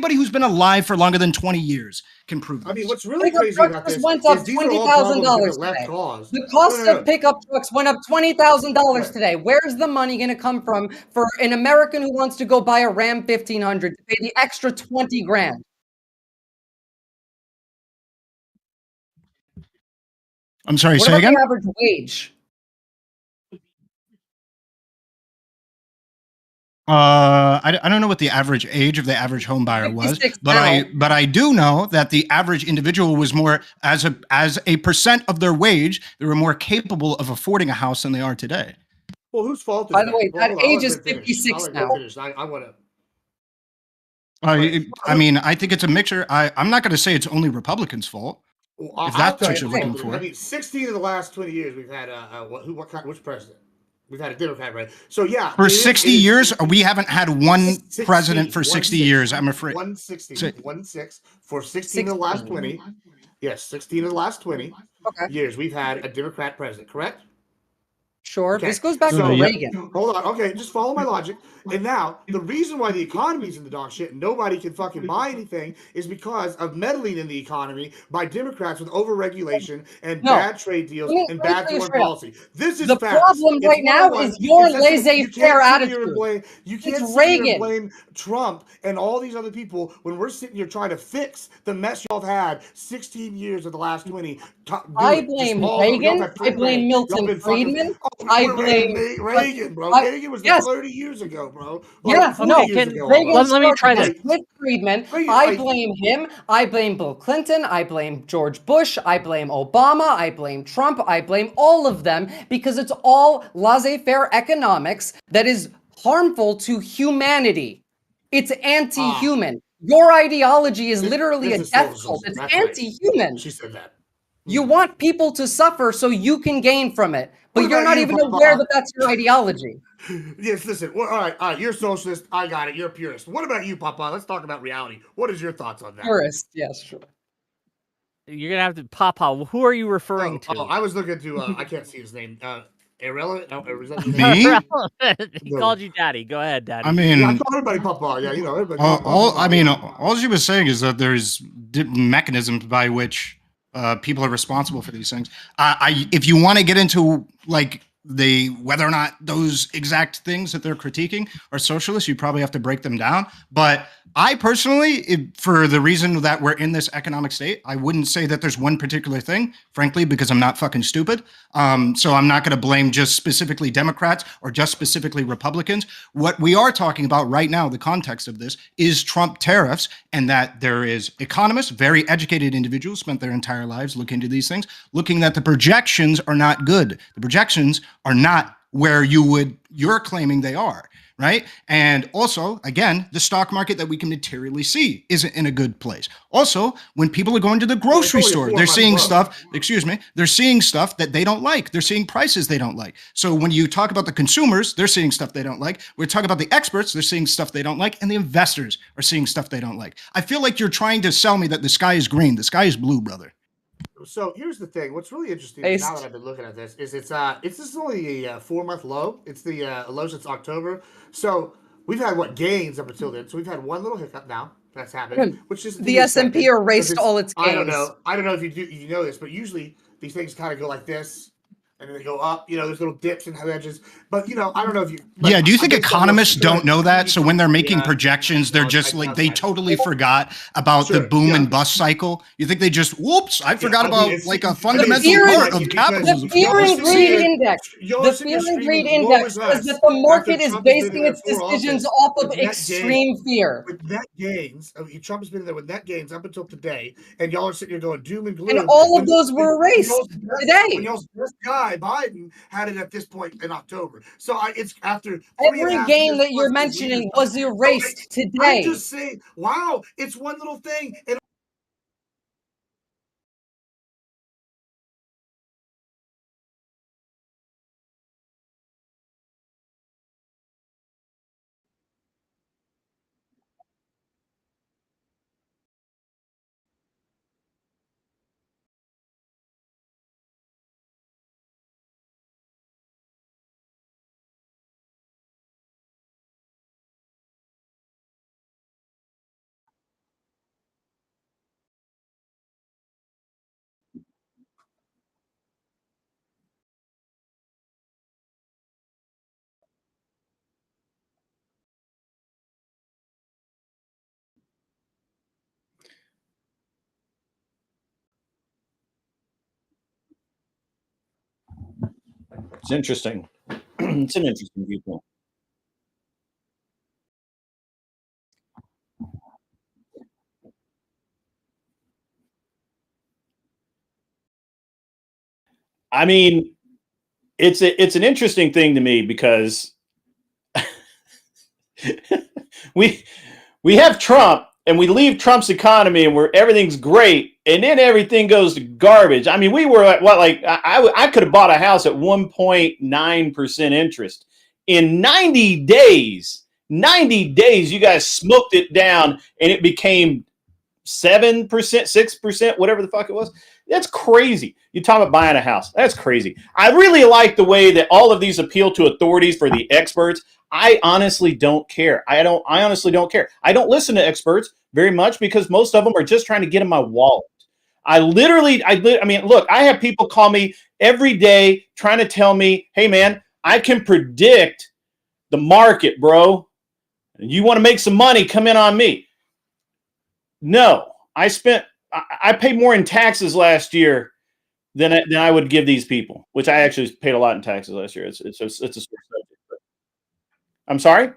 Anybody who's been alive for longer than 20 years can prove this. I mean, what's really Pickup crazy trucks about just this went is up these are all problems that the $20,000 left today. caused. The cost No, no, no. of pickup trucks went up $20,000 today. Where's the money going to come from for an American who wants to go buy a Ram 1500 to pay the extra 20 grand? I'm sorry, What say about again? the average wage? I don't know what the average age of the average home buyer was, 56 but now. I do know that the average individual was more as a percent of their wage, they were more capable of affording a house than they are today. Well, whose fault is By that? the way, Well, that hold on, age I'll is let Ben finish. 56 now. I want to. I mean, I think it's a mixture. I'm not going to say it's only Republicans' fault. Well, If that's tell what you you're who's looking fault it is. for. I mean, 16 of the last 20 years we've had which president? We've had a Democrat, right? So yeah, For 60 years, we haven't had one president for 60 years. I'm afraid. 1-6 for 16 of the last 20. Yes, 16 of the last 20 years we've had a Democrat president, correct? Sure. Okay. This goes back to Reagan. Hold on. Okay, just follow my logic. And now, the reason why the economy's in the dog shit and nobody can fucking buy anything is because of meddling in the economy by Democrats with overregulation and bad trade deals and bad foreign policy. This is the problem right now is your laissez-faire attitude. You can't sit here and blame Trump and all these other people when we're sitting here trying to fix the mess y'all have had 16 years of the last 20. I blame Reagan. I blame Milton Friedman. I blame Reagan, bro. Reagan was 30 years ago, bro. Like, no, let me try this. With Friedman, I blame him. I blame Bill Clinton. I blame George Bush. I blame Obama. I blame Trump. I blame all of them because it's all laissez-faire economics that is harmful to humanity. It's anti-human. Your ideology is literally a death cult. It's anti-human. She said that. You want people to suffer so you can gain from it, but you're not even aware that that's your ideology. Yes, listen. Well, all right. You're a socialist. I got it. You're a purist. What about you, Papa? Let's talk about reality. What is your thoughts on that? Purist, yes, sure. You're gonna have to, Papa. Who are you referring to? Oh, I was looking to. I can't see his name. Irrelevant. Me? He called you Daddy. Go ahead, Daddy. I mean, I call everybody Papa. Yeah, you know everybody. all she was saying is that there's mechanisms by which people are responsible for these things. If you want to get into like whether or not those exact things that they're critiquing are socialist, you probably have to break them down. But I personally, for the reason that we're in this economic state, I wouldn't say that there's one particular thing, frankly, because I'm not fucking stupid. So I'm not going to blame just specifically Democrats or just specifically Republicans. What we are talking about right now, the context of this, is Trump tariffs, and that there is economists, very educated individuals, spent their entire lives looking into these things, looking that the projections are not good. The projections are not where you're claiming they are. Right. And also, again, the stock market that we can materially see isn't in a good place. Also, when people are going to the grocery store, they're seeing stuff, they're seeing stuff that they don't like. They're seeing prices they don't like. So when you talk about the consumers, they're seeing stuff they don't like. We're talking about the experts, they're seeing stuff they don't like. And the investors are seeing stuff they don't like. I feel like you're trying to sell me that the sky is green. The sky is blue, brother. So here's the thing. What's really interesting now that I've been looking at this is this is only a 4-month low. It's the low since October. So we've had gains up until then. So we've had one little hiccup now that's happened, which is the S&P erased all its gains. I don't know if you know this, but usually these things kind of go like this. And then they go up, there's little dips and hedges. But, I don't know if you... Yeah, do you think economists don't know that? So when they're making projections, they're just like, they totally forgot about the boom and bust cycle? You think they just, whoops, I forgot about like a fundamental part of capitalism. The fear and greed index. The fear and greed index says that the market is basing its decisions off of extreme fear. With net gains, Trump has been there with net gains up until today, and y'all are sitting here going doom and gloom. And all of those were erased today. When y'all's best guy, Biden, had it at this point in October. So it's after every game that you're mentioning was erased today. I'm just saying, wow, it's one little thing. And It's interesting. It's an interesting viewpoint. I mean, it's an interesting thing to me because we have Trump and we leave Trump's economy and where everything's great, and then everything goes to garbage. I mean, we were at what, like I could have bought a house at 1.9% interest in 90 days. 90 days, you guys smoked it down, and it became 7%, 6%, whatever the fuck it was. That's crazy. You talk about buying a house. That's crazy. I really like the way that all of these appeal to authorities for the experts. I honestly don't care. I honestly don't care. I don't listen to experts very much because most of them are just trying to get in my wallet. I mean, look, I have people call me every day trying to tell me, hey man, I can predict the market, bro. You want to make some money, come in on me. No, I paid more in taxes last year than I would give these people, which I actually paid a lot in taxes last year. It's a sore subject. I'm sorry?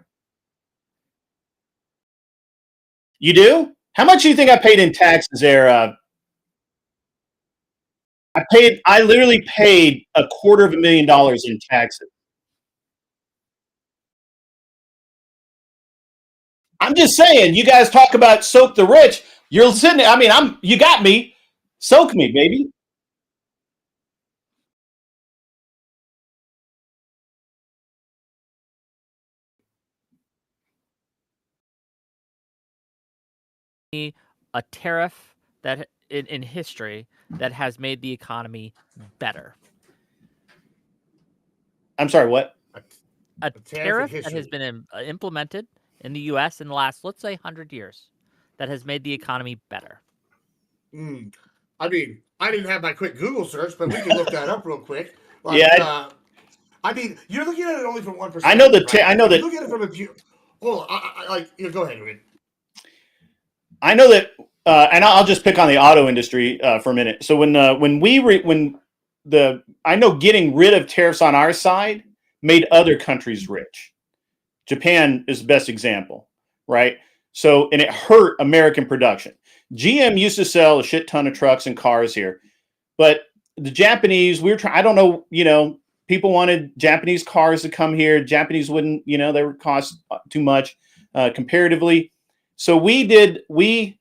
You do? How much do you think I paid in taxes there? I literally paid $250,000 in taxes. I'm just saying, you guys talk about soak the rich. You're sitting there, I mean, you got me. Soak me, baby. A tariff that in history that has made the economy better. I'm sorry, what? A tariff that has been implemented in the U.S. in the last, let's say, 100 years that has made the economy better. I mean, I didn't have my quick Google search, but we can look that up real quick. Like, yeah. I mean, you're looking at it only from 1%. I know that. Right? I know that. Look at it from a view. Hold on, go ahead, Reed. I know that, and I'll just pick on the auto industry for a minute. So I know getting rid of tariffs on our side made other countries rich. Japan is the best example, right? So, and it hurt American production. GM used to sell a shit ton of trucks and cars here, but the Japanese, I don't know, people wanted Japanese cars to come here. Japanese wouldn't, they would cost too much comparatively. So we did not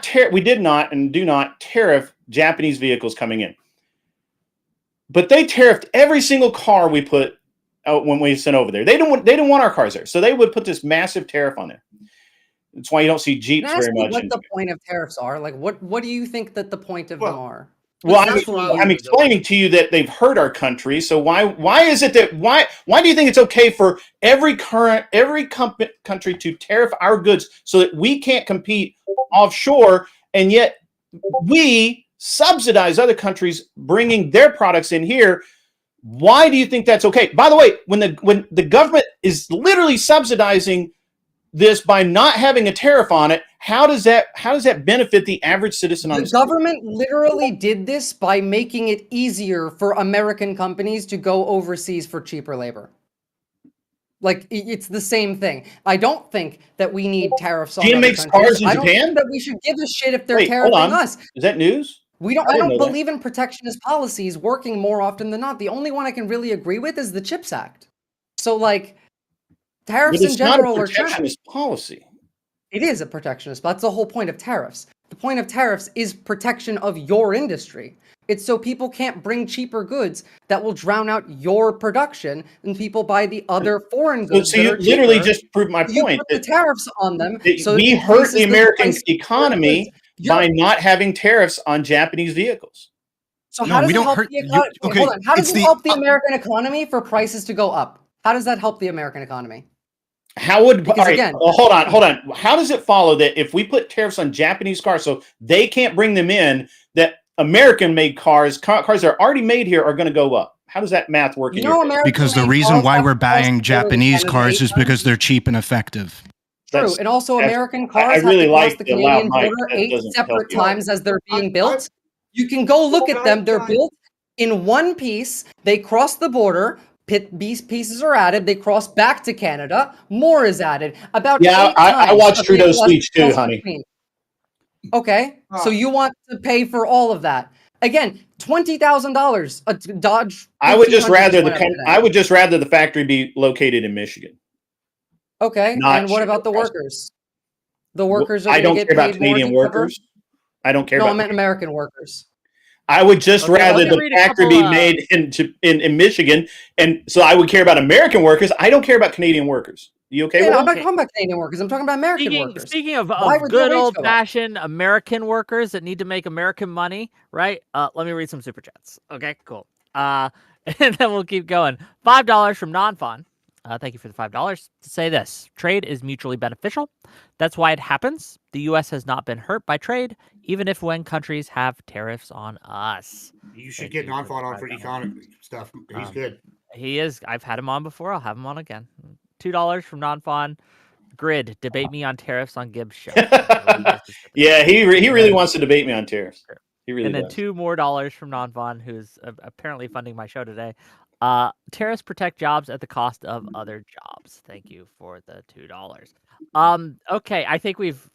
tariff Japanese vehicles coming in. But they tariffed every single car we put out when we sent over there. They didn't want our cars there. So they would put this massive tariff on there. That's why you don't see Jeeps very much. What the point of tariffs are? Like, what do you think that the point of them are? Well, I'm explaining to you that they've hurt our country. So why is it that why do you think it's okay for every country to tariff our goods so that we can't compete offshore, and yet we subsidize other countries bringing their products in here? Why do you think that's okay? By the way, when the government is literally subsidizing this by not having a tariff on it, how does that benefit the average citizen on the street? The government literally did this by making it easier for American companies to go overseas for cheaper labor. Like, it's the same thing. I don't think that we need tariffs on GM makes cars in Japan? I don't think that we should give a shit if they're tariffing us. Is that news? I don't believe in protectionist policies working more often than not. The only one I can really agree with is the CHIPS Act. So, like, tariffs in general are protectionist policy. It is a protectionist. That's the whole point of tariffs. The point of tariffs is protection of your industry. It's so people can't bring cheaper goods that will drown out your production and people buy the other foreign goods. So you literally just proved my point. You put the tariffs on them. So we hurt the American economy by not having tariffs on Japanese vehicles. So how does it help the economy? Hold on. How does it help the American economy for prices to go up? How does that help the American economy? How would hold on. How does it follow that if we put tariffs on Japanese cars so they can't bring them in, that American-made cars that are already made here are going to go up? How does that math work? Because the reason why we're buying Japanese cars is because they're cheap and effective. True, and also American cars have to cross the Canadian border 8 separate times as they're being built. You can go look at them. They're built In one piece, they cross the border. These pieces are added. They cross back to Canada. More is added. About 8 I times. watched Trudeau's speech too, honey. Okay, so you want to pay for all of that again? $20,000 a Dodge. I would just rather the factory be located in Michigan. Okay, and what about the workers? The workers are going to get paid more. I don't care about Canadian workers. I don't care. No, I meant American workers. I would just rather the factory be made in Michigan, and so I would care about American workers. I don't care about Canadian workers. You okay with that? I'm not talking about Canadian workers. I'm talking about American workers. Speaking of good old-fashioned American workers that need to make American money, right? Let me read some super chats. Okay, cool. And then we'll keep going. $5 from Non-Fun. Thank you for the $5 to say this. Trade is mutually beneficial. That's why it happens. The U.S. has not been hurt by trade, even if when countries have tariffs on us. You should get Non-Fun on for economic stuff. He's good. He is. I've had him on before. I'll have him on again. $2 from Non-Fun. Grid, debate me on tariffs on Gibbs' show. Yeah, he really wants to debate me on tariffs. He really does. And then $2 more from Non-Fun, who's apparently funding my show today. Tariffs protect jobs at the cost of other jobs. Thank you for the $2. Okay, I think we've.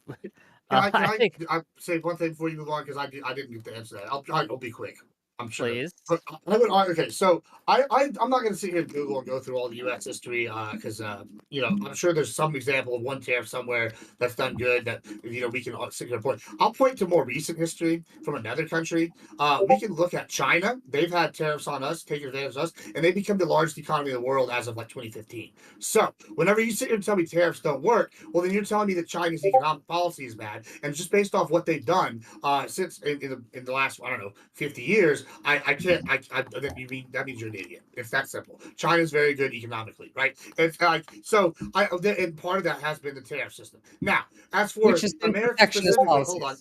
Can I say one thing before you move on, because I didn't get to answer that. I'll be quick. I'm sure. Please. But okay, so I'm not going to sit here and Google and go through all the U.S. history because I'm sure there's some example of one tariff somewhere that's done good that we can sit here and point. I'll point to more recent history from another country. We can look at China. They've had tariffs on us, taking advantage of us, and they become the largest economy in the world as of like 2015. So whenever you sit here and tell me tariffs don't work, well then you're telling me that Chinese economic policy is bad, and just based off what they've done since in the last 50 years. That means you're an idiot. It's that simple. China's very good economically, right? It's and part of that has been the tariff system. Now, as for America specifically, hold on.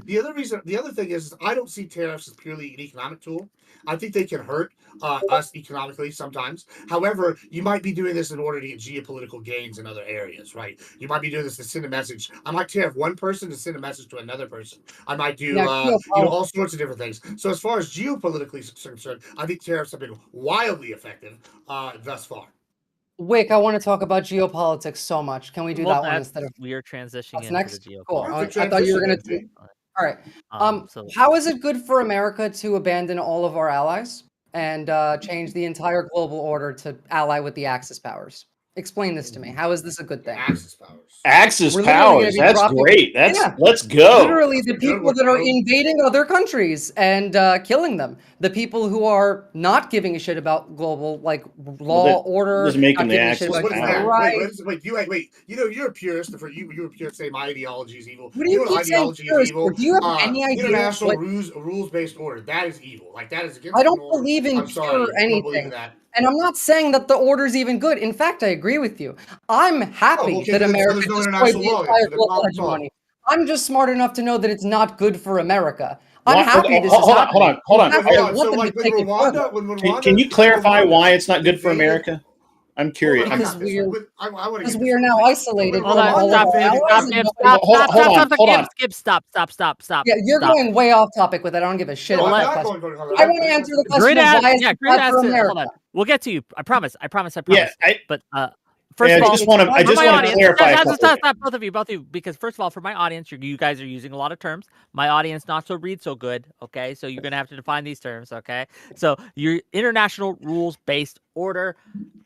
The other thing is I don't see tariffs as purely an economic tool. I think they can hurt us economically sometimes. However, you might be doing this in order to get geopolitical gains in other areas, right? You might be doing this to send a message. I might tariff one person to send a message to another person. I might do all sorts of different things. So as far as geopolitically concerned, I think tariffs have been wildly effective thus far. Wick, I want to talk about geopolitics so much. Can we do that one instead of we are transitioning into next? the geopolitics? Cool. I thought you were going to. All right. How is it good for America to abandon all of our allies and change the entire global order to ally with the Axis powers? Explain this to me. How is this a good thing? Axis powers. Axis powers. That's great. Let's go. Literally, the people that are invading other countries and killing them. The people who are not giving a shit about global law, order. Just making the Axis powers. Wait. You're a purist. You're a purist. Say my ideology is evil. What do you keep saying? Do you have any idea? International rules-based order. That is evil. That is against. I don't believe in pure anything. And I'm not saying that the order is even good. In fact, I agree with you. I'm happy that America destroyed the entire global hegemony. I'm just smart enough to know that it's not good for America. I'm happy this is happening. Hold on. Can you clarify why it's not good for America? I'm curious. Because we are now isolated. Hold on. Stop. Stop. Yeah, you're going way off topic with it. I don't give a shit about that question. I want to answer the question of why it's bad for America. Hold on. We'll get to you. I promise. Yeah, but first of all, I just want to clarify. Stop, both of you, because first of all, for my audience, you guys are using a lot of terms. My audience not so read so good. Okay, so you're gonna have to define these terms. Okay, so your international rules-based order,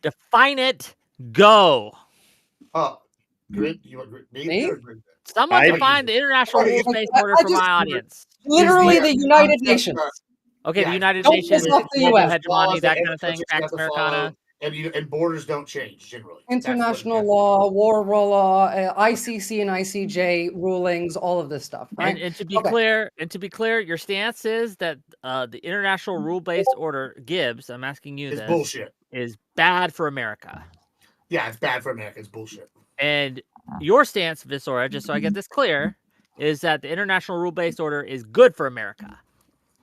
define it. Go. Grid. You want grid? Someone define the international rules-based order for my audience. Literally, the United Nations. Okay, the United Nations, hegemony, that kind of thing, Pax Americana. And borders don't change generally. International law, war law, ICC and ICJ rulings, all of this stuff, right? And to be clear, your stance is that the international rule-based order, Gibbs, I'm asking you, this bullshit. Is bad for America. Yeah, it's bad for America. It's bullshit. And your stance, Visora, just so I get this clear, is that the international rule-based order is good for America.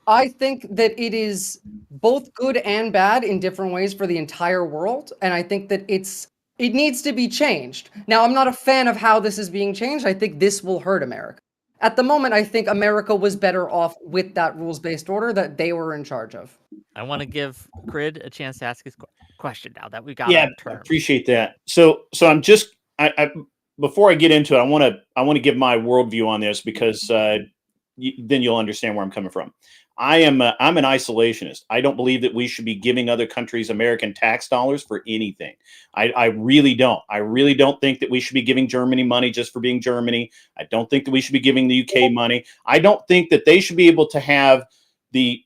I think that it is both good and bad in different ways for the entire world. And I think that it needs to be changed. Now, I'm not a fan of how this is being changed. I think this will hurt America. At the moment, I think America was better off with that rules-based order that they were in charge of. I want to give Grid a chance to ask his question now that we got Yeah, on terms. I appreciate that. So I'm just I before I get into it, I want to give my worldview on this because then you'll understand where I'm coming from. I'm an isolationist. I don't believe that we should be giving other countries American tax dollars for anything. I really don't. I really don't think that we should be giving Germany money just for being Germany. I don't think that we should be giving the UK money. I don't think that they should be able to have the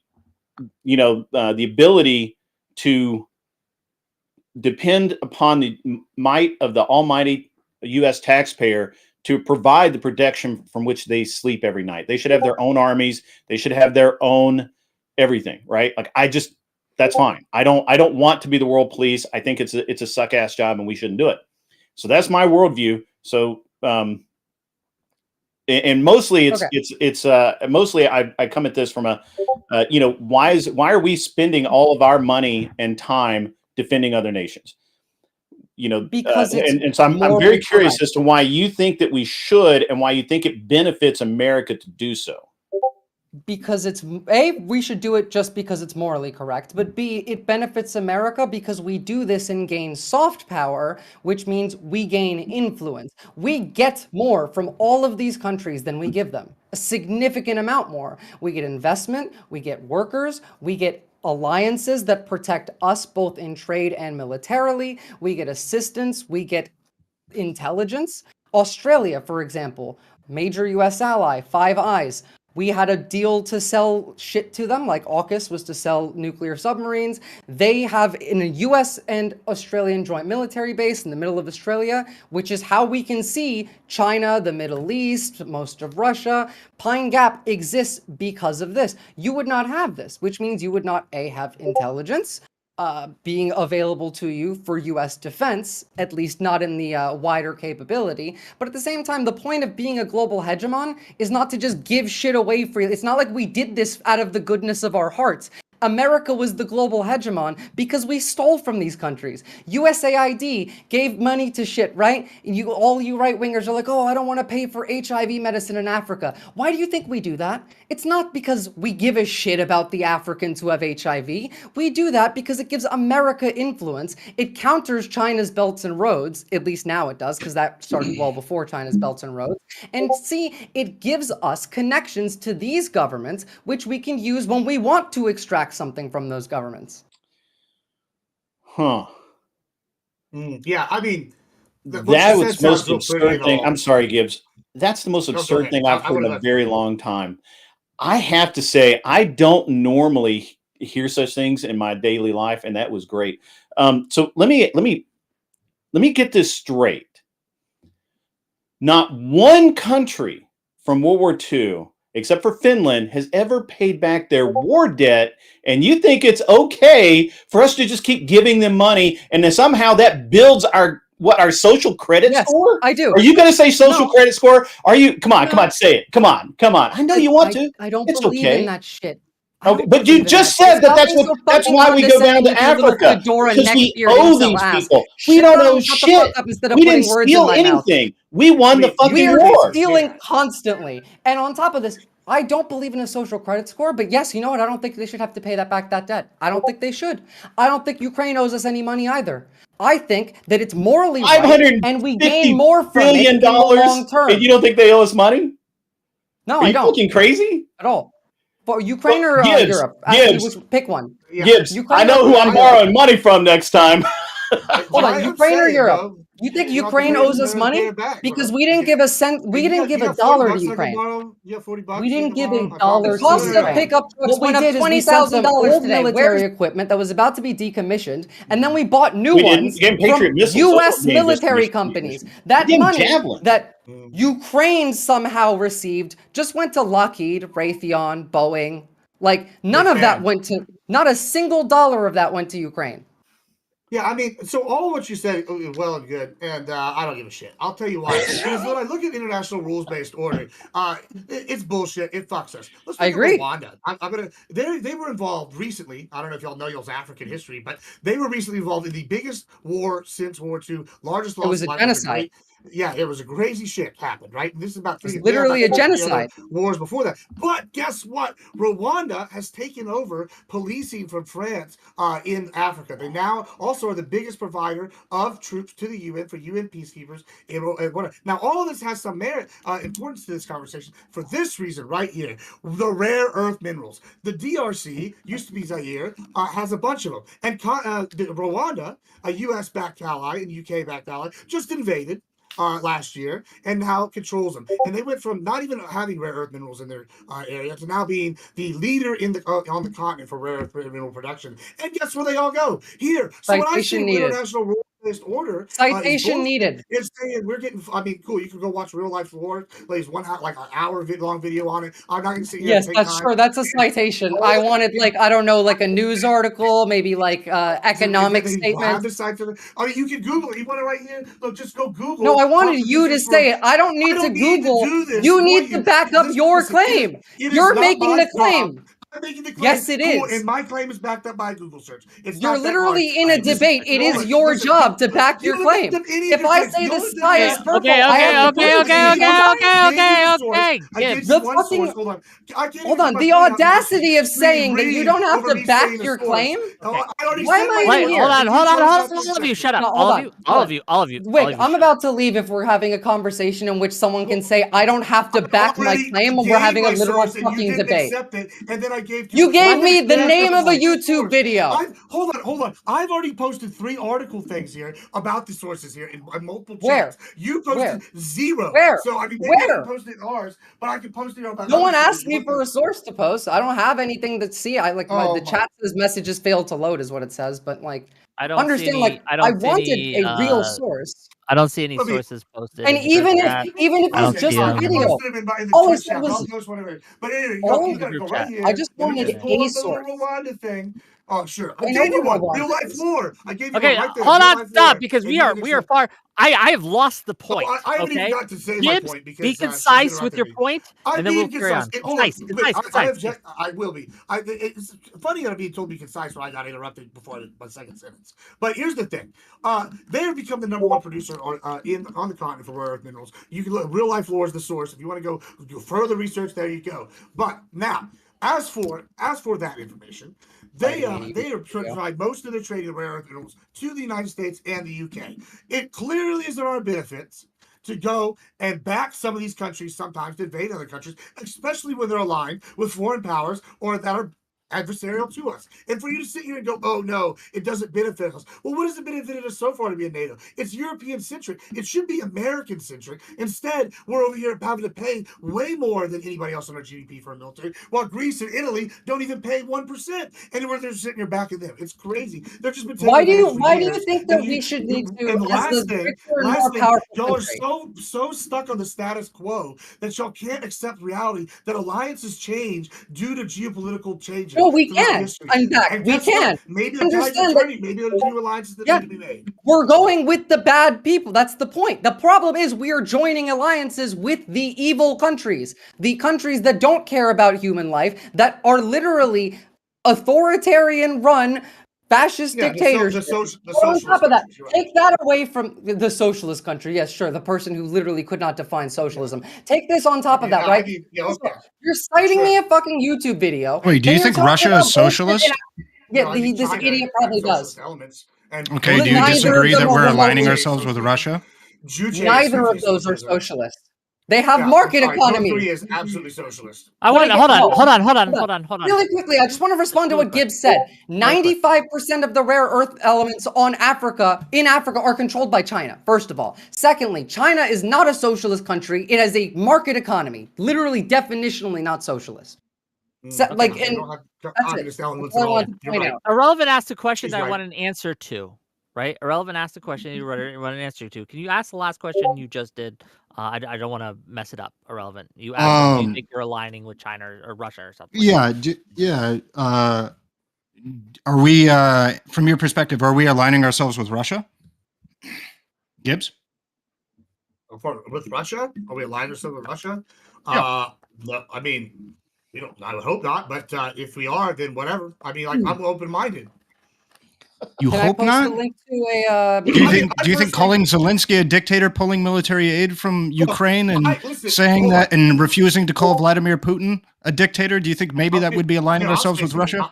the ability to depend upon the might of the almighty U.S. taxpayer to provide the protection from which they sleep every night. They should have their own armies. They should have their own everything, right? Like that's fine. I don't want to be the world police. I think it's a suck ass job and we shouldn't do it. So that's my worldview. So and mostly it's mostly I come at this from a why are we spending all of our money and time defending other nations? Because and so I'm very curious as to why you think that we should and why you think it benefits America to do so. Because it's A, we should do it just because it's morally correct, but B, it benefits America because we do this and gain soft power, which means we gain influence. We get more from all of these countries than we give them, a significant amount more. We get investment, we get workers, we get alliances that protect us both in trade and militarily, we get assistance, we get intelligence. Australia, for example, major US ally, Five Eyes. We had a deal to sell shit to them, like AUKUS was to sell nuclear submarines. They have in a US and Australian joint military base in the middle of Australia, which is how we can see China, the Middle East, most of Russia. Pine Gap exists because of this. You would not have this, which means you would not, A, have intelligence, being available to you for US defense, at least not in the wider capability. But at the same time, the point of being a global hegemon is not to just give shit away freely. It's not like we did this out of the goodness of our hearts. America was the global hegemon because we stole from these countries. USAID gave money to shit, right? All you right-wingers are like, oh, I don't want to pay for HIV medicine in Africa. Why do you think we do that? It's not because we give a shit about the Africans who have HIV. We do that because it gives America influence. It counters China's belts and roads, at least now it does, because that started well before China's belts and roads. And see, it gives us connections to these governments, which we can use when we want to extract something from those governments. Huh. Yeah, I mean, that was the most absurd thing. I'm sorry, Gibbs. That's the most absurd thing I've heard in a very long time. I have to say, I don't normally hear such things in my daily life, and that was great. So let me get this straight. Not one country from World War II, except for Finland, has ever paid back their war debt, and you think it's okay for us to just keep giving them money, and then somehow that builds our social credit score? I do. Are you going to say social credit score? Are you? Come on, say it. Come on. I know you want to. I don't believe in that shit. Okay, but you just said that's why we go down to Africa, because we owe these people. We don't owe shit. We didn't steal anything. We won the fucking war. We're stealing constantly. And on top of this, I don't believe in a social credit score, but yes, you know what? I don't think they should have to pay that debt. I don't think they should. I don't think Ukraine owes us any money either. I think that it's morally right, and we gain more from it in the long term. And you don't think they owe us money? No, I don't. Are you fucking crazy? At all. For Ukraine or Europe? Pick one. Gibbs, I know who I'm borrowing money from next time. Hold on, Ukraine or Europe? You think Ukraine owes us money? Because we didn't give a cent. We didn't give a dollar to Ukraine. We didn't give a dollar. Cost of pickup trucks went up $20,000 today. Military equipment that was about to be decommissioned, and then we bought new ones from U.S. military companies. That money that Ukraine somehow received just went to Lockheed, Raytheon, Boeing. Like none of that went to. Not a single dollar of that went to Ukraine. Yeah, I mean, so all what you said is well and good, and I don't give a shit. I'll tell you why. Because when I look at international rules-based order, it's bullshit. It fucks us. Let's look at Rwanda. They were involved recently. I don't know if y'all know y'all's African history, but they were recently involved in the biggest war since World War II, largest loss. It was a genocide. Yeah, it was a crazy shit happened, right? And this is about It's 3 literally a genocide. wars before that. But guess what? Rwanda has taken over policing from France in Africa. They now also are the biggest provider of troops to the UN for UN peacekeepers. Now, all of this has some merit, importance to this conversation for this reason right here: the rare earth minerals. The DRC used to be Zaire, has a bunch of them, and Rwanda, a U.S.-backed ally and UK-backed ally, just invaded last year and now controls them. And they went from not even having rare earth minerals in their area to now being the leader in the on the continent for rare earth mineral production. And guess where they all go? Here. So when I say international rule-based order, citation needed. It's saying we're getting. I mean, cool. You can go watch Real Life Lore. Plays like an hour long video on it. I'm not gonna sit here. Yes, that's true. That's a citation. I wanted like I don't know, like a news article, maybe like economic statement. I mean, you can Google it. You want it right here? Look, just go Google. No, I wanted you to say it. I don't need to Google. You need to back up your claim. You're making the claim. I'm making the claim. Yes, it is. And my claim is backed up by a Google search. You're literally in a debate. It is your job to back your claim. If I say the sky is purple, Hold on. The audacity of saying that you don't have to back your claim. Why am I in here? Hold on. All of you, shut up. All of you. Wait, I'm about to leave if we're having a conversation in which someone can say I don't have to back my claim when we're having a literal fucking debate. You gave me the name of a YouTube video. Hold on. I've already posted 3 article things here about the sources here in multiple channels. Where? You posted 0. Where? So I mean, maybe I can post it in ours, but I can post it about. No one asked me for a source to post. I don't have anything to see. I like the chat says messages failed to load is what it says, but like I don't understand. I wanted a real source. I don't see any sources posted. And even if it's just a video, all I said was. But anyway, I just wanted a source. Thing. Oh, sure. I gave you one. Real life lore. I gave you one right there. Hold on, stop, because we are far. I have lost the point. I haven't even got to say my point because be concise with your point, and then we'll carry on. Concise. I will be. It's funny that I'm being told to be concise when I got interrupted before my second sentence. But here's the thing: they have become the #1 producer on the continent for rare earth minerals. You can look. Real Life Lore is the source. If you want to go do further research, there you go. But now, as for that information. They provide most of their trading of rare earth minerals to the United States and the UK. It clearly is there are benefits to go and back some of these countries sometimes to invade other countries, especially when they're aligned with foreign powers or that are adversarial to us. And for you to sit here and go, oh no, it doesn't benefit us. Well, what has it benefited us so far to be in NATO? It's European centric. It should be American centric. Instead, we're over here having to pay way more than anybody else on our GDP for our military, while Greece and Italy don't even pay 1%. Anywhere they're sitting here backing them. It's crazy. They're just been why do you think that we should need to? And last thing, y'all are so stuck on the status quo that y'all can't accept reality that alliances change due to geopolitical changes. No, we can. In fact, we can. Maybe understand that. Maybe there's new alliances that need to be made. We're going with the bad people. That's the point. The problem is we are joining alliances with the evil countries, the countries that don't care about human life, that are literally authoritarian-run fascist dictators. On top of that, take that away from the socialist country. Yes, sure. The person who literally could not define socialism. Take this on top of that, right? You're citing me a fucking YouTube video. Wait, do you think Russia is socialist? Yeah, this idiot probably does. Okay, do you disagree that we're aligning ourselves with Russia? Neither of those are socialist. They have market economy. North Korea is absolutely socialist. I want to hold on. Really quickly, I just want to respond to what Gibbs said. 95% of the rare earth elements in Africa are controlled by China, first of all. Secondly, China is not a socialist country. It has a market economy, literally definitionally not socialist. Irrelevant asked a question that I want an answer to. Right? Irrelevant asked a question you want an answer to. Can you ask the last question you just did? I don't want to mess it up. Irrelevant. You asked if you think you're aligning with China or Russia or something. Yeah. Are we, from your perspective, are we aligning ourselves with Russia? Gibbs? With Russia? Are we aligning ourselves with Russia? Yeah. I mean, I would hope not. But if we are, then whatever. I mean, I'm open-minded. You Can hope I post not? a link to a? Do you think calling Zelensky a dictator, pulling military aid from Ukraine, and saying that and refusing to call Vladimir Putin a dictator? Do you think maybe that would be aligning ourselves with Russia?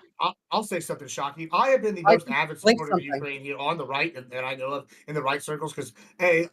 I'll say something shocking. I have been the most avid supporter of Ukraine here on the right, and I know of in the right circles because I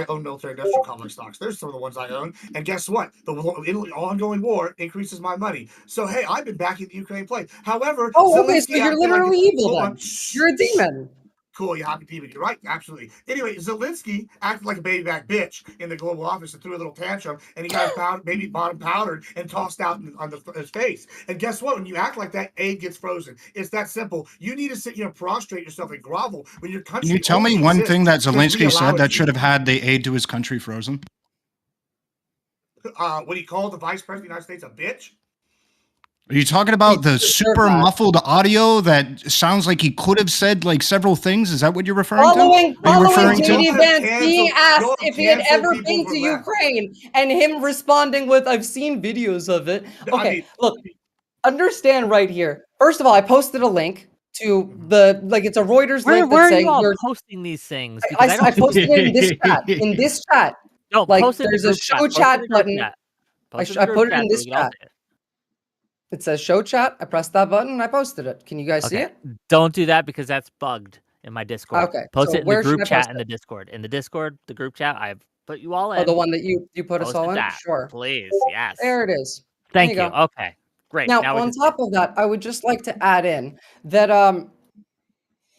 own military industrial complex stocks. There's some of the ones I own, and guess what? The ongoing war increases my money. So hey, I've been backing the Ukraine play. However, okay, so you're literally evil then. You're a demon. Cool, you happy demon. You're right, absolutely. Anyway, Zelensky acted like a baby back bitch in the global office and threw a little tantrum, and he got his baby bottom powdered and tossed out on his face. And guess what? When you act like that, aid gets frozen. It's that simple. You need to sit, prostrate yourself and grovel when your country. Can you tell me one thing that Zelensky said that should have had the aid to his country frozen? When he called the vice president of the United States a bitch. Are you talking about the super muffled audio that sounds like he could have said like several things? Is that what you're referring to? Following JD Vance being asked if he had ever been to Ukraine and him responding with, "I've seen videos of it." Okay, look, understand right here. First of all, I posted a link to it's a Reuters link. Where are you all posting these things? I posted it in this chat. In this chat, no, there's a show chat button. I put it in this chat. It says show chat. I pressed that button and I posted it. Can you guys see it? Don't do that because that's bugged in my Discord. Okay. Post it in the group chat in the Discord. In the Discord, the group chat, I've put you all in. Oh, the one that you put us all in? Sure. Please, yes. There it is. Thank you. Okay, great. Now on top of that, I would just like to add in that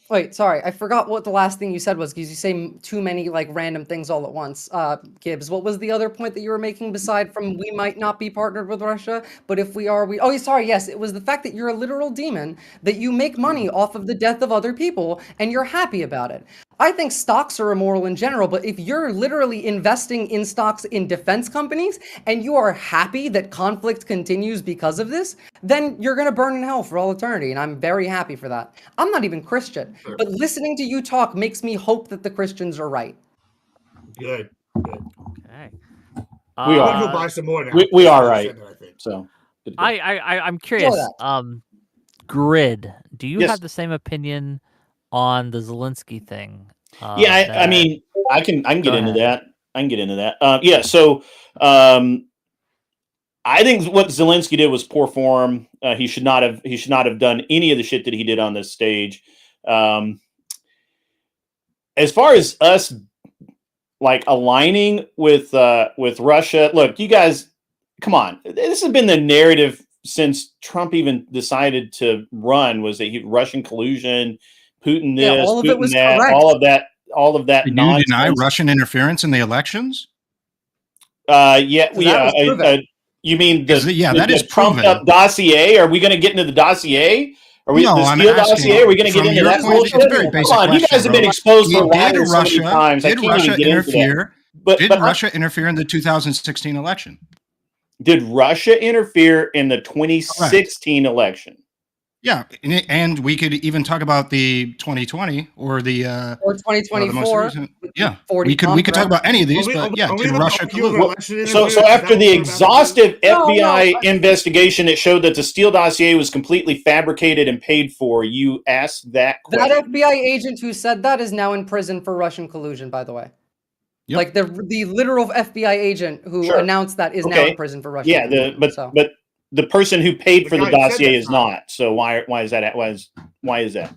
wait, sorry, I forgot what the last thing you said was because you say too many random things all at once. Gibbs, what was the other point that you were making beside from we might not be partnered with Russia, but if we are, oh, sorry, yes, it was the fact that you're a literal demon, that you make money off of the death of other people and you're happy about it. I think stocks are immoral in general, but if you're literally investing in stocks in defense companies and you are happy that conflict continues because of this, then you're going to burn in hell for all eternity. And I'm very happy for that. I'm not even Christian, but listening to you talk makes me hope that the Christians are right. Good. Okay. We are going to buy some more now. We are right. So I'm curious. Grid, do you have the same opinion on the Zelensky thing? I mean, I can get into that. So I think what Zelensky did was poor form. He should not have done any of the shit that he did on this stage. As far as us aligning with Russia, look, you guys, come on. This has been the narrative since Trump even decided to run, was that Russian collusion, Putin this, all of Putin it was that, correct. all of that. Did you deny Russian interference in the elections? You mean that is trumped up dossier? Are we going to get into the dossier? Are we the Steele dossier? Are we going to get into that bullshit? Come on, you guys have been exposed for liars so many times. Did Russia interfere? Did Russia interfere in the 2016 election? Did Russia interfere in the 2016 election? Yeah, and we could even talk about the 2020 or the or 2024. We could talk about any of these, but did Russia collude? So after the exhaustive FBI investigation that showed that the Steele dossier was completely fabricated and paid for, you asked that question. That FBI agent who said that is now in prison for Russian collusion, by the way. Yep. The literal FBI agent who announced that is now in prison for Russian collusion. But the person who paid for the dossier is not. So why is that? Why is that?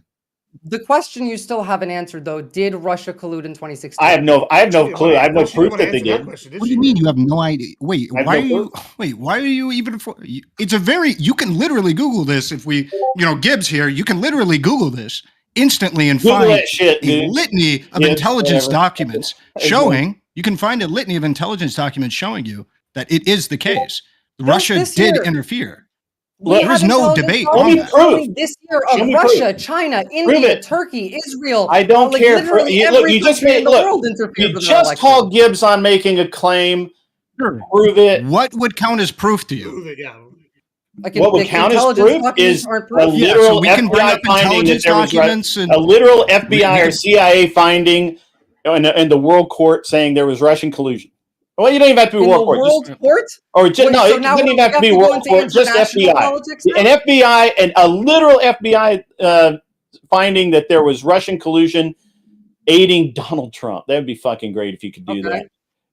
The question you still haven't answered though: did Russia collude in 2016? I have no clue. I have no proof that they did. What do you mean you have no idea? Why are you even? It's you can literally Google this. If we, Gibbs here, you can literally Google this instantly and find a litany of intelligence documents showing. You can find a litany of intelligence documents showing you that it is the case. Russia did interfere. There is no debate on that. This year of Russia, China, India, Turkey, Israel. I don't care. You just called Gibbs on making a claim. Sure. Prove it. What would count as proof to you? What would count as proof is a literal FBI finding that there was a literal FBI or CIA finding in the world court saying there was Russian collusion. Well, you don't even have to be world court. Or just, no, it doesn't even have to be world court. Just FBI. An FBI and a literal FBI finding that there was Russian collusion aiding Donald Trump. That would be fucking great if you could do that.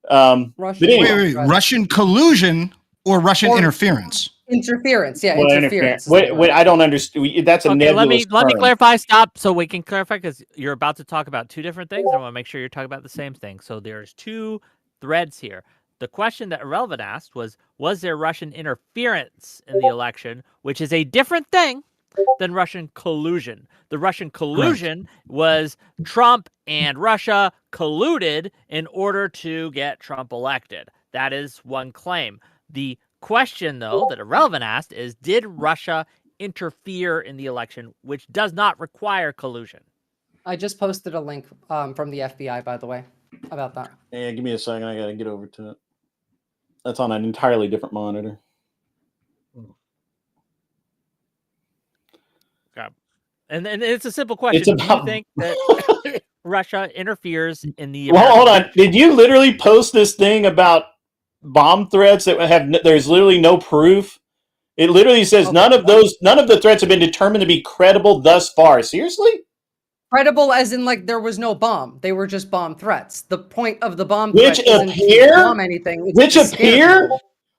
But anyway. Wait, Russian collusion or Russian interference? Interference, yeah, Well, interference. Wait, I don't understand. That's a nebulous let me clarify. Stop, so we can clarify, because you're about to talk about two different things. I want to make sure you're talking about the same thing. So there's two threads here. The question that Irrelevant asked was there Russian interference in the election, which is a different thing than Russian collusion. The Russian collusion was Trump and Russia colluded in order to get Trump elected. That is one claim. The question, though, that Irrelevant asked is, did Russia interfere in the election, which does not require collusion? I just posted a link from the FBI, by the way, about that. Yeah, give me a second. I got to get over to it. That's on an entirely different monitor. Okay. And it's a simple question. Do you think that Russia interferes in the... Well, hold on. Did you literally post this thing about bomb threats that there's literally no proof? It literally says none of the threats have been determined to be credible thus far. Seriously? Credible as in, like, there was no bomb. They were just bomb threats. The point of the bomb which threat isn't to bomb anything. Which appear?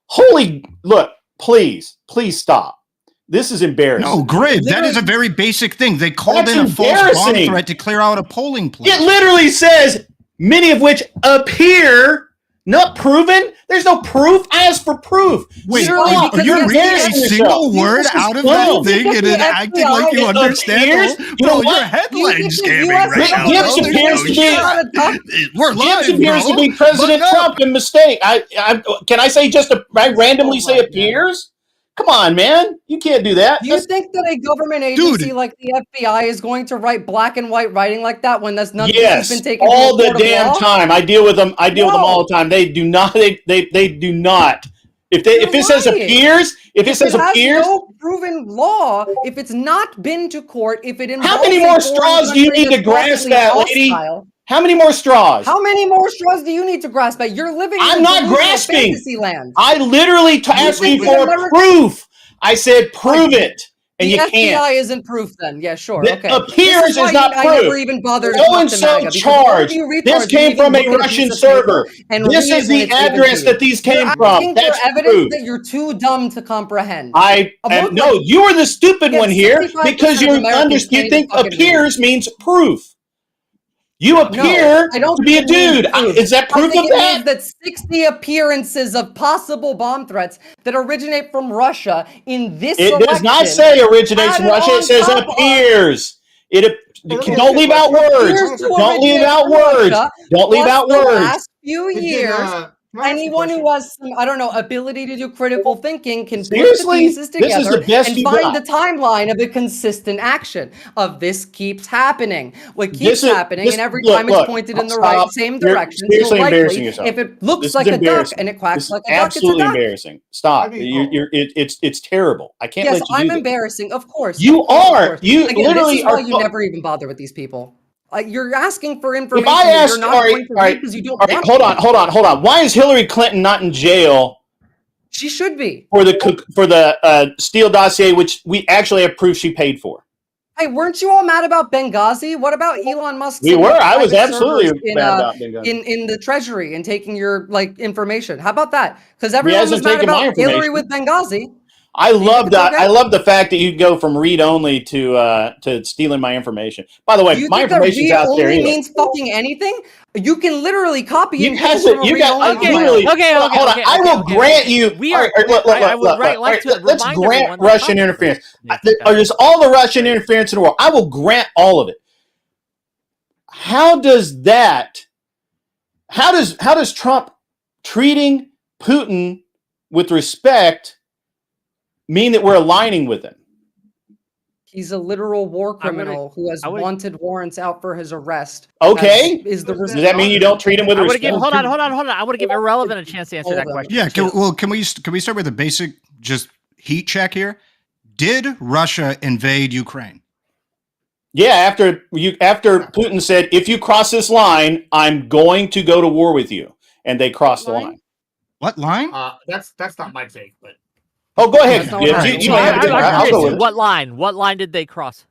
Holy, look, please stop. This is embarrassing. No, Grid, that is a very basic thing. They called in a false bomb threat to clear out a polling place. It literally says, many of which appear not proven. There's no proof. I asked for proof. Wait, you're reading a single word out of that thing and then acting like you understand? Bro, your headline's scamming right now. Gibbs appears to be President Trump in mistake. Can I say I randomly say appears? Come on, man. You can't do that. Do you think that a government agency like the FBI is going to write black and white writing like that when that's none of this has been taken all the damn time. I deal with them. I deal with them all the time. They do not. They do not. If it says appears, if it says appears, no proven law. If it's not been to court, if it involves how many more straws do you need to grasp that, lady? How many more straws? How many more straws do you need to grasp at? You're living in fantasy land. I literally asked you for proof. I said, prove it. And you can't. The FBI isn't proof then. Yeah, sure. Okay. Appears is not proof. I never even bothered so and so charged. This came from a Russian server. This is the address that these came from. That's evidence that you're too dumb to comprehend. No, you are the stupid one here because you think appears means proof. You appear to be a dude. Is that proof of that? That 60 appearances of possible bomb threats that originate from Russia in this election. It does not say originates from Russia. It says appears. Don't leave out words. Don't leave out words. Don't leave out words. The last few years, anyone who has some, ability to do critical thinking can put the pieces together and find the timeline of a consistent action of this keeps happening. What keeps happening, and every time it's pointed in the same direction, seriously embarrassing yourself. If it looks like a duck and it quacks like a duck, it's a duck. Absolutely embarrassing. Stop. It's terrible. I can't let you do I'm embarrassing, of course. You are. You literally this is why you never even bother with these people. You're asking for information. If I ask, you're not going to read because you don't want hold on. Why is Hillary Clinton not in jail? She should be for the Steele dossier, which we actually have proof she paid for. Hey, weren't you all mad about Benghazi? What about Elon Musk? We were. I was absolutely mad about Benghazi. In the Treasury and taking your information. How about that? Because everyone was mad about Hillary with Benghazi. I love that. Okay? I love the fact that you go from read only to stealing my information. By the way, my information's out there. Read only means fucking anything. You can literally copy it. Okay. I will grant you. Let's grant Russian interference. There's all the Russian interference in the world. I will grant all of it. How does Trump treating Putin with respect mean that we're aligning with him? He's a literal war criminal who has wanted warrants out for his arrest. Okay. Does that mean you don't treat him with respect? Hold on. I want to give Irrelevant a chance to answer that question. Yeah. Can we start with a basic just heat check here? Did Russia invade Ukraine? Yeah. After Putin said, if you cross this line, I'm going to go to war with you, and they crossed the line. What line? That's not my take, but. Oh, go ahead. What line? What line did they cross?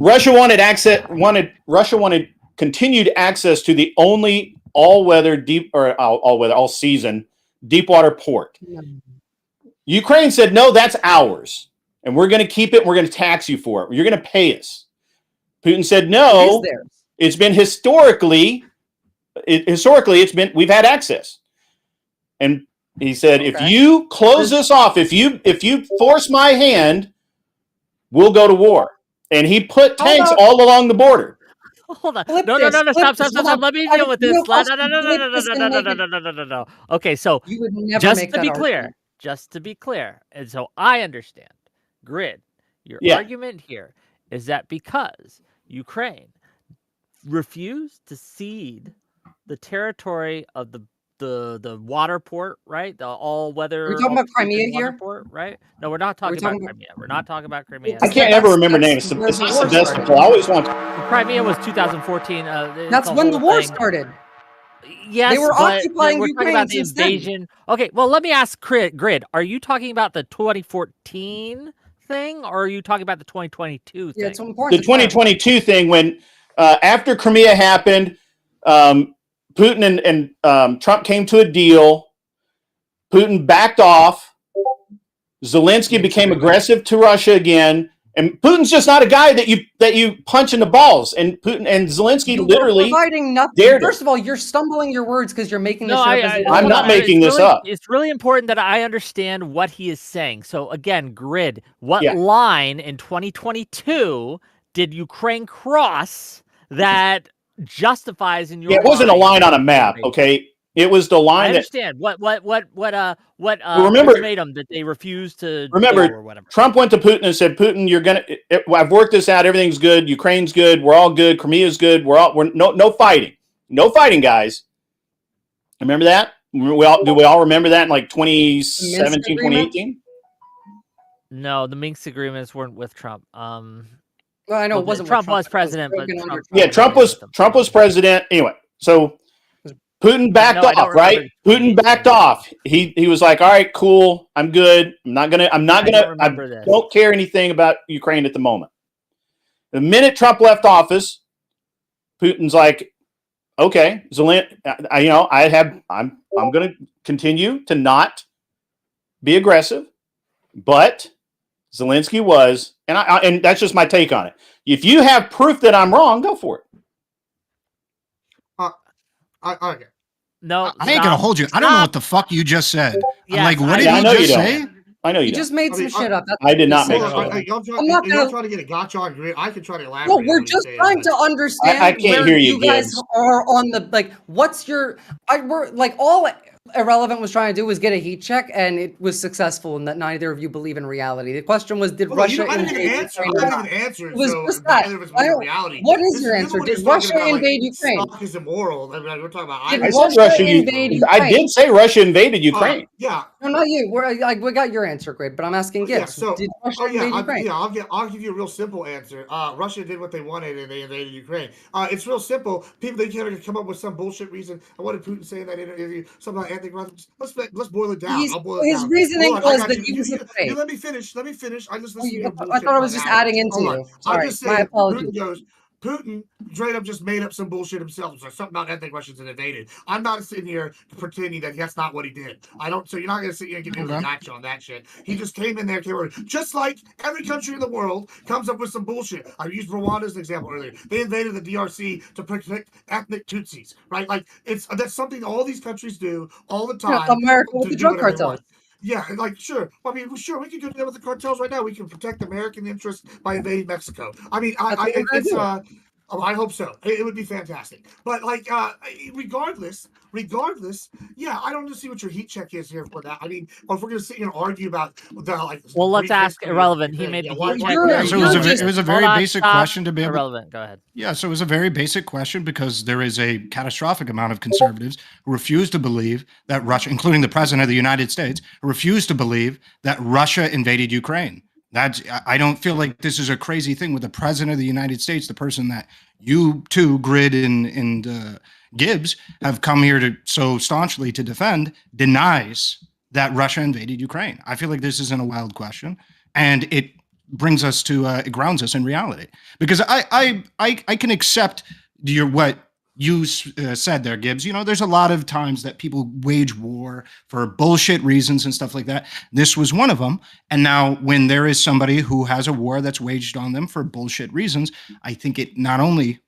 Russia wanted continued access to the only all season deep water port. Ukraine said, no, that's ours. And we're going to keep it. We're going to tax you for it. You're going to pay us. Putin said, no, it's been historically, we've had access. And he said, if you close this off, if you force my hand, we'll go to war. And he put tanks all along the border. Hold on. No, stop. Let me deal with this. No. Okay, so just to be clear, and so I understand, Grid, your argument here is that because Ukraine refused to cede the territory of the water port, right? The all-weather. We're talking about Crimea here, port, right? No, we're not talking about Crimea. We're not talking about Crimea. I can't ever remember names. It's Sebastopol. I always want. Crimea was 2014. That's when the war started. Yes, they were occupying we're Ukraine talking about the invasion. Okay, well, let me ask Grid. Are you talking about the 2014 thing, or are you talking about the 2022 thing? Yeah, it's important. The 2022 thing, when after Crimea happened, Putin and Trump came to a deal. Putin backed off. Zelensky became aggressive to Russia again. And Putin's just not a guy that you punch in the balls. And Putin and Zelensky literally providing nothing. First of all, you're stumbling your words because you're making this up. I'm not making this up. It's really important that I understand what he is saying. So again, Grid, what line in 2022 did Ukraine cross that justifies in your? Yeah, it wasn't a line on a map. Okay. It was the line. I understand. What remember, ultimatum that they refused to remember do or whatever. Trump went to Putin and said, Putin, I've worked this out, everything's good, Ukraine's good, we're all good, Crimea's good, we're no fighting. No fighting, guys. Remember that? Do we all remember that in like 2017, 2018? No, the Minsk agreements weren't with Trump. Well, I know it wasn't Trump was president, but Trump was president. Anyway, so Putin backed off, right? Putin backed off. He was like, "All right, cool. I'm good. I don't care anything about Ukraine at the moment." The minute Trump left office, Putin's like, "Okay, I'm going to continue to not be aggressive, but Zelensky was, and that's just my take on it. If you have proof that I'm wrong, go for it." Okay. No, I ain't gonna hold you. I don't know what the fuck you just said. Yes, I'm like, what did you just say? I know you just made some shit up. I did not make it up. I'm not trying to get a gotcha on Grid. I can try to elaborate. No, we're just trying to understand. I can't hear you guys are on the what's your? We're like all Irrelevant was trying to do was get a heat check, and it was successful in that neither of you believe in reality. The question was, did Russia invade Ukraine? I didn't answer. It was just that. What is your answer? Did Russia invade Ukraine? Stock is immoral. I mean, we're talking about. Did Russia invade Ukraine? I did say Russia invaded Ukraine. Yeah. No, not you. We got your answer, Grid, but I'm asking Gibbs. So, did Russia invade Ukraine? I'll give you a real simple answer. Russia did what they wanted, and they invaded Ukraine. It's real simple. People, they can't come up with some bullshit reason. I wanted Putin saying that interview, something about Anthony Rutherford. Let's boil it down. I'll boil it down. His reasoning was that he was afraid. You let me finish. I just listened to your bullshit. I thought I was just adding into you. Sorry, my apologies. Putin straight up just made up some bullshit himself. It's like something about ethnic Russians and invaded. I'm not sitting here pretending that that's not what he did. So you're not going to sit here and get me a gotcha on that shit. He just came in there, just like every country in the world comes up with some bullshit. I used Rwanda as an example earlier. They invaded the DRC to protect ethnic Tutsis, right? Like that's something all these countries do all the time. America with the drug cartels. Yeah, sure. I mean, sure, we can go there with the cartels right now. We can protect American interests by invading Mexico. I mean, I hope so. It would be fantastic. But regardless, yeah, I don't see what your heat check is here for that. I mean, or if we're gonna sit here and argue about well, let's ask Irrelevant. He made it was a very basic question to be able. Irrelevant. Go ahead. Yeah, so it was a very basic question because there is a catastrophic amount of conservatives who refuse to believe that Russia, including the president of the United States, refuse to believe that Russia invaded Ukraine. I don't feel like this is a crazy thing with the president of the United States, the person that you two, Grid and Gibbs, have come here to so staunchly to defend, denies that Russia invaded Ukraine. I feel like this isn't a wild question, and it brings us to it grounds us in reality. Because I can accept what you said there, Gibbs. You know, there's a lot of times that people wage war for bullshit reasons and stuff like that. This was one of them. And now when there is somebody who has a war that's waged on them for bullshit reasons, I think it not only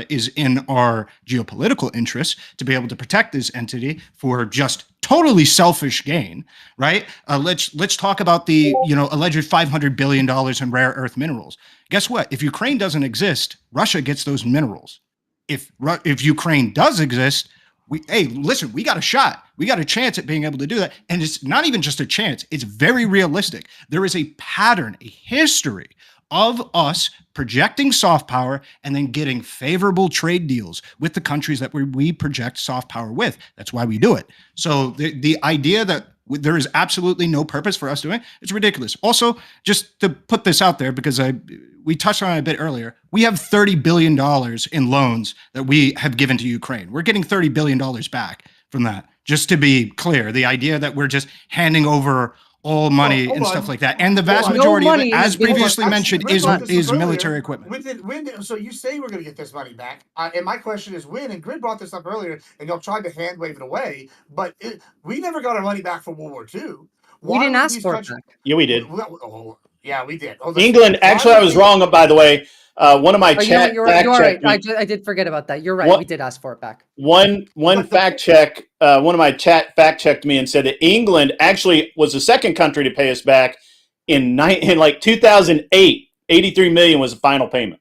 is in our geopolitical interests to be able to protect this entity for just totally selfish gain, right? Let's talk about the alleged $500 billion in rare earth minerals. Guess what? If Ukraine doesn't exist, Russia gets those minerals. If Ukraine does exist, we got a shot. We got a chance at being able to do that. And it's not even just a chance. It's very realistic. There is a pattern, a history of us projecting soft power and then getting favorable trade deals with the countries that we project soft power with. That's why we do it. So the idea that there is absolutely no purpose for us doing it, it's ridiculous. Also, just to put this out there, because we touched on it a bit earlier, we have $30 billion in loans that we have given to Ukraine. We're getting $30 billion back from that. Just to be clear, the idea that we're just handing over all money and stuff like that, and the vast majority of it, as previously mentioned, is military equipment. So you say we're going to get this money back, and my question is when? And Grid brought this up earlier, and y'all tried to hand wave it away, but we never got our money back from World War II. We didn't ask for it back. Yeah, we did. Yeah, we did. England. Actually, I was wrong. By the way, one of my chat you're fact right. check. I did forget about that. You're right. We did ask for it back. One fact check. One of my chat fact checked me and said that England actually was the second country to pay us back in like 2008. 83 million was the final payment.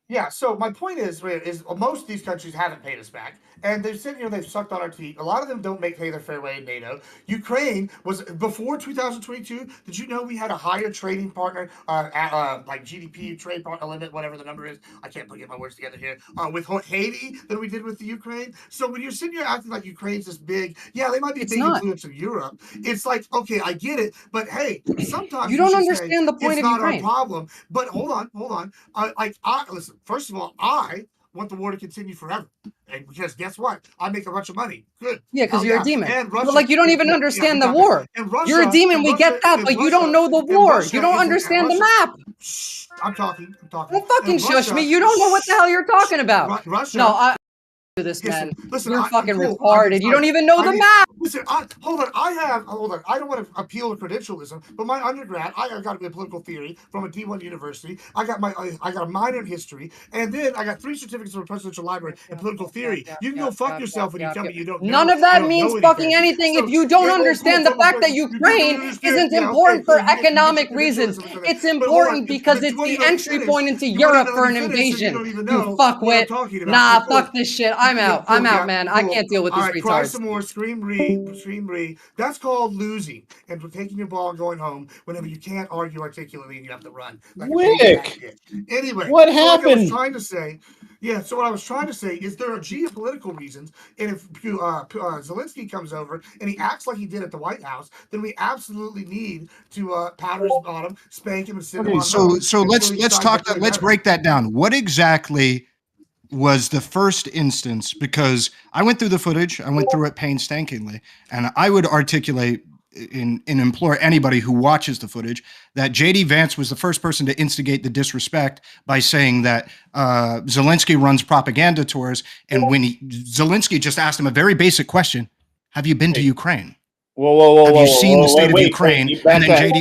Yeah, so my point is most of these countries haven't paid us back, and they've sitting here, they've sucked on our teeth. A lot of them don't pay their fair way in NATO. Ukraine was, before 2022, did you know we had a higher trading partner, like GDP trade partner limit, whatever the number is, I can't get my words together here, with Haiti than we did with the Ukraine? So when you're sitting here acting like Ukraine's this big, yeah, they might be a big influence of Europe. It's like, okay, I get it, but hey, sometimes you don't understand the point of Ukraine. It's not our problem, but hold on. Listen, first of all, I want the war to continue forever. And because guess what? I make a bunch of money. Good. Yeah, because you're a demon. Russia, but you don't even understand the war. Russia, you're a demon. We get that, but you don't know the war. You don't understand the map. I'm talking. Don't fucking shush me. You don't know what the hell you're talking about. Russia. No, this man. You're fucking retarded. You don't even know the map. Listen, hold on. I don't want to appeal to credentialism, but my undergrad, I got a political theory from a D1 university. I got a minor in history, and then I got 3 certificates from a presidential library in political theory. You can go fuck yourself when you tell me you don't. None of that means fucking anything if you don't understand the fact that Ukraine isn't important for economic reasons. It's important because it's the entry point into Europe for an invasion. You fuckwit. Nah, fuck this shit. I'm out, man. I can't deal with these retards. Cry some more, scream re. That's called losing and taking your ball and going home whenever you can't argue articulately and you have to run. Wick. Anyway, what happened? So what I was trying to say is there are geopolitical reasons, and if Zelensky comes over and he acts like he did at the White House, then we absolutely need to powder his bottom, spank him, and send him on home. So let's break that down. What exactly was the first instance? Because I went through the footage, I went through it painstakingly, and I would articulate and implore anybody who watches the footage that JD Vance was the first person to instigate the disrespect by saying that Zelensky runs propaganda tours, and when Zelensky just asked him a very basic question: "Have you been to Ukraine? Have you seen the state of Ukraine?" And then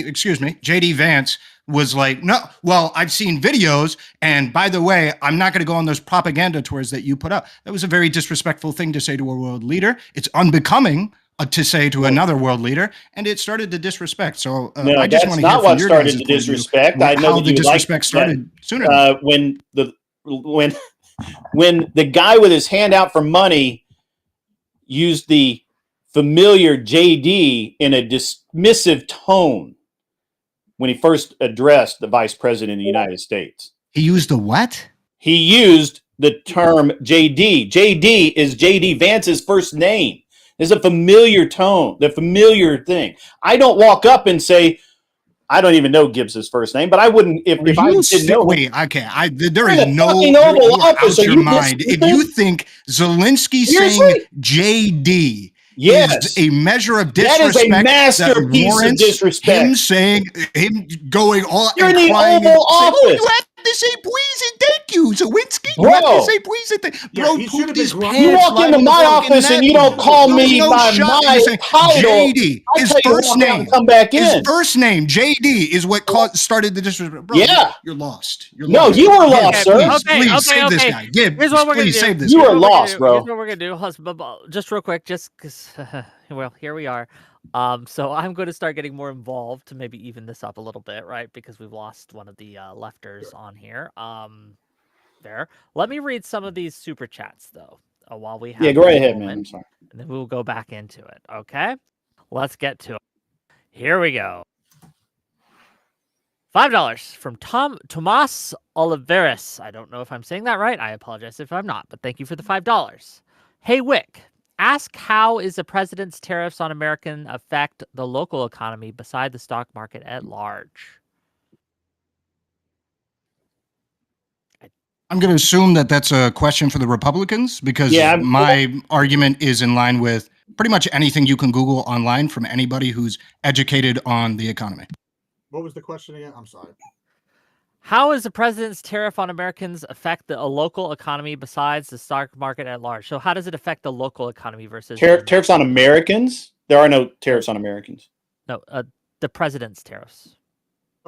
JD Vance was like, "No, well, I've seen videos, and by the way, I'm not going to go on those propaganda tours that you put up." That was a very disrespectful thing to say to a world leader. It's unbecoming to say to another world leader, and it started to disrespect. So I just want to hear from your guys' point of view disrespect. I know how the disrespect started sooner. When the guy with his hand out for money used the familiar JD in a dismissive tone when he first addressed the vice president of the United States. He used the what? He used the term JD. JD is JD Vance's first name. There's a familiar tone, the familiar thing. I don't walk up and say, I don't even know Gibbs's first name, but I wouldn't if I didn't know. Wait, okay. There is no out your mind. If you think Zelensky saying JD Yes. is a measure of That is disrespect a masterpiece of disrespect. him going all You're in and the crying Oval and saying, "Oh, Office. you have to say please and thank you, Zawinski. You Bro. have to say please and thank." Yeah, Bro he should pooped have his been pants. You walk live into in the my fucking office and you net. don't call There's me no by shot. my You're saying title. JD. I'll His tell you to first walk out and name. come back His in. first name, JD, is what started the disrespect. Bro, Yeah. you're lost. You're No, lost. you were Gibbs, lost, sir. Please save this guy. Gibbs, Here's what we're please gonna save do. this You guy. are lost, bro. Here's what we're gonna do. Just real quick, just because, well, here we are. So I'm going to start getting more involved to maybe even this up a little bit, right? Because we've lost one of the lefters on here. There. Let me read some of these super chats though, while we have. Yeah, go right ahead, man. I'm sorry. And then we'll go back into it. Okay. Let's get to it. Here we go. $5 from Tomas Oliveris. I don't know if I'm saying that right. I apologize if I'm not, but thank you for the $5. Hey, Wick, ask how is the president's tariffs on American affect the local economy beside the stock market at large? I'm going to assume that that's a question for the Republicans because my argument is in line with pretty much anything you can Google online from anybody who's educated on the economy. What was the question again? I'm sorry. How is the president's tariff on Americans affect the local economy besides the stock market at large? So how does it affect the local economy versus tariffs on Americans? There are no tariffs on Americans. No, the president's tariffs.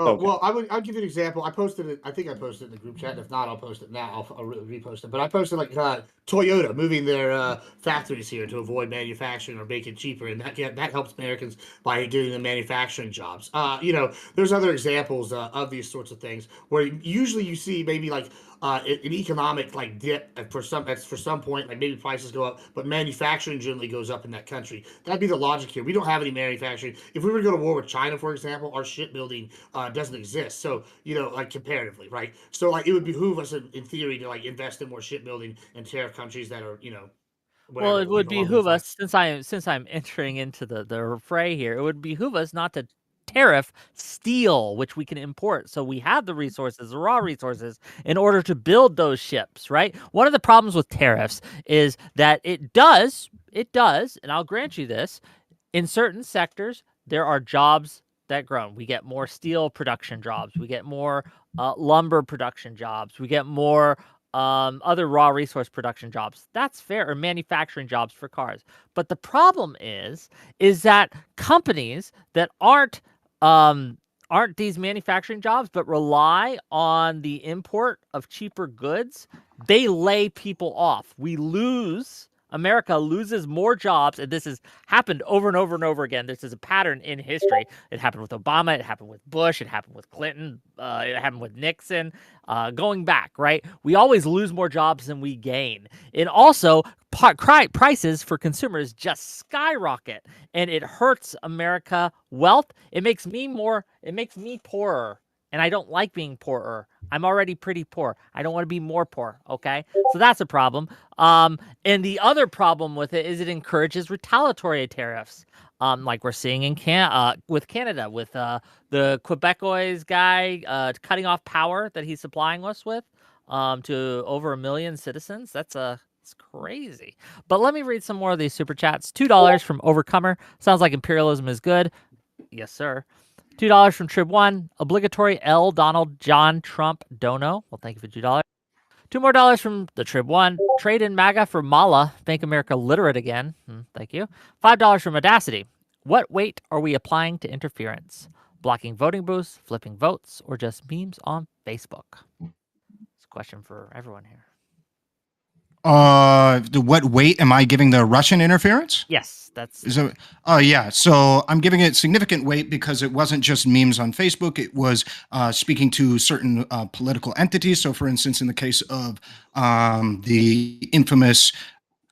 Oh, okay. Well, I'll give you an example. I posted it. I think I posted it in the group chat. If not, I'll post it now. I'll repost it. But I posted like Toyota moving their factories here to avoid manufacturing or make it cheaper, and that helps Americans by giving them manufacturing jobs. There's other examples of these sorts of things where usually you see maybe like an economic like dip for some point, like maybe prices go up, but manufacturing generally goes up in that country. That'd be the logic here. We don't have any manufacturing. If we were to go to war with China, for example, our shipbuilding doesn't exist. So like comparatively, right? So like it would behoove us in theory to like invest in more shipbuilding in tariff countries that are whatever, well, it would like behoove us since I'm entering into the fray here. It would behoove us not to tariff steel, which we can import. So we have the resources, the raw resources, in order to build those ships, right? One of the problems with tariffs is that it does, and I'll grant you this, in certain sectors, there are jobs that grow. We get more steel production jobs. We get more lumber production jobs. We get more other raw resource production jobs. That's fair, or manufacturing jobs for cars. But the problem is that companies that aren't these manufacturing jobs, but rely on the import of cheaper goods, they lay people off. America loses more jobs, and this has happened over and over and over again. This is a pattern in history. It happened with Obama. It happened with Bush. It happened with Clinton. It happened with Nixon. Going back, right? We always lose more jobs than we gain. And also, prices for consumers just skyrocket, and it hurts America wealth. It makes me poorer. And I don't like being poorer. I'm already pretty poor. I don't want to be more poor, okay? So that's a problem. And the other problem with it is it encourages retaliatory tariffs, like we're seeing in with Canada, with the Quebecois guy cutting off power that he's supplying us with to over 1 million citizens. It's crazy. But let me read some more of these super chats. $2 from Overcomer. Sounds like imperialism is good. Yes, sir. $2 from Trib1. Obligatory L. Donald John Trump Dono. Well, thank you for $2. $2 more from the Trib1. Trade in MAGA for Mala. Make America literate again. Thank you. $5 from Audacity. What weight are we applying to interference? Blocking voting booths, flipping votes, or just memes on Facebook? It's a question for everyone here. What weight am I giving the Russian interference? Yes, yeah. So I'm giving it significant weight because it wasn't just memes on Facebook. It was speaking to certain political entities. So, for instance, in the case of the infamous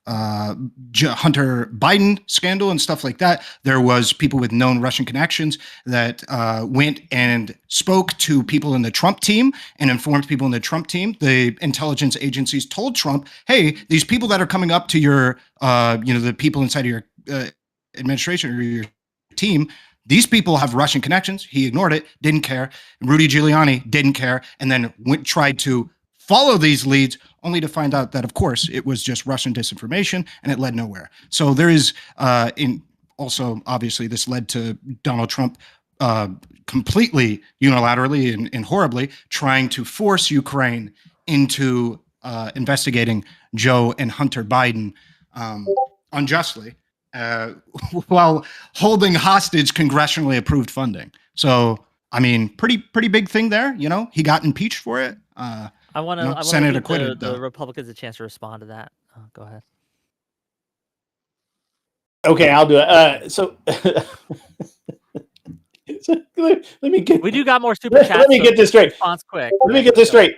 Hunter Biden scandal and stuff like that, there was people with known Russian connections that went and spoke to people in the Trump team and informed people in the Trump team. The intelligence agencies told Trump, hey, these people that are coming up to your, the people inside of your administration or your team, these people have Russian connections. He ignored it, didn't care. Rudy Giuliani didn't care, and then tried to follow these leads, only to find out that, of course, it was just Russian disinformation and it led nowhere. So there is, also, obviously, this led to Donald Trump completely unilaterally and horribly trying to force Ukraine into investigating Joe and Hunter Biden unjustly, while holding hostage congressionally approved funding. So, I mean, pretty big thing there. He got impeached for it. I want to Senate give acquitted the Republicans a chance to respond to that. Go ahead. Okay, I'll do it. So let me get. We do got more super chats. Let me get this straight. Response quick. Let me get this straight.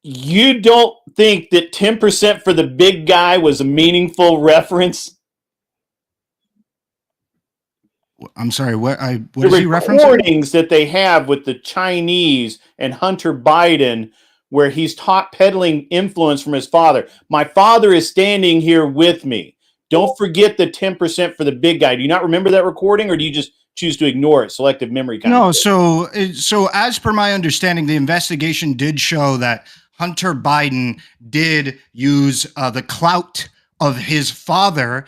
You don't think that 10% for the big guy was a meaningful reference? I'm sorry. What is The he referencing? recordings that they have with the Chinese and Hunter Biden, where he's peddling influence from his father. My father is standing here with me. Don't forget the 10% for the big guy. Do you not remember that recording, or do you just choose to ignore it? Selective memory kind of. No, so as per my understanding, the investigation did show that Hunter Biden did use the clout of his father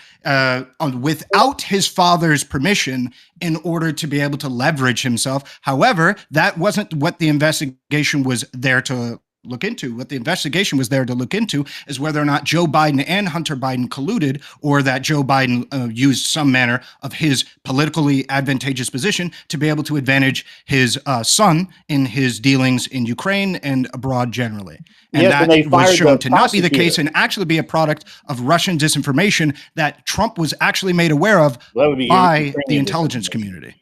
without his father's permission in order to be able to leverage himself. However, that wasn't what the investigation was there to look into. What the investigation was there to look into is whether or not Joe Biden and Hunter Biden colluded, or that Joe Biden used some manner of his politically advantageous position to be able to advantage his son in his dealings in Ukraine and abroad generally. And yes, that was shown to not be the case and actually be a product of Russian disinformation that Trump was actually made aware of by the intelligence community.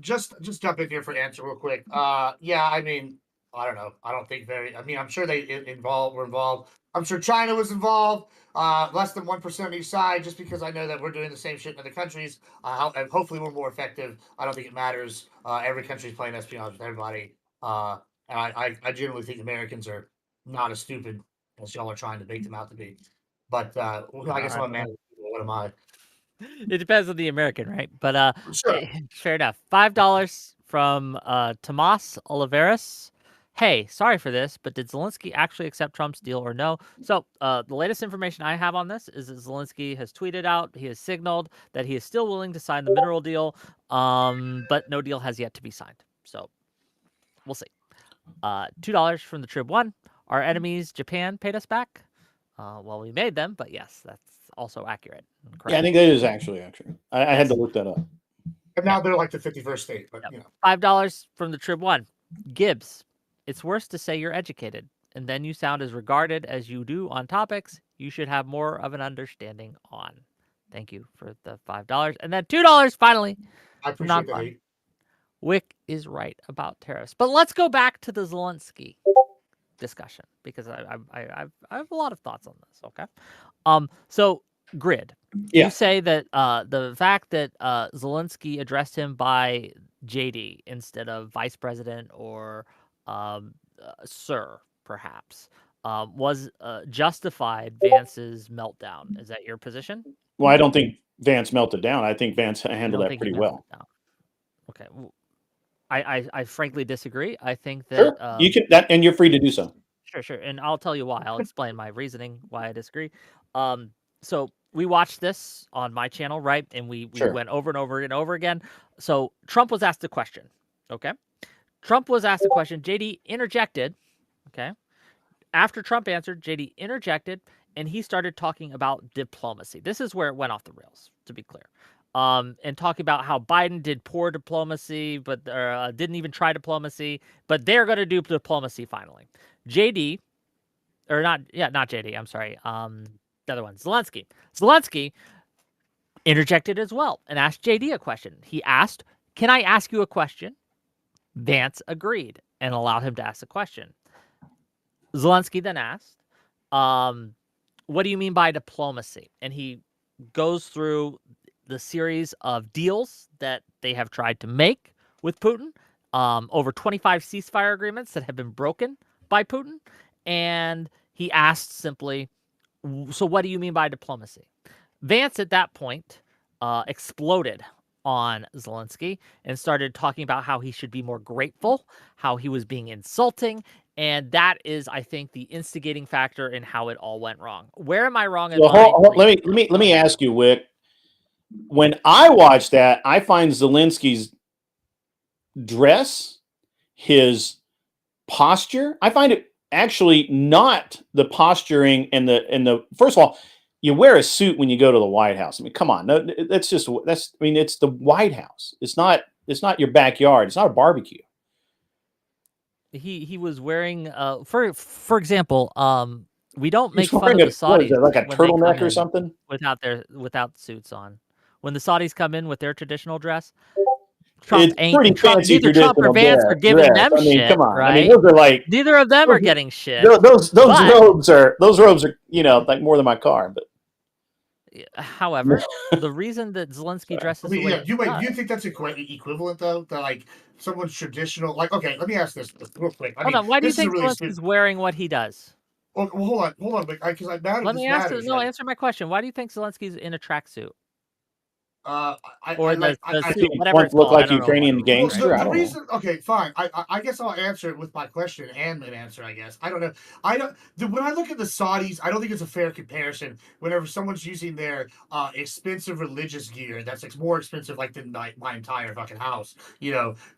Just jump in here for an answer real quick. Yeah, I mean, I don't know. I don't think I'm sure they were involved. I'm sure China was involved. Less than 1% on each side, just because I know that we're doing the same shit in other countries. And hopefully we're more effective. I don't think it matters. Every country's playing espionage with everybody. And I generally think Americans are not as stupid as y'all are trying to make them out to be. But I guess I'm a man. What am I? It depends on the American, right? But sure. Fair enough. $5 from Tomas Oliveras. Hey, sorry for this, but did Zelensky actually accept Trump's deal or no? So the latest information I have on this is that Zelensky has tweeted out, he has signaled that he is still willing to sign the mineral deal, but no deal has yet to be signed. So we'll see. $2 from the Trib One. Our enemies, Japan, paid us back. Well, we made them, but yes, that's also accurate. Correct. Yeah, I think that is actually accurate. I had to look that up. And now they're like the 51st state, but $5 from the Trib One. Gibbs. It's worse to say you're educated, and then you sound as regarded as you do on topics you should have more of an understanding on. Thank you for the $5. And then $2 finally. I appreciate that. Wick is right about tariffs. But let's go back to the Zelensky discussion, because I have a lot of thoughts on this, okay? So, Grid, you say that the fact that Zelensky addressed him by JD instead of Vice President or Sir, perhaps, was justified Vance's meltdown. Is that your position? Well, I don't think Vance melted down. I think Vance handled that pretty well. Okay. I frankly disagree. I think that you can that, and you're free to do so. Sure. And I'll tell you why. I'll explain my reasoning why I disagree. So we watched this on my channel, right? And we went over and over and over again. So Trump was asked a question. Okay. Trump was asked a question. JD interjected. Okay. After Trump answered, JD interjected, and he started talking about diplomacy. This is where it went off the rails, to be clear. And talking about how Biden did poor diplomacy, but didn't even try diplomacy, but they're going to do diplomacy finally. JD, or not JD, I'm sorry. The other one, Zelensky. Zelensky interjected as well and asked JD a question. He asked, "Can I ask you a question?" Vance agreed and allowed him to ask the question. Zelensky then asked, "What do you mean by diplomacy?" And he goes through the series of deals that they have tried to make with Putin, over 25 ceasefire agreements that have been broken by Putin. And he asked simply, so what do you mean by diplomacy? Vance at that point exploded on Zelensky and started talking about how he should be more grateful, how he was being insulting, And that is, I think, the instigating factor in how it all went wrong. Where am I wrong in Well, let me ask you, Wick. When I watch that, I find Zelensky's dress, his posture, I find it actually not the posturing and the first of all, you wear a suit when you go to the White House. I mean, come on. No, that's it's the White House. It's not your backyard. It's not a barbecue. He was wearing for example, we don't make fun of the Saudis. Like a turtleneck or something? Without suits on. When the Saudis come in with their traditional dress, Trump neither Trump or Vance are giving them shit. Come on. Right? I mean, those are like neither of them are getting shit. Those robes are like more than my car. But however, the reason that Zelensky dresses the way you think that's equivalent though? That like someone's traditional, like, okay, let me ask this real quick. Hold on, why do you think Zelensky's wearing what he does? Well, hold on, because I'm mad. Let me answer my question. Why do you think Zelensky's in a tracksuit? Whatever. Look like Ukrainian gangster. Well, the reason, okay, fine. I guess I'll answer it with my question and an answer. I guess I don't know. When I look at the Saudis, I don't think it's a fair comparison. Whenever someone's using their expensive religious gear, that's like more expensive, like than my entire fucking house,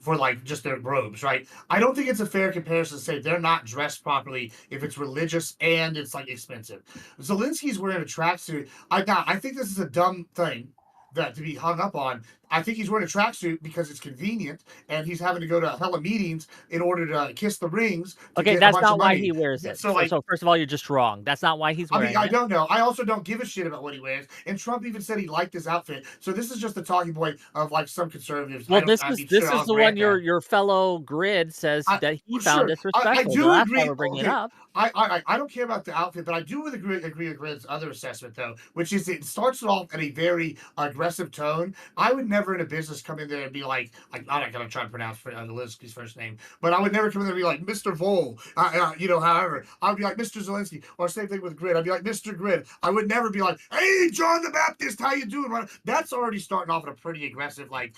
for like just their robes, right? I don't think it's a fair comparison to say they're not dressed properly if it's religious and it's like expensive. Zelensky's wearing a tracksuit. I think this is a dumb thing that to be hung up on. I think he's wearing a tracksuit because it's convenient, and he's having to go to hella meetings in order to kiss the rings. Okay, that's not why he wears it. So first of all, you're just wrong. That's not why he's wearing it. I don't know. I also don't give a shit about what he wears. And Trump even said he liked his outfit. So this is just a talking point of like some conservatives. Well, this is the one your fellow Grid says that he found disrespectful. I do agree. That's why we're bringing it up. I don't care about the outfit, but I do agree with Grid's other assessment though, which is it starts it off at a very aggressive tone. I would never in a business come in there and be like I'm not gonna try to pronounce Zelensky's first name, but I would never come in there and be like Mr. Vol. However, I would be like Mr. Zelensky, or same thing with Grid. I'd be like Mr. Grid. I would never be like, hey, John the Baptist, how you doing? That's already starting off at a pretty aggressive, like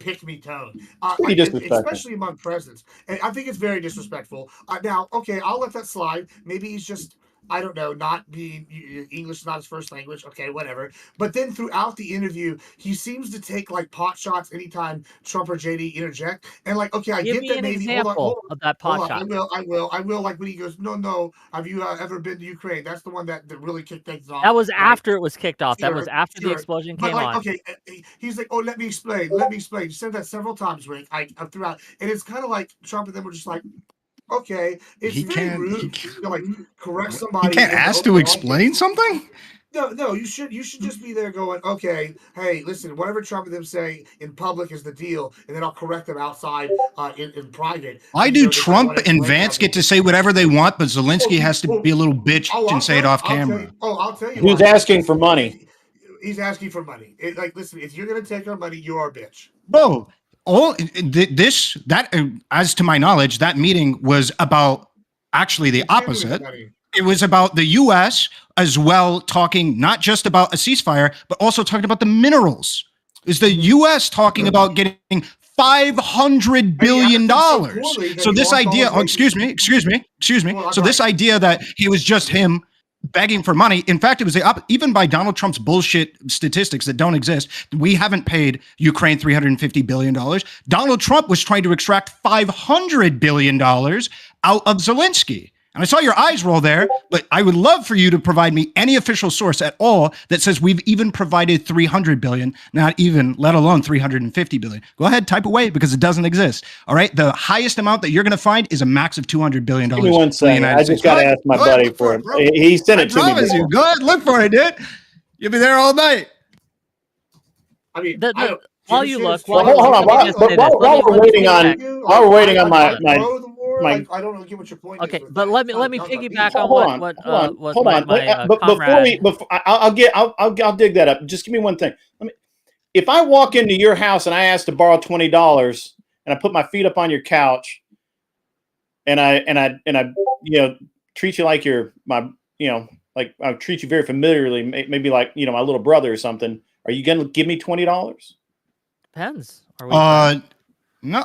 pick me tone, especially among presidents. And I think it's very disrespectful. Now, okay, I'll let that slide. Maybe he's just, I don't know, not being English is not his first language. Okay, whatever. But then throughout the interview, he seems to take like pot shots anytime Trump or JD interject. And like, okay, I Give get me that. An maybe example of that pot shot. I will. Like when he goes, no. Have you ever been to Ukraine? That's the one that really kicked things off. That was after it was kicked off. That was after the explosion came on. Okay, he's like, oh, let me explain. He said that several times, Rick. Throughout, and it's kind of like Trump and them were just like, okay, it's very rude to like correct somebody. You can't ask to explain something? No, you should just be there going, okay, hey, listen, whatever Trump and them say in public is the deal, and then I'll correct them outside in private. Why do Trump and Vance get to say whatever they want, but Zelensky has to be a little bitch and say it off camera? I'll tell you. Who's asking for money? He's asking for money. Listen, if you're going to take our money, you are a bitch. Bro. As to my knowledge, that meeting was about actually the opposite. It was about the U.S. as well, talking not just about a ceasefire, but also talking about the minerals. Is the U.S. talking about getting $500 billion? So this idea, excuse me. So this idea that he was just him begging for money. In fact, it was even by Donald Trump's bullshit statistics that don't exist. We haven't paid Ukraine $350 billion. Donald Trump was trying to extract $500 billion out of Zelensky. And I saw your eyes roll there, but I would love for you to provide me any official source at all that says we've even provided $300 billion, not even, let alone $350 billion. Go ahead, type away because it doesn't exist. All right. The highest amount that you're going to find is a max of $200 billion. Give me 1 second. I just got to ask my buddy for it. He sent it to me. Go ahead, look for it, dude. You'll be there all night. I mean, while you look, hold on. While we're waiting on my I don't really get what your point is. Okay, but let me piggyback on what I'll dig that up. Just give me one thing. If I walk into your house and I ask to borrow $20 and I put my feet up on your couch and I treat you like you're my like I treat you very familiarly, maybe like my little brother or something, are you gonna give me $20? Depends. No.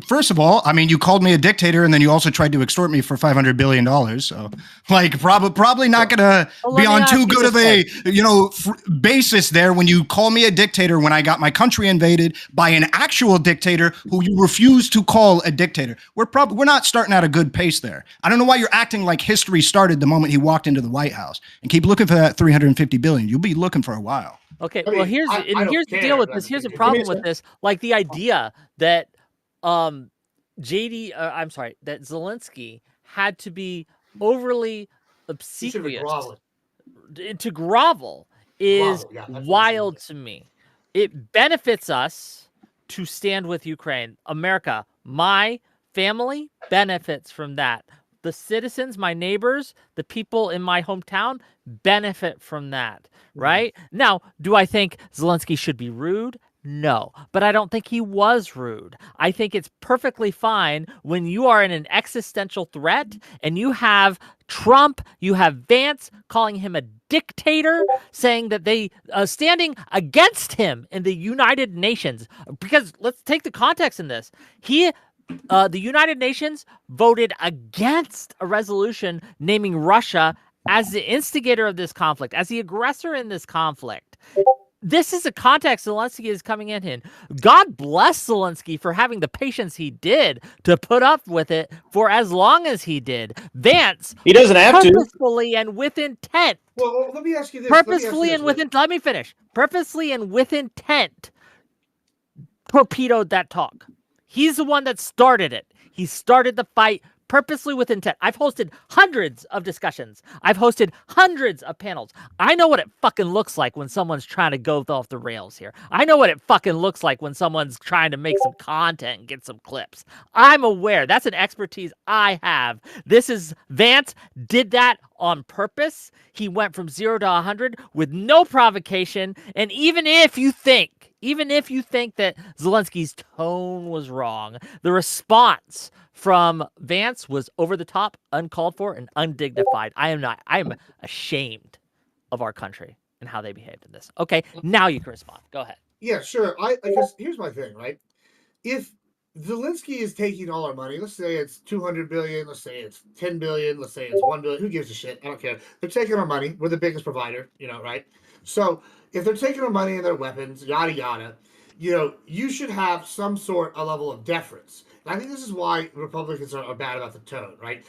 First of all, I mean, you called me a dictator, and then you also tried to extort me for $500 billion. So, like, probably not going to be on too good of a, basis there when you call me a dictator when I got my country invaded by an actual dictator who you refuse to call a dictator. We're not starting at a good pace there. I don't know why you're acting like history started the moment he walked into the White House, and keep looking for that $350 billion. You'll be looking for a while. Okay, well, here's the deal with this. Here's the problem with this. Like the idea that that Zelensky had to be overly obsequious to grovel is wild to me. It benefits us to stand with Ukraine. America, my family benefits from that. The citizens, my neighbors, the people in my hometown benefit from that, right? Now, do I think Zelensky should be rude? No, but I don't think he was rude. I think it's perfectly fine when you are in an existential threat and you have Trump, you have Vance calling him a dictator, saying that they standing against him in the United Nations. Because let's take the context in this. The United Nations voted against a resolution naming Russia as the instigator of this conflict, as the aggressor in this conflict. This is a context Zelensky is coming in. God bless Zelensky for having the patience he did to put up with it for as long as he did. Vance, he doesn't have purposefully and with intent. Well, let me ask you this. Let me finish. Purposely and with intent, torpedoed that talk. He's the one that started it. He started the fight purposely with intent. I've hosted hundreds of discussions. I've hosted hundreds of panels. I know what it fucking looks like when someone's trying to go off the rails here. I know what it fucking looks like when someone's trying to make some content and get some clips. I'm aware. That's an expertise I have. Vance did that on purpose. He went from 0 to 100 with no provocation. And even if you think that Zelensky's tone was wrong, the response from Vance was over the top, uncalled for, and undignified. I am ashamed of our country and how they behaved in this. Okay, now you can respond. Go ahead. Yeah, sure. Because here's my thing, right? If Zelensky is taking all our money, let's say it's 200 billion, let's say it's 10 billion, let's say it's 1 billion, who gives a shit? I don't care. They're taking our money. We're the biggest provider, right? So if they're taking our money and their weapons, yada, yada, you should have some sort of level of deference. And I think this is why Republicans are bad about the tone, right?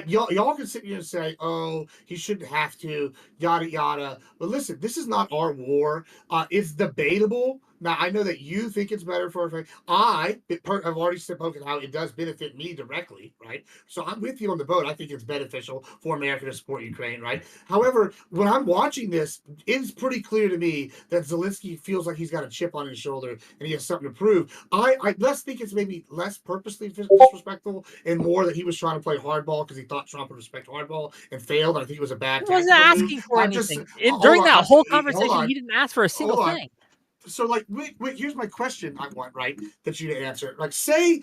Y'all can sit here and say, oh, he shouldn't have to, yada, yada. But listen, this is not our war. It's debatable. Now, I know that you think it's better for I've already spoken how it does benefit me directly, right? So I'm with you on the boat. I think it's beneficial for America to support Ukraine, right? However, when I'm watching this, it's pretty clear to me that Zelensky feels like he's got a chip on his shoulder and he has something to prove. I less think it's maybe less purposely disrespectful and more that he was trying to play hardball because he thought Trump would respect hardball and failed. I think it was a bad He wasn't asking for anything. During that whole conversation, he didn't ask for a single thing. So, wait, here's my question I want, right, that you to answer. Say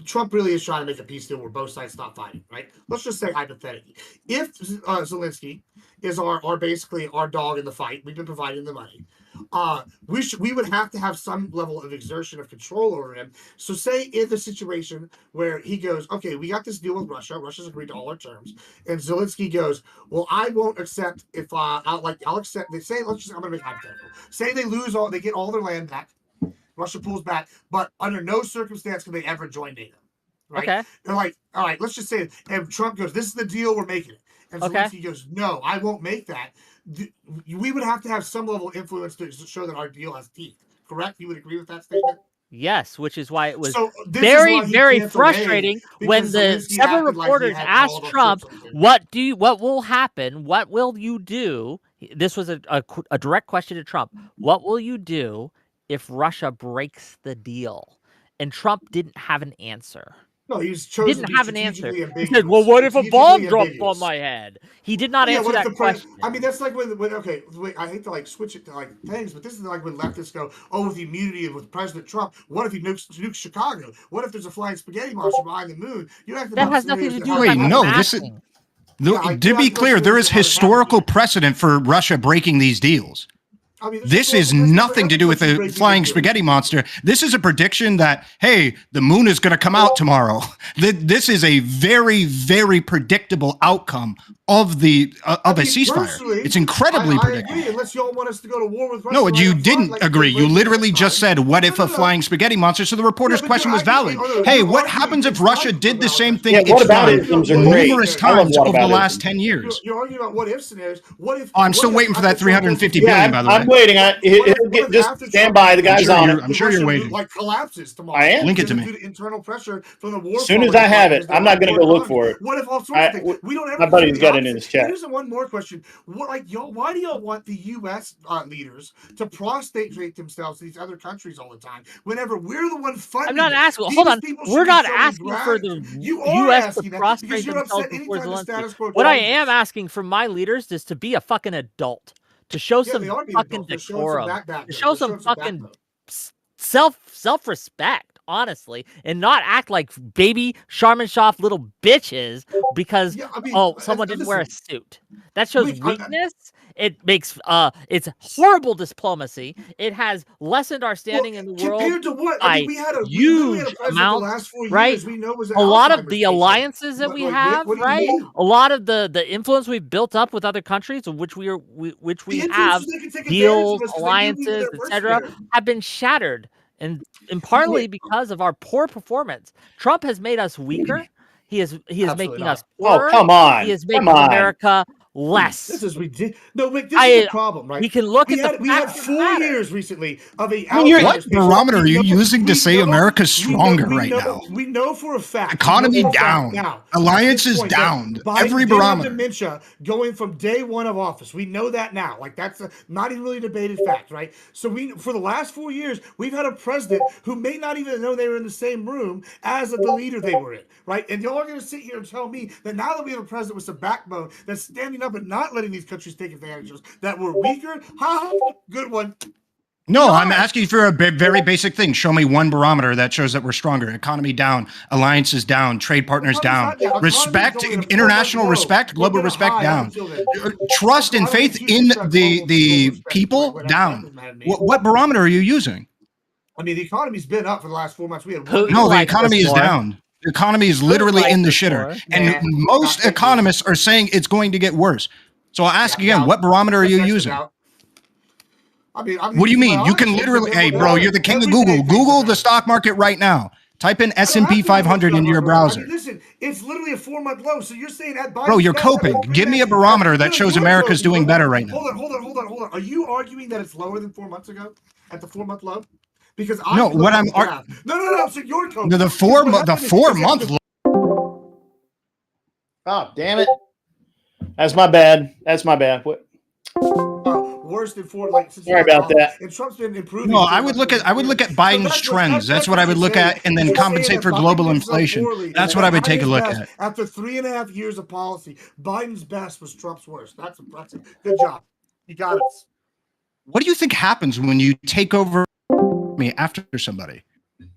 Trump really is trying to make a peace deal where both sides stop fighting, right? Let's just say hypothetically. If Zelensky is basically our dog in the fight, we've been providing the money, we would have to have some level of exertion of control over him. So say in the situation where he goes, okay, we got this deal with Russia. Russia's agreed to all our terms. And Zelensky goes, well, I won't accept if I'll accept. They say, I'm going to make hypothetical. Say they get all their land back. Russia pulls back, but under no circumstance can they ever join NATO. Right? Okay. They're like, all right, let's just say it. And Trump goes, this is the deal, we're making it. And Zelensky goes, no, I won't make that. We would have to have some level of influence to show that our deal has teeth. Correct? You would agree with that statement? Yes, which is why it was very, very frustrating when the several reporters asked Trump, what will happen? What will you do? This was a direct question to Trump. What will you do if Russia breaks the deal? And Trump didn't have an answer. No, he was chosen. Didn't have an answer. He said, "Well, what if a bomb dropped on my head?" He did not answer that question. I mean, that's like when I hate to switch it to things, but this is like when leftists go, "Oh, with the immunity with President Trump, what if he nukes Chicago? What if there's a flying spaghetti monster behind the moon?" That has nothing to do with. Wait, no, this is. To be clear, there is historical precedent for Russia breaking these deals. I mean, This is nothing to do with the flying spaghetti monster. This is a prediction that, hey, the moon is going to come out tomorrow. This is a very, very predictable outcome of the of a ceasefire. It's incredibly predictable. Agree, unless y'all want us to go to war with Russia. No, you didn't agree. You literally just said, what if a flying spaghetti monster? So the reporter's question was valid. Hey, what happens if Russia did the same thing it's done numerous times over the last 10 years? You're arguing about what if scenarios. What if? I'm still waiting for that 350 billion, by the way. I'm waiting. Just stand by. The guy's on it. I'm sure you're waiting. Like collapses tomorrow. I am. Link it to me. Due to internal pressure from the war. As soon as I have it, I'm not going to go look for it. What if all sorts of things? We don't ever. My buddy's got it in his chat. Here's one more question. What, like, y'all? Why do y'all want the U.S. Leaders to prostrate themselves to these other countries all the time? Whenever we're the one funding. I'm not asking. Hold on. We're not asking for the U.S. to prostrate themselves before Zelensky. What I am asking from my leaders is to be a fucking adult, to show some fucking decorum, to show some fucking self-respect. Honestly, and not act like baby Sharmanshaw little bitches because someone didn't wear a suit. That shows weakness. It makes it's horrible diplomacy. It has lessened our standing in the world. Compared to what? I mean, we had a huge amount, right? A lot of the alliances that we have, right? A lot of the influence we've built up with other countries, which we have deals, alliances, etc., have been shattered. And partly because of our poor performance. Trump has made us weaker. He is making us poorer. Oh, come on. He is making America less. This is ridiculous. No, Mick, this is the problem, right? We can look at we had 4 years recently of a. What barometer are you using to say America's stronger right now? We know for a fact. Economy down. Alliances down. Every barometer. Dementia going from day one of office. We know that now. Like that's not even really debated fact, right? So for the last 4 years, we've had a president who may not even know they were in the same room as the leader they were in, right? And y'all are going to sit here and tell me that now that we have a president with some backbone that's standing up and not letting these countries take advantage of us, that we're weaker. Good one. No, I'm asking for a very basic thing. Show me one barometer that shows that we're stronger. Economy down, alliances down, trade partners down, respect, international respect, global respect down, trust and faith in the people down. What barometer are you using? I mean, the economy's been up for the last 4 months. The economy is down. The economy is literally in the shitter. And most economists are saying it's going to get worse. So I'll ask again, what barometer are you using? What do you mean? You can literally, hey, bro, you're the king of Google. Google the stock market right now. Type in S&P 500 into your browser. Listen, it's literally a 4-month low. So you're saying at Biden, bro, you're coping. Give me a barometer that shows America's doing better right now. Hold on. Are you arguing that it's lower than 4 months ago at the 4-month low? Because no. So you're coping. No, the 4 month low. Oh, damn it. That's my bad. What? Worse than 4. Like, sorry about that. And Trump's been improving. No, I would look at Biden's trends. That's what I would look at, and then compensate for global inflation. That's what I would take a look at. After 3.5 years of policy, Biden's best was Trump's worst. That's a good job. You got it. What do you think happens when you take over me after somebody?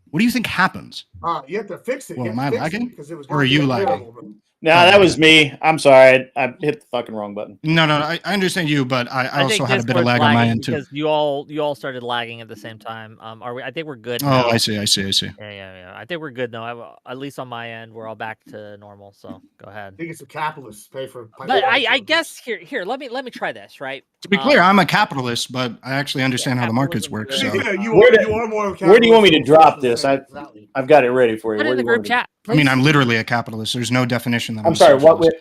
What do you think happens? You have to fix it. Well, am I lagging? Or are you lagging? No, that was me. I'm sorry. I hit the fucking wrong button. No, I understand you, but I also had a bit of lag on my end too. Because you all started lagging at the same time. Are we? I think we're good. Oh, now. I see. Yeah. I think we're good now. At least on my end, we're all back to normal. So go ahead. I think it's the capitalists pay for. But I guess here. Let me try this. Right. To be clear, I'm a capitalist, but I actually understand how the markets work. So. Yeah, you are more of a capitalist. Where do you want me to drop this? I've got it ready for you. Put it in the group chat. I mean, I'm literally a capitalist. There's no definition that I'm sorry. What?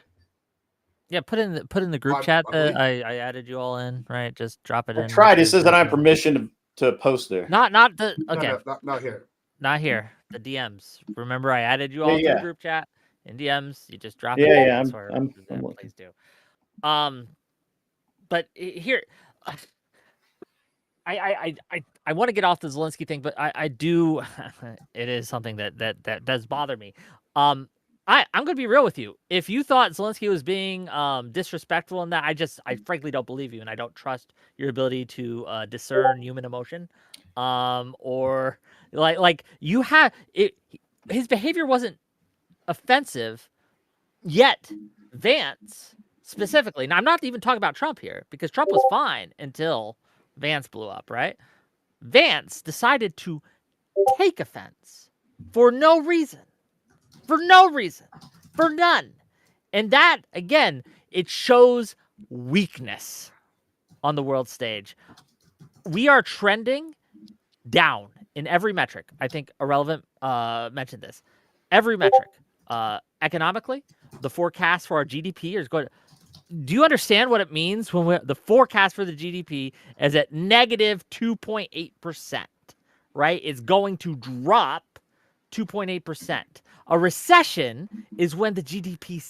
Yeah, put in the group chat that I added you all in. Right, just drop it in. Tried. It says that I have permission to post there. Not the okay. Not here. Not here. The DMs. Remember, I added you all to the group chat in DMs. You just drop it. Yeah. Please do. But here, I want to get off the Zelensky thing, but I do. It is something that does bother me. I'm going to be real with you. If you thought Zelensky was being disrespectful in that, I frankly don't believe you, and I don't trust your ability to discern human emotion, or like you have it. His behavior wasn't offensive, yet Vance specifically. Now I'm not even talking about Trump here because Trump was fine until Vance blew up, right? Vance decided to take offense for no reason. For no reason. For none. And that, again, it shows weakness on the world stage. We are trending down in every metric. I think Irrelevant mentioned this. Every metric. Economically, the forecast for our GDP is going. Do you understand what it means when the forecast for the GDP is at negative 2.8%, right? It's going to drop 2.8%. A recession is when the GDP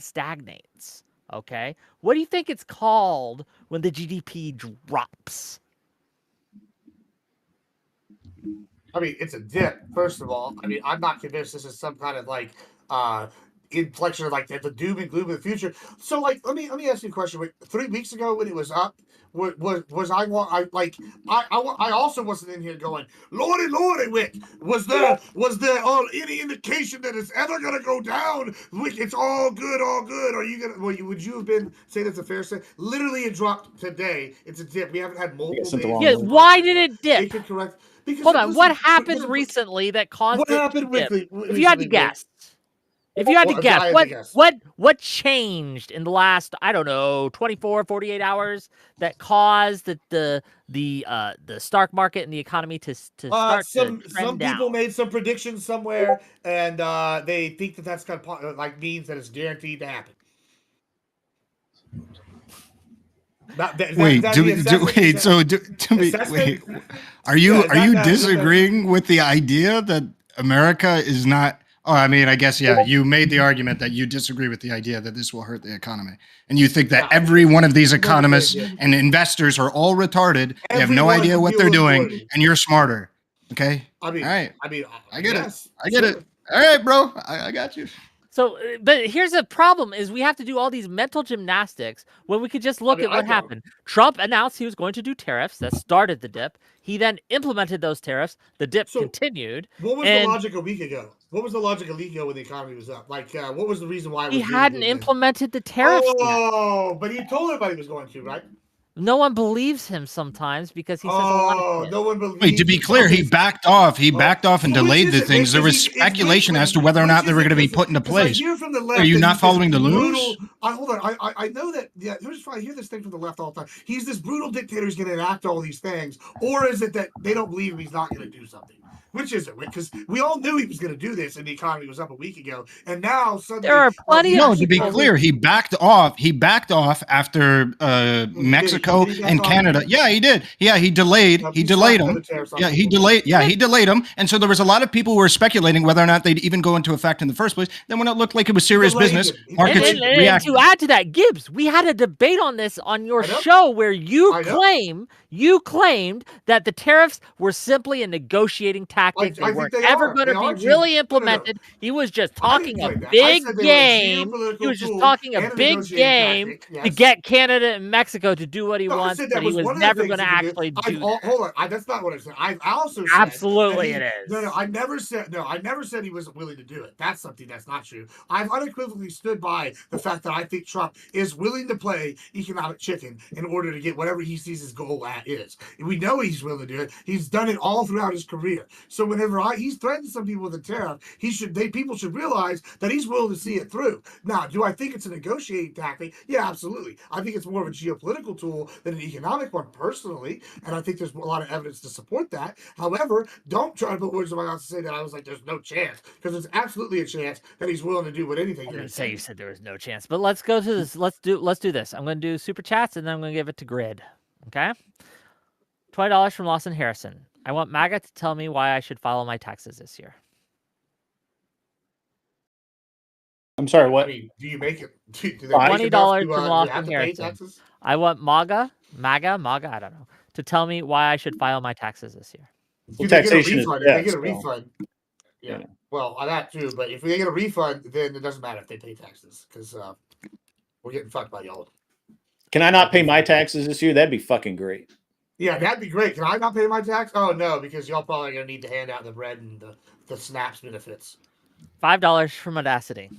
stagnates, okay? What do you think it's called when the GDP drops? I mean, it's a dip, first of all. I mean, I'm not convinced this is some kind of like inflection, like the doom and gloom of the future. So, like, let me ask you a question. Wait, 3 weeks ago when it was up, was I also wasn't in here going, Lordy, Wick, was there any indication that it's ever gonna go down? Wick, it's all good. Are you gonna? Would you have been saying that's a fair say? Literally, it dropped today. It's a dip. We haven't had multiple days. Yeah, why did it dip? It could correct. Because hold on, what happened recently that caused what it happened to dip? recently? If you had to guess. If you had to guess, what changed in the last, I don't know, 24, 48 hours that caused the stock market and the economy to start to trend some down? people made some predictions somewhere, and they think that that's kind of like means that it's guaranteed to happen. Are you disagreeing with the idea that America is not? Oh, I mean, I guess, yeah, you made the argument that you disagree with the idea that this will hurt the economy. And you think that every one of these economists and investors are all retarded. They have no idea what they're doing, and you're smarter. Okay? All right. I get it. I get it. All right, bro. I got you. So, but here's the problem is we have to do all these mental gymnastics when we could just look at what happened. Trump announced he was going to do tariffs. That started the dip. He then implemented those tariffs. The dip continued. What was the logic a week ago? What was the logic a week ago when the economy was up? Like, what was the reason why he hadn't implemented the tariffs yet? But he told everybody he was going to, right? No one believes him sometimes because he says a lot of shit. No one believes. Wait, to be clear, he backed off. He backed off and delayed the things. There was speculation as to whether or not they were going to be put into place. Are you not following the news? Hold on. I know that. Yeah, I hear this thing from the left all the time. He's this brutal dictator who's going to enact all these things, or is it that they don't believe he's not going to do something? Which is it? Because we all knew he was going to do this, and the economy was up a week ago, and now suddenly there are plenty. No, to be clear, he backed off. He backed off after Mexico and Canada. Yeah, he did. Yeah, he delayed. He delayed them. Yeah, he delayed. Yeah, he delayed them. And so there was a lot of people who were speculating whether or not they'd even go into effect in the first place. Then when it looked like it was serious business, markets reacted. And to add to that, Gibbs, we had a debate on this on your show where you claimed that the tariffs were simply a negotiating tactic. They weren't ever going to be really implemented. He was just talking a big game. He was just talking a big game to get Canada and Mexico to do what he wants, but he was never going to actually do that. Hold on, that's not what I said. I also said absolutely it is. No, I never said he wasn't willing to do it. That's something that's not true. I've unequivocally stood by the fact that I think Trump is willing to play economic chicken in order to get whatever he sees his goal at is. We know he's willing to do it. He's done it all throughout his career. So whenever he's threatened some people with a tariff, people should realize that he's willing to see it through. Now, do I think it's a negotiating tactic? Yeah, absolutely. I think it's more of a geopolitical tool than an economic one, personally, and I think there's a lot of evidence to support that. However, don't try to put words in my mouth to say that I was like, there's no chance, because there's absolutely a chance that he's willing to do what anything. I didn't say you said there was no chance, but let's go to this. Let's do this. I'm going to do super chats, and then I'm going to give it to Grid. Okay. $20 from Lawson Harrison. I want MAGA to tell me why I should file my taxes this year. I'm sorry, what? I mean, do you make it? $20 from Lawson Harrison. I want MAGA, I don't know, to tell me why I should file my taxes this year. Well, taxation is they get a refund. Yeah. Well, that too. But if they get a refund, then it doesn't matter if they pay taxes, because we're getting fucked by y'all. Can I not pay my taxes this year? That'd be fucking great. Yeah, that'd be great. Can I not pay my tax? Oh, no, because y'all probably going to need to hand out the bread and the SNAPS benefits. $5 from Audacity.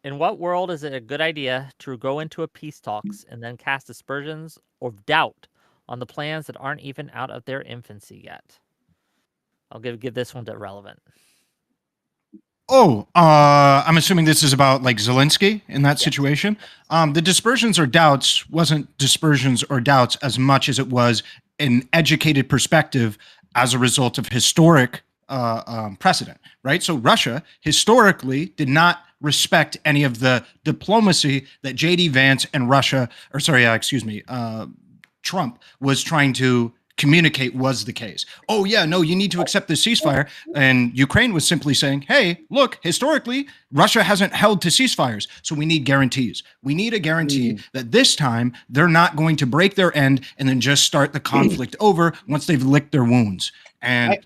In what world is it a good idea to go into a peace talks and then cast aspersions of doubt on the plans that aren't even out of their infancy yet. I'll give this one to relevant. Oh, I'm assuming this is about like Zelensky in that situation. The dispersions or doubts wasn't dispersions or doubts as much as it was an educated perspective as a result of historic precedent, right? So Russia historically did not respect any of the diplomacy that J.D. Vance and Trump was trying to communicate was the case. Oh yeah, no, you need to accept the ceasefire. And Ukraine was simply saying, hey, look, historically, Russia hasn't held to ceasefires. So we need guarantees. We need a guarantee that this time they're not going to break their end and then just start the conflict over once they've licked their wounds. And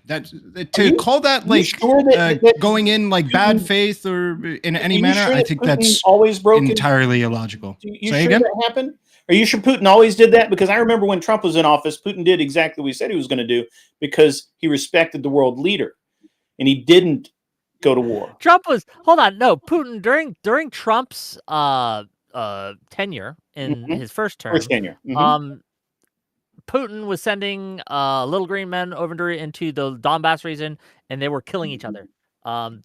call that like going in like bad faith or in any manner, I think that's always broken? Entirely illogical. You sure that happened? Are you sure Putin always did that? Because I remember when Trump was in office, Putin did exactly what he said he was going to do because he respected the world leader, and he didn't go to war. Putin during Trump's tenure in his first term, Putin was sending little green men over into the Donbass region, and they were killing each other.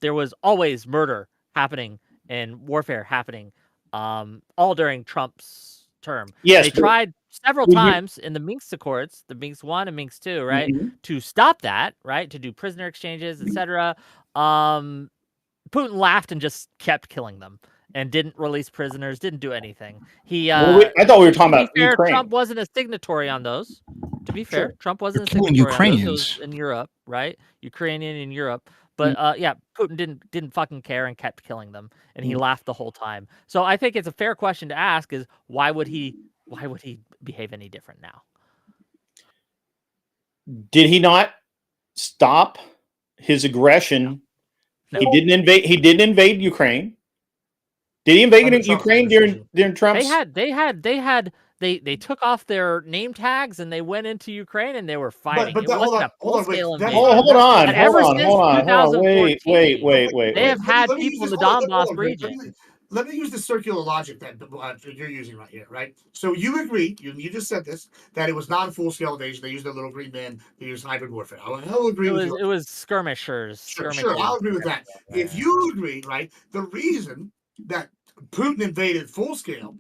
There was always murder happening and warfare happening, all during Trump's term. Yes, they tried several times in the Minsk Accords, the Minsk 1 and Minsk 2, right, to stop that, right, to do prisoner exchanges, etc. Putin laughed and just kept killing them and didn't release prisoners, didn't do anything. I thought we were talking about Ukraine. Trump wasn't a signatory on those. To be fair, Trump wasn't a signatory Ukrainians. on those. It was in Europe, right? Ukrainian in Europe. But Putin didn't fucking care and kept killing them, and he laughed the whole time. So I think it's a fair question to ask: is why would he behave any different now? Did he not stop his aggression? No. He didn't invade. He didn't invade Ukraine. Did he invade Ukraine during Trump's? They took off their name tags and they went into Ukraine and they were fighting. But hold on. Wait. They have had people in the Donbass region. Let me use the circular logic that you're using right here, right? So you agree, you just said this, that it was not a full-scale invasion. They used their little green men. They used hybrid warfare. I'll agree with you. It was skirmishers. Sure, I'll agree with that. If you agree, right, the reason that Putin invaded full-scale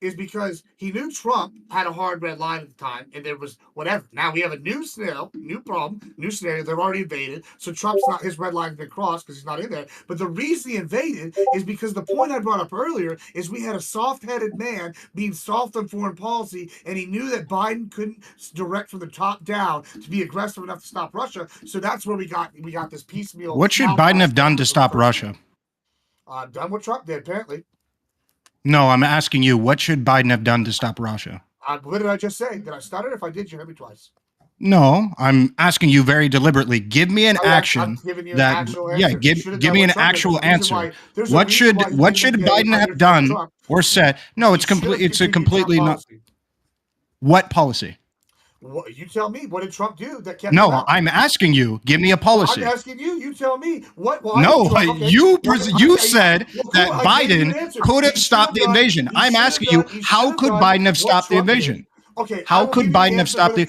is because he knew Trump had a hard red line at the time, and there was whatever. Now we have a new scenario. They're already invaded, so his red line's been crossed because he's not in there. But the reason he invaded is because the point I brought up earlier is we had a soft-headed man being soft on foreign policy, and he knew that Biden couldn't direct from the top down to be aggressive enough to stop Russia. So that's where we got this piecemeal. What should Biden have done to stop Russia? Done what Trump did, apparently. No, I'm asking you, what should Biden have done to stop Russia? What did I just say? Did I stutter? If I did, you heard me twice. No, I'm asking you very deliberately. Give me an action give me an actual answer. What should Biden have done or said? No, it's completely not. What policy? What, you tell me. What did Trump do that kept? No, I'm asking you. Give me a policy. I'm asking you. You tell me. What? Well, no, you said that Biden could have stopped the invasion. I'm asking you, how could Biden have stopped the invasion? Okay. How could Biden have stopped the?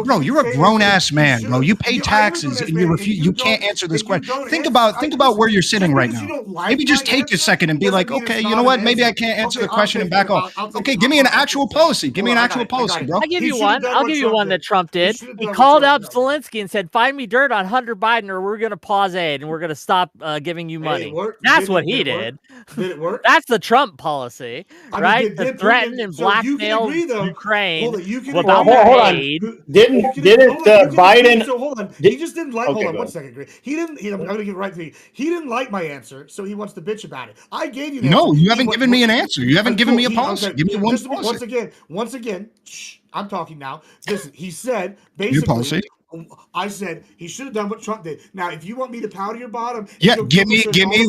Bro, you're a grown ass man, bro. You pay taxes and you can't answer this question. Think about where you're sitting right now. Maybe just take a second and be like, okay, you know what? Maybe I can't answer the question and back off. Okay, give me an actual policy. Give me an actual policy, bro. I'll give you one that Trump did. He called out Zelensky and said, "Find me dirt on Hunter Biden, or we're gonna pause aid and we're gonna stop giving you money." That's what he did. Did it work? That's the Trump policy, right? To threaten and blackmail Ukraine without aid. Didn't Biden? So hold on. He just didn't like. Hold on 1 second. He didn't. I'm going to give it right to you. He didn't like my answer, so he wants to bitch about it. I gave you. No, you haven't given me an answer. You haven't given me a policy. Give me one policy. Once again. Shh, I'm talking now. Listen, he said basically. I said he should have done what Trump did. Now, if you want me to powder your bottom, Yeah, give me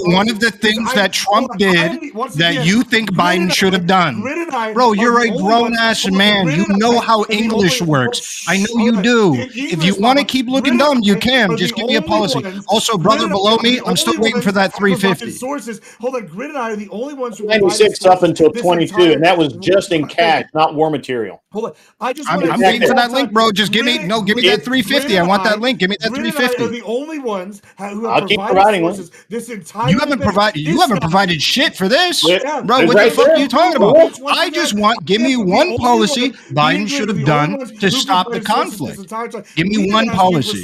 one of the things that Trump did that you think Biden should have done. Bro, you're a grown-ass man. You know how English works. I know you do. If you want to keep looking dumb, you can. Just give me a policy. Also, brother below me, I'm still waiting for that 350. Sources. Hold on, Grid and I are the only ones who 96 up until 22, and that was just in cash, not war material. Hold on, I'm waiting for that link, bro. Just give me that 350. I want that link. Give me that 350. Are the only ones who have I'll keep providing sources this entire. You haven't provided shit for this, Yeah. bro. What the fuck are you talking about? I just want give me one policy Biden should have done to stop the conflict. Give me one policy.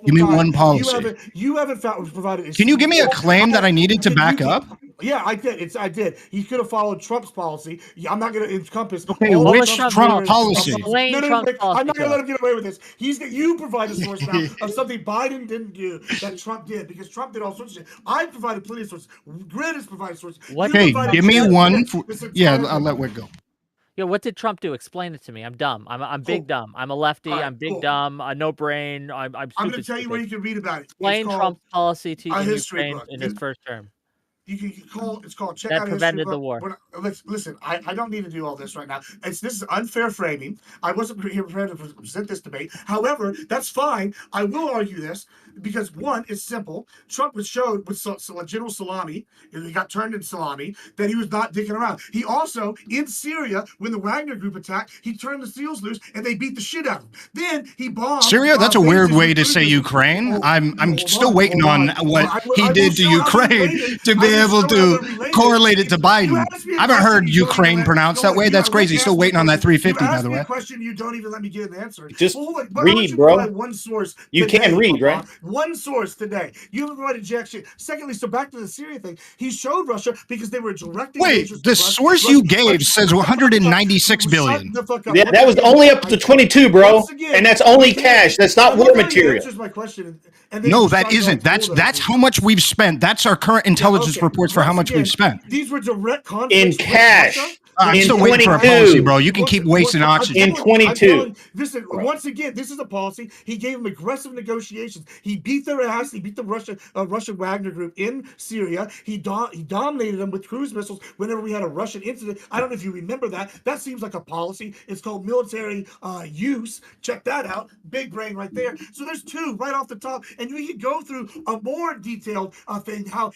Give me one policy. You haven't provided. Can you give me a claim that I needed to back up? Yeah, I did. I did. He could have followed Trump's policy. I'm not going to encompass. Okay, which Trump policy? No, I'm not going to let him get away with this. You provide a source now of something Biden didn't do that Trump did, because Trump did all sorts of shit. I provided plenty of sources. Grid has provided sources. Okay, give me one. Yeah, I'll let Wick go. Yeah, what did Trump do? Explain it to me. I'm dumb. I'm big dumb. I'm a lefty. I'm big dumb. No brain. I'm stupid. I'm going to tell you where you can read about it. Explain Trump's policy to Ukraine in his first term. You can call it's called check that out prevented history the war. Listen, I don't need to do all this right now. This is unfair framing. I wasn't here prepared to present this debate. However, that's fine. I will argue this because one, it's simple. Trump was showed with General Salami, and he got turned into salami, that he was not dicking around. He also, in Syria, when the Wagner group attacked, he turned the SEALs loose and they beat the shit out of him. Then he bombed Syria. That's a weird way to say Ukraine. I'm still waiting on what he did to Ukraine to be able to correlate it to Biden. I haven't heard Ukraine pronounced that way. That's crazy. Still waiting on that 350, by the way. Question you don't even let me get an answer. Just read, bro. One source. You can read, right? One source today. You haven't provided jack shit. Secondly, so back to the Syria thing. He showed Russia because they were directing. Wait, the source you gave says 196 billion. Yeah, that was only up to 22, bro, and that's only cash. That's not war material. My question. No, that isn't. That's how much we've spent. That's our current intelligence reports for how much we've spent. These were direct conflicts in cash. I'm still waiting for a policy, bro. You can keep wasting oxygen. In 22. Listen, once again, this is a policy. He gave them aggressive negotiations. He beat their ass. He beat the Russian Wagner group in Syria. He dominated them with cruise missiles whenever we had a Russian incident. I don't know if you remember that. That seems like a policy. It's called military use. Check that out. Big brain right there. So there's two right off the top. And we could go through a more detailed thing, how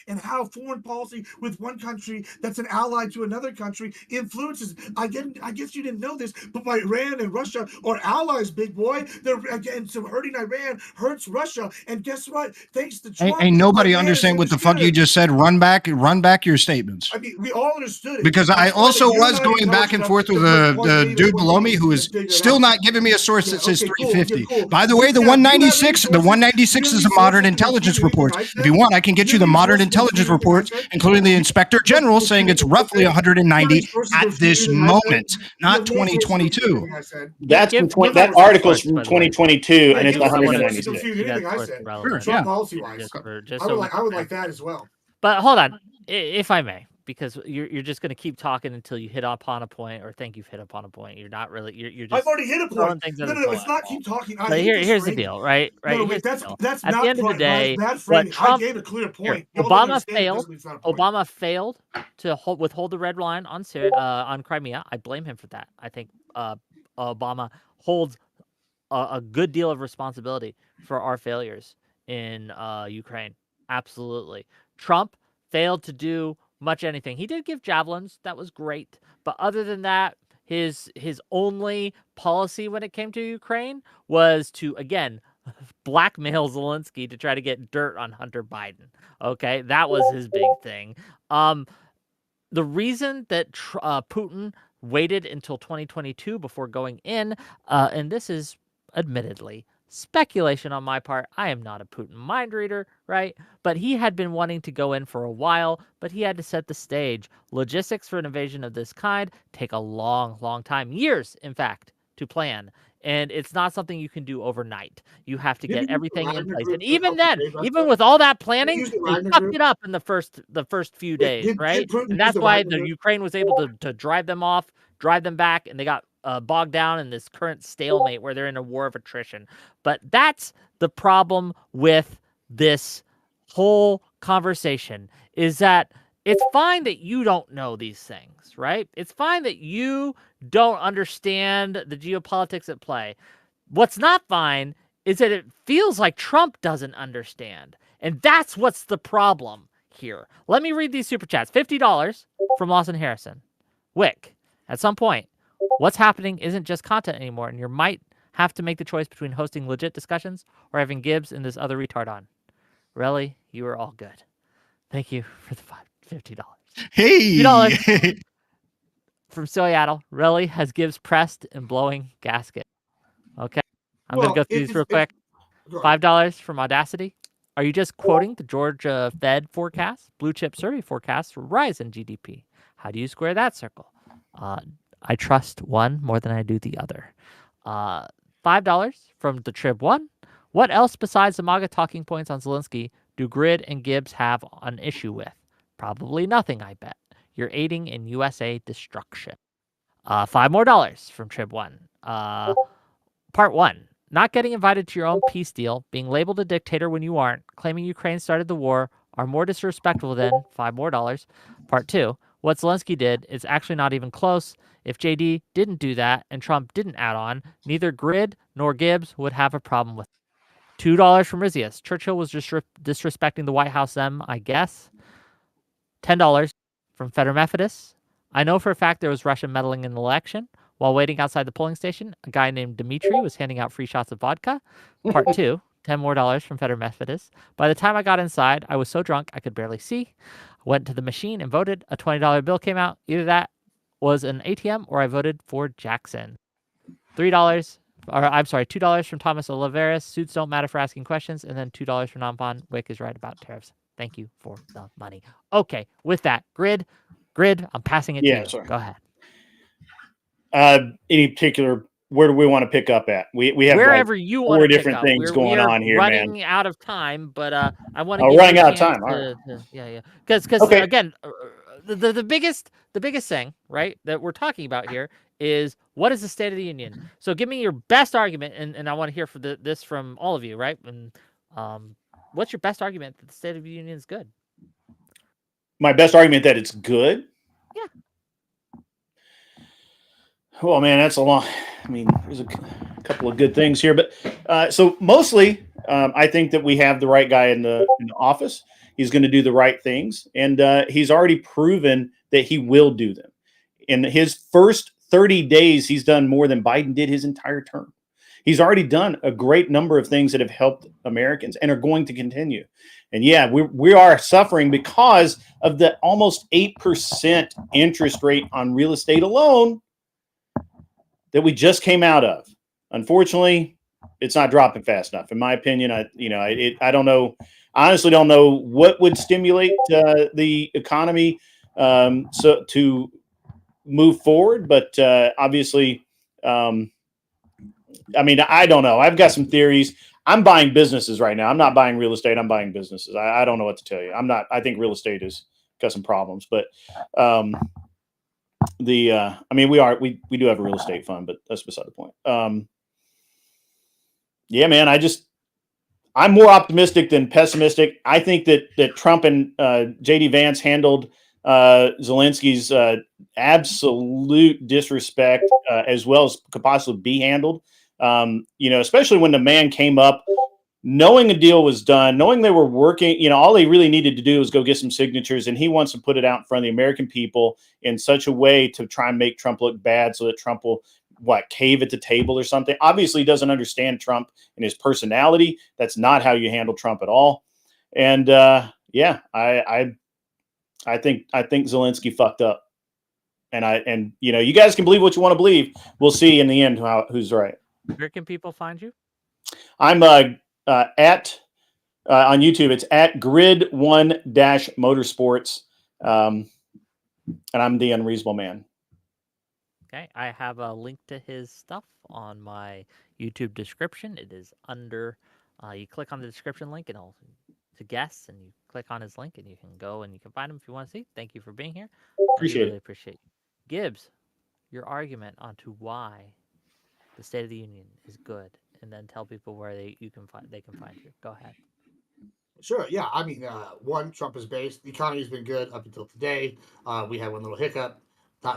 foreign policy with one country that's an ally to another country influences. I guess you didn't know this, but Iran and Russia are allies, big boy. They're again, so hurting Iran hurts Russia. And guess what? Thanks to Trump, ain't nobody understand what the fuck you just said. Run back your statements. I mean, we all understood it. Because I also was going back and forth with the dude below me who is still not giving me a source that says 350. By the way, the 196 is a modern intelligence report. If you want, I can get you the modern intelligence reports, including the Inspector General saying it's roughly 190 at this moment, not 2022. That article's from 2022, and it's 196. Trump policy-wise, I would like that as well. But hold on, if I may, because you're just going to keep talking until you hit upon a point or think you've hit upon a point. You're not really. You're just. I've already hit a point. No. It's not keep talking. But here's the deal, right? No, that's at the end of the day, I gave a clear point. Obama failed to withhold the red line on Crimea. I blame him for that. I think Obama holds a good deal of responsibility for our failures in Ukraine. Absolutely. Trump failed to do much anything. He did give javelins. That was great. But other than that, his only policy when it came to Ukraine was to, again, blackmail Zelensky to try to get dirt on Hunter Biden. Okay, that was his big thing. The reason that Putin waited until 2022 before going in, and this is admittedly speculation on my part. I am not a Putin mind reader, right? But he had been wanting to go in for a while, but he had to set the stage. Logistics for an invasion of this kind take a long, long time, years, in fact, to plan. And it's not something you can do overnight. You have to get everything in place. And even then, even with all that planning, they fucked it up in the first few days, right? And that's why the Ukraine was able to drive them off, drive them back, and they got bogged down in this current stalemate where they're in a war of attrition. But that's the problem with this whole conversation, is that it's fine that you don't know these things, right? It's fine that you don't understand the geopolitics at play. What's not fine is that it feels like Trump doesn't understand. And that's what's the problem here. Let me read these super chats. $50 from Lawson Harrison. Wick, at some point, what's happening isn't just content anymore, and you might have to make the choice between hosting legit discussions or having Gibbs and this other retard on. Relly, you are all good. Thank you for the $50. Hey! $50 from Seattle. Relly has Gibbs pressed and blowing gasket. Okay. I'm going to go through these real quick. $5 from Audacity. Are you just quoting the Georgia Fed forecast, blue chip survey forecast for rise in GDP? How do you square that circle? I trust one more than I do the other. $5 from the Trib One. What else besides the MAGA talking points on Zelensky do Grid and Gibbs have an issue with? Probably nothing, I bet. You're aiding in USA destruction. $5 more from Trib One. Part 1. Not getting invited to your own peace deal, being labeled a dictator when you aren't, claiming Ukraine started the war are more disrespectful than $5 more. Part 2. What Zelensky did is actually not even close. If JD didn't do that and Trump didn't add on, neither Grid nor Gibbs would have a problem with it. $2 from Rizius. Churchill was just disrespecting the White House them, I guess. $10 from Feder Methodist. I know for a fact there was Russian meddling in the election. While waiting outside the polling station, a guy named Dmitry was handing out free shots of vodka. Part 2, $10 more from Feder Methodist. By the time I got inside, I was so drunk I could barely see. I went to the machine and voted. A $20 bill came out. Either that was an ATM or I voted for Jackson. $2 from Thomas Oliveris. Suits don't matter for asking questions. And then $2 from Nampon. Wick is right about tariffs. Thank you for the money. Okay, with that, Grid, I'm passing it to you. Sorry. Go ahead. Any particular, where do we want to pick up at? We have wherever like you four want to different things going on here, man. Running out of time, but I want to. Running out of time. Yeah. Because okay. Again, the biggest thing, right, that we're talking about here is what is the State of the Union. So give me your best argument, and I want to hear this from all of you, right? And what's your best argument that the State of the Union is good? My best argument that it's good? Yeah. Well, man, that's a long. I mean, there's a couple of good things here, but so mostly, I think that we have the right guy in the office. He's going to do the right things, and he's already proven that he will do them. In his first 30 days, he's done more than Biden did his entire term. He's already done a great number of things that have helped Americans and are going to continue. And yeah, we are suffering because of the almost 8% interest rate on real estate alone that we just came out of. Unfortunately, it's not dropping fast enough. In my opinion, I don't know. I honestly don't know what would stimulate the economy so to move forward. But obviously, I mean, I don't know. I've got some theories. I'm buying businesses right now. I'm not buying real estate. I'm buying businesses. I don't know what to tell you. I'm not. I think real estate has got some problems, but I mean, we do have a real estate fund, but that's beside the point. Yeah, man, I'm more optimistic than pessimistic. I think that Trump and JD Vance handled Zelensky's absolute disrespect as well as could possibly be handled. Especially when the man came up knowing a deal was done, knowing they were working, all they really needed to do was go get some signatures, and he wants to put it out in front of the American people in such a way to try and make Trump look bad so that Trump will cave at the table or something. Obviously, he doesn't understand Trump and his personality. That's not how you handle Trump at all. And I think Zelensky fucked up. And you guys can believe what you want to believe. We'll see in the end who's right. Where can people find you? I'm at on YouTube. It's at Grid1-Motorsports, and I'm the Unreasonable Man. Okay, I have a link to his stuff on my YouTube description. It is under. You click on the description link, and to guests, and you click on his link, and you can go and you can find him if you want to see. Thank you for being here. Appreciate it. Appreciate you. Gibbs, your argument onto why the State of the Union is good, and then tell people where they can find you. Go ahead. Sure. Yeah. I mean, one, Trump is based. The economy's been good up until today. We had one little hiccup.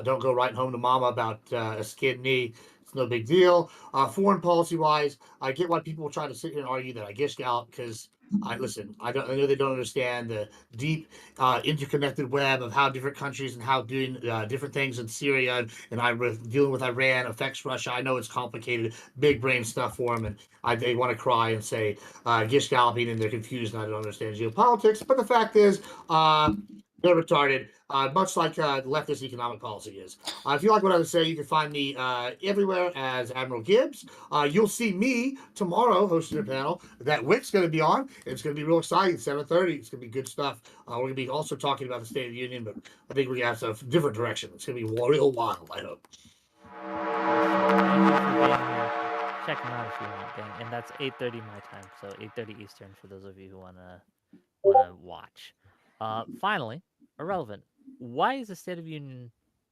Don't go writing home to mama about a skinned knee. It's no big deal. Foreign policy wise, I get why people try to sit here and argue that I gish out because I listen. I know they don't understand the deep interconnected web of how different countries and how doing different things in Syria and dealing with Iran affects Russia. I know it's complicated, big brain stuff for them, and they want to cry and say gish galloping and they're confused and I don't understand geopolitics. But the fact is, they're retarded, much like leftist economic policy is. If you like what I would say, you can find me everywhere as Admiral Gibbs. You'll see me tomorrow hosting a panel that Wick's going to be on. It's going to be real exciting. 7:30. It's going to be good stuff. We're going to be also talking about the State of the Union, but I think we're going to have a different direction. It's going to be real wild, I hope. Thank you for being here. Check them out if you want, gang. And that's 8:30 my time, so 8:30 Eastern for those of you who wanna watch. Finally, irrelevant. Why is the State of the Union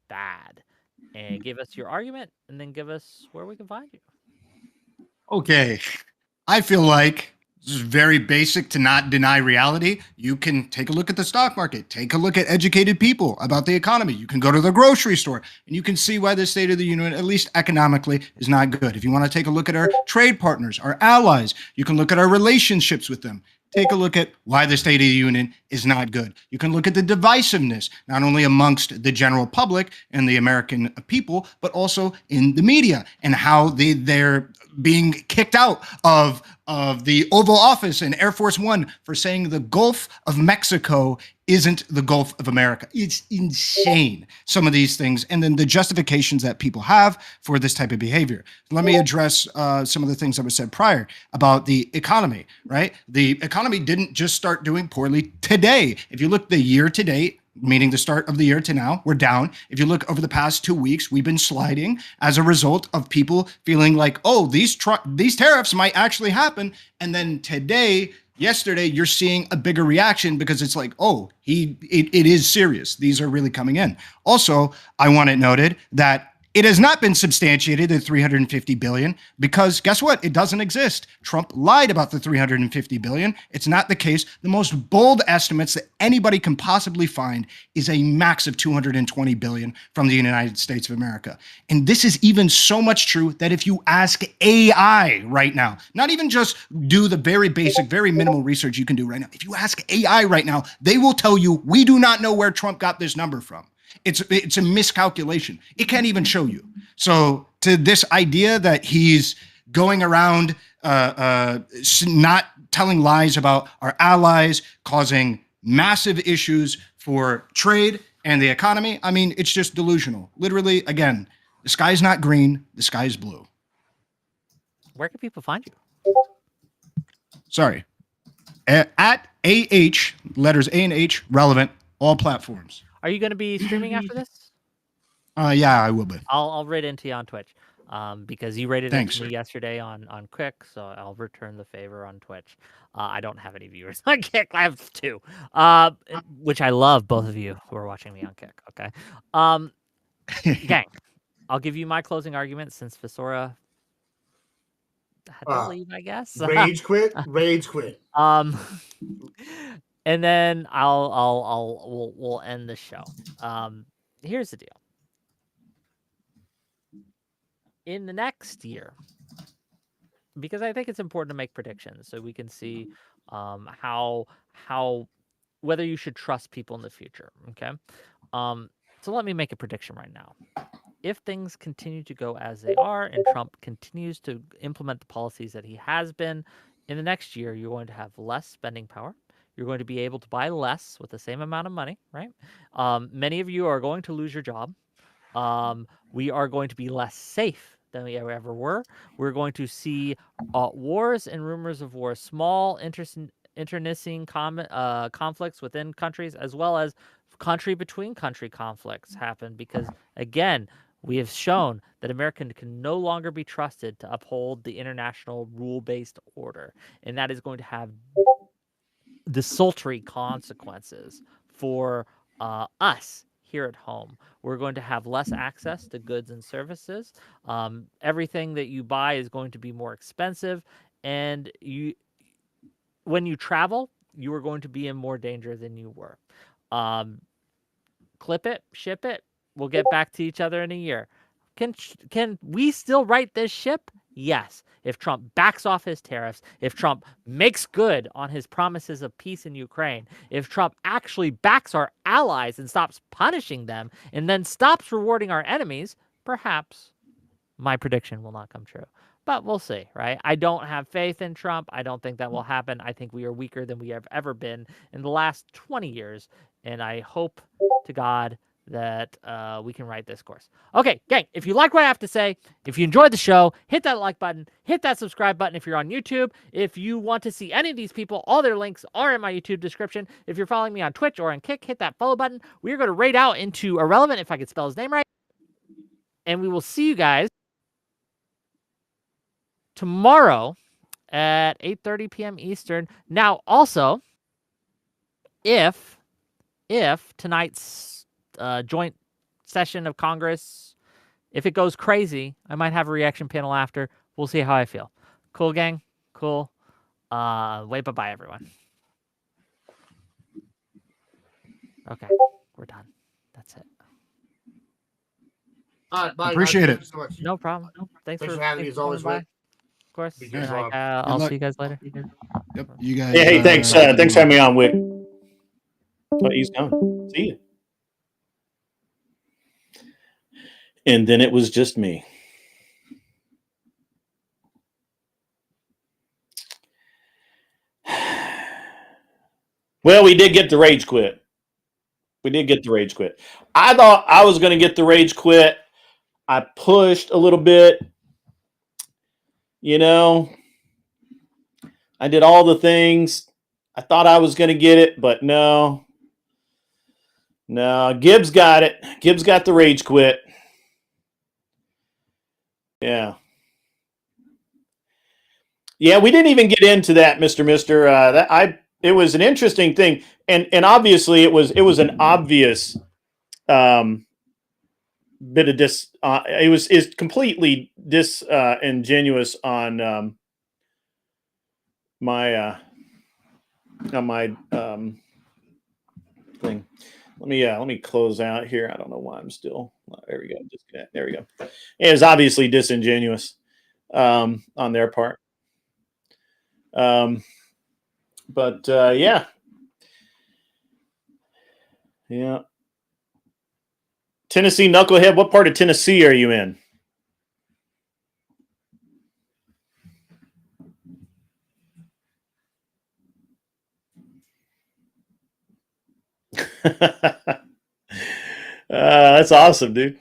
bad? And give us your argument, and then give us where we can find you. Okay. I feel like this is very basic to not deny reality. You can take a look at the stock market, take a look at educated people about the economy. You can go to the grocery store and you can see why the State of the Union, at least economically, is not good. If you want to take a look at our trade partners, our allies, you can look at our relationships with them. Take a look at why the State of the Union is not good. You can look at the divisiveness, not only amongst the general public and the American people, but also in the media and how they're being kicked out of the Oval Office and Air Force One for saying the Gulf of Mexico isn't the Gulf of America. It's insane, some of these things, and then the justifications that people have for this type of behavior. Let me address some of the things that were said prior about the economy, right? The economy didn't just start doing poorly today. If you look the year to date, meaning the start of the year to now, we're down. If you look over the past 2 weeks, we've been sliding as a result of people feeling like, oh, these tariffs might actually happen. And then yesterday, you're seeing a bigger reaction because it's like, oh, it is serious. These are really coming in. Also, I want it noted that it has not been substantiated at $350 billion because guess what? It doesn't exist. Trump lied about the $350 billion. It's not the case. The most bold estimates that anybody can possibly find is a max of $220 billion from the United States of America. And this is even so much true that if you ask AI right now, not even just do the very basic, very minimal research you can do right now. If you ask AI right now, they will tell you, we do not know where Trump got this number from. It's a miscalculation. It can't even show you. So to this idea that he's going around not telling lies about our allies, causing massive issues for trade and the economy, I mean, it's just delusional. Literally, again, the sky's not green, the sky's blue. Where can people find you? Sorry. At AH, letters A and H, relevant, all platforms. Are you going to be streaming after this? Yeah, I will be. I'll raid into you on Twitch, because you rated into me sir. yesterday on Kick, so I'll return the favor on Twitch. I don't have any viewers on Kick. I have 2, which I love both of you who are watching me on Kick. Okay, gang, I'll give you my closing argument since Visora had to leave, I guess. Rage quit. And then we'll end the show. Here's the deal. In the next year, because I think it's important to make predictions so we can see how whether you should trust people in the future. Okay, so let me make a prediction right now. If things continue to go as they are and Trump continues to implement the policies that he has been, in the next year, you're going to have less spending power. You're going to be able to buy less with the same amount of money, right? Many of you are going to lose your job. We are going to be less safe than we ever were. We're going to see wars and rumors of wars, small internecine conflicts within countries, as well as country between country conflicts happen because, again, we have shown that America can no longer be trusted to uphold the international rule-based order, and that is going to have desultory consequences for us here at home. We're going to have less access to goods and services. Everything that you buy is going to be more expensive, and when you travel, you are going to be in more danger than you were. Clip it, ship it. We'll get back to each other in a year. Can we still right this ship? Yes. If Trump backs off his tariffs, if Trump makes good on his promises of peace in Ukraine, if Trump actually backs our allies and stops punishing them and then stops rewarding our enemies, perhaps my prediction will not come true. But we'll see, right? I don't have faith in Trump. I don't think that will happen. I think we are weaker than we have ever been in the last 20 years. And I hope to God that we can write this course. Okay, gang, if you like what I have to say, if you enjoyed the show, hit that like button, hit that subscribe button if you're on YouTube. If you want to see any of these people, all their links are in my YouTube description. If you're following me on Twitch or on Kick, hit that follow button. We're going to raid out into Irrelevant, if I could spell his name right. And we will see you guys tomorrow at 8:30 p.m. Eastern. Now, also, if tonight's joint session of Congress, if it goes crazy, I might have a reaction panel after. We'll see how I feel. Cool, gang? Cool. Wait, bye-bye, everyone. Okay, we're done. That's it. All right, bye. Appreciate guys. it. Thank you so much. No problem. Thanks for having me as always, by. Rick. Of course. Be And good. I'll luck. see you guys later. Yep. You guys. Hey, thanks. Thanks for having me on, Wick. Oh, he's gone. See you. And then it was just me. Well, we did get the rage quit. I thought I was going to get the rage quit. I pushed a little bit. You know, I did all the things. I thought I was going to get it, but no. No, Gibbs got it. Gibbs got the rage quit. Yeah. Yeah, we didn't even get into that, Mr. Mister. It was an interesting thing, and obviously it was an obvious bit of is completely disingenuous on my thing. Let me close out here. I don't know why I'm still. There we go. Disconnect. There we go. It was obviously disingenuous on their part. But yeah. Tennessee knucklehead. What part of Tennessee are you in? That's awesome, dude.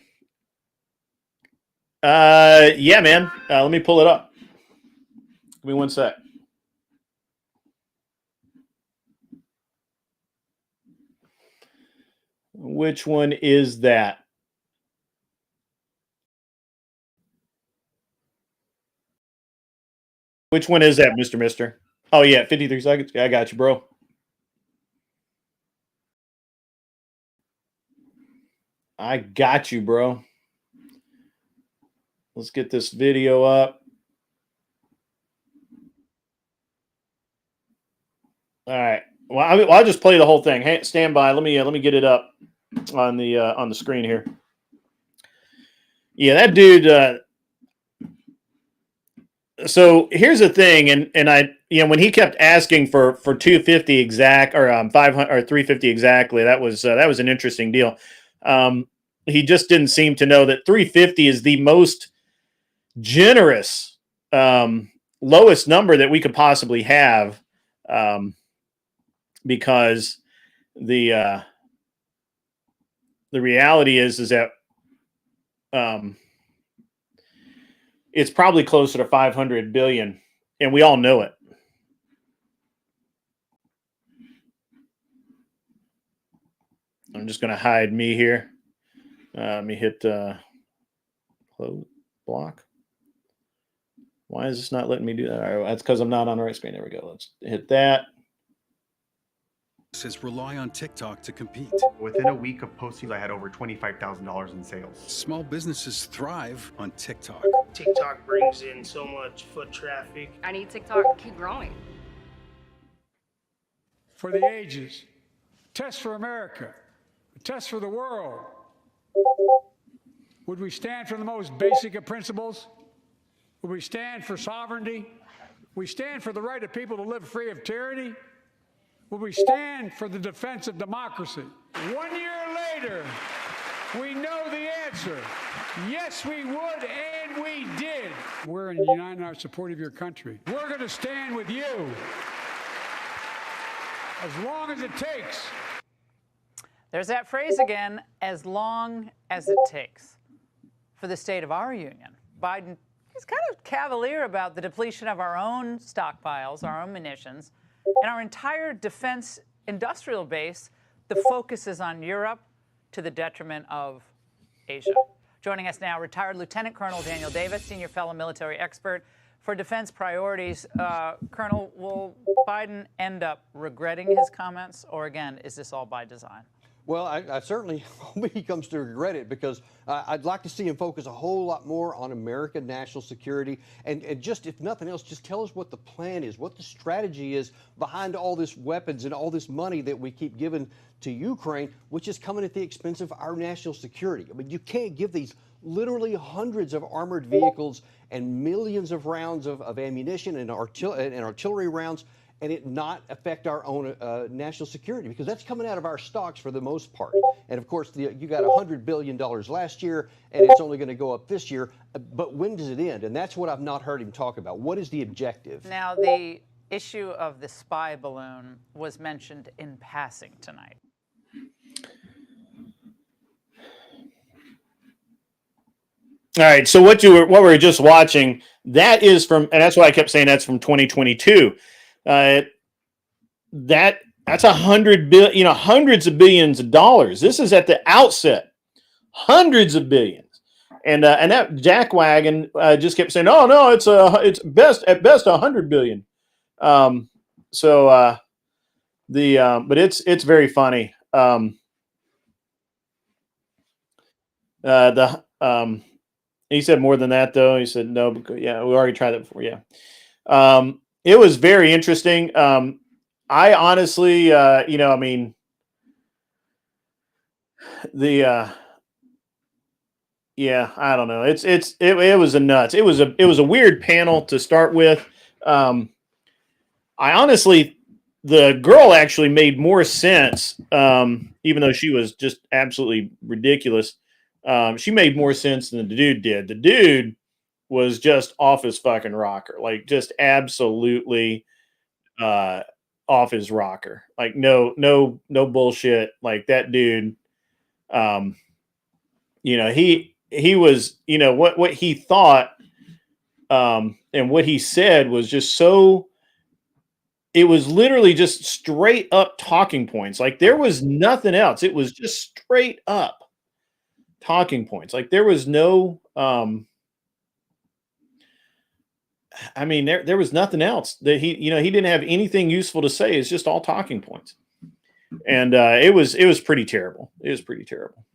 Yeah, man. Let me pull it up. Give me one sec. Which one is that? Which one is that, Mr. Mister? Oh, yeah, 53 seconds. Yeah, I got you, bro. I got you, bro. Let's get this video up. All right. Well, I'll just play the whole thing. Hey, stand by. Let me get it up on the screen here. Yeah, that dude. So here's the thing, and I, when he kept asking for 250 exact or 500 or 350 exactly, that was an interesting deal. He just didn't seem to know that 350 is the most generous, lowest number that we could possibly have, because the reality is that it's probably closer to 500 billion, and we all know it. I'm just going to hide me here. Let me hit close block. Why is this not letting me do that? All right, that's because I'm not on the right screen. There we go. Let's hit that. businesses rely on TikTok to compete. Within a week of posting, I had over $25,000 in sales. Small businesses thrive on TikTok. TikTok brings in so much foot traffic. I need TikTok to keep growing. For the ages, test for America, a test for the world. Would we stand for the most basic of principles? Would we stand for sovereignty? We stand for the right of people to live free of tyranny? Will we stand for the defense of democracy? 1 year later, we know the answer. Yes, we would, and we did. We're united in our support of your country. We're going to stand with you as long as it takes. There's that phrase again, as long as it takes. For the state of our union, Biden is kind of cavalier about the depletion of our own stockpiles, our own munitions, and our entire defense industrial base. The focus is on Europe to the detriment of Asia. Joining us now, retired Lieutenant Colonel Daniel Davis, senior fellow military expert for defense priorities. Colonel, will Biden end up regretting his comments, or again, is this all by design? Well, I certainly hope he comes to regret it, because I'd like to see him focus a whole lot more on American national security, and just, if nothing else, just tell us what the plan is, what the strategy is behind all this weapons and all this money that we keep giving to Ukraine, which is coming at the expense of our national security. I mean, you can't give these literally hundreds of armored vehicles and millions of rounds of ammunition and artillery rounds and it not affect our own national security, because that's coming out of our stocks for the most part. And of course, you got $100 billion last year, and it's only going to go up this year. But when does it end? And that's what I've not heard him talk about. What is the objective? Now, the issue of the spy balloon was mentioned in passing tonight. All right. So what we were just watching, that is from, and that's why I kept saying that's from 2022. That's $100 billion, hundreds of billions of dollars. This is at the outset, hundreds of billions, and that jackwagon just kept saying, "Oh no, it's best at best $100 billion." But it's very funny. He said more than that though. He said no, because we already tried that before. Yeah. It was very interesting. I honestly, I don't know. It was a nuts. It was a weird panel to start with. I honestly, the girl actually made more sense, even though she was just absolutely ridiculous. She made more sense than the dude did. The dude was just off his fucking rocker, like just absolutely off his rocker. Like no bullshit. Like that dude, he was, what he thought and what he said was just so, it was literally just straight up talking points. Like there was nothing else. It was just straight up talking points. Like there was no there was nothing else that he didn't have anything useful to say. It's just all talking points. And it was pretty terrible. It was pretty terrible.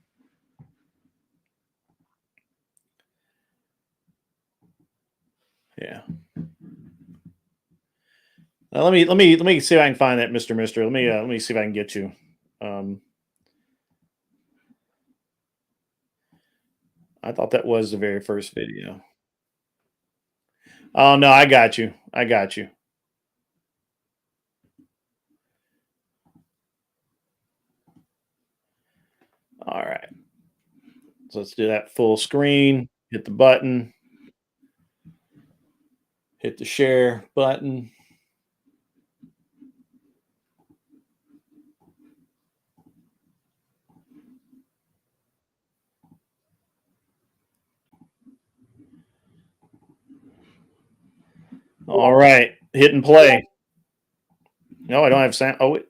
Yeah. Let me see if I can find that, Mr. Mister. Let me see if I can get you. I thought that was the very first video. Oh no, I got you. All right. So let's do that full screen. Hit the button. Hit the share button. All right, hit and play. No, I don't have sound. Oh, wait.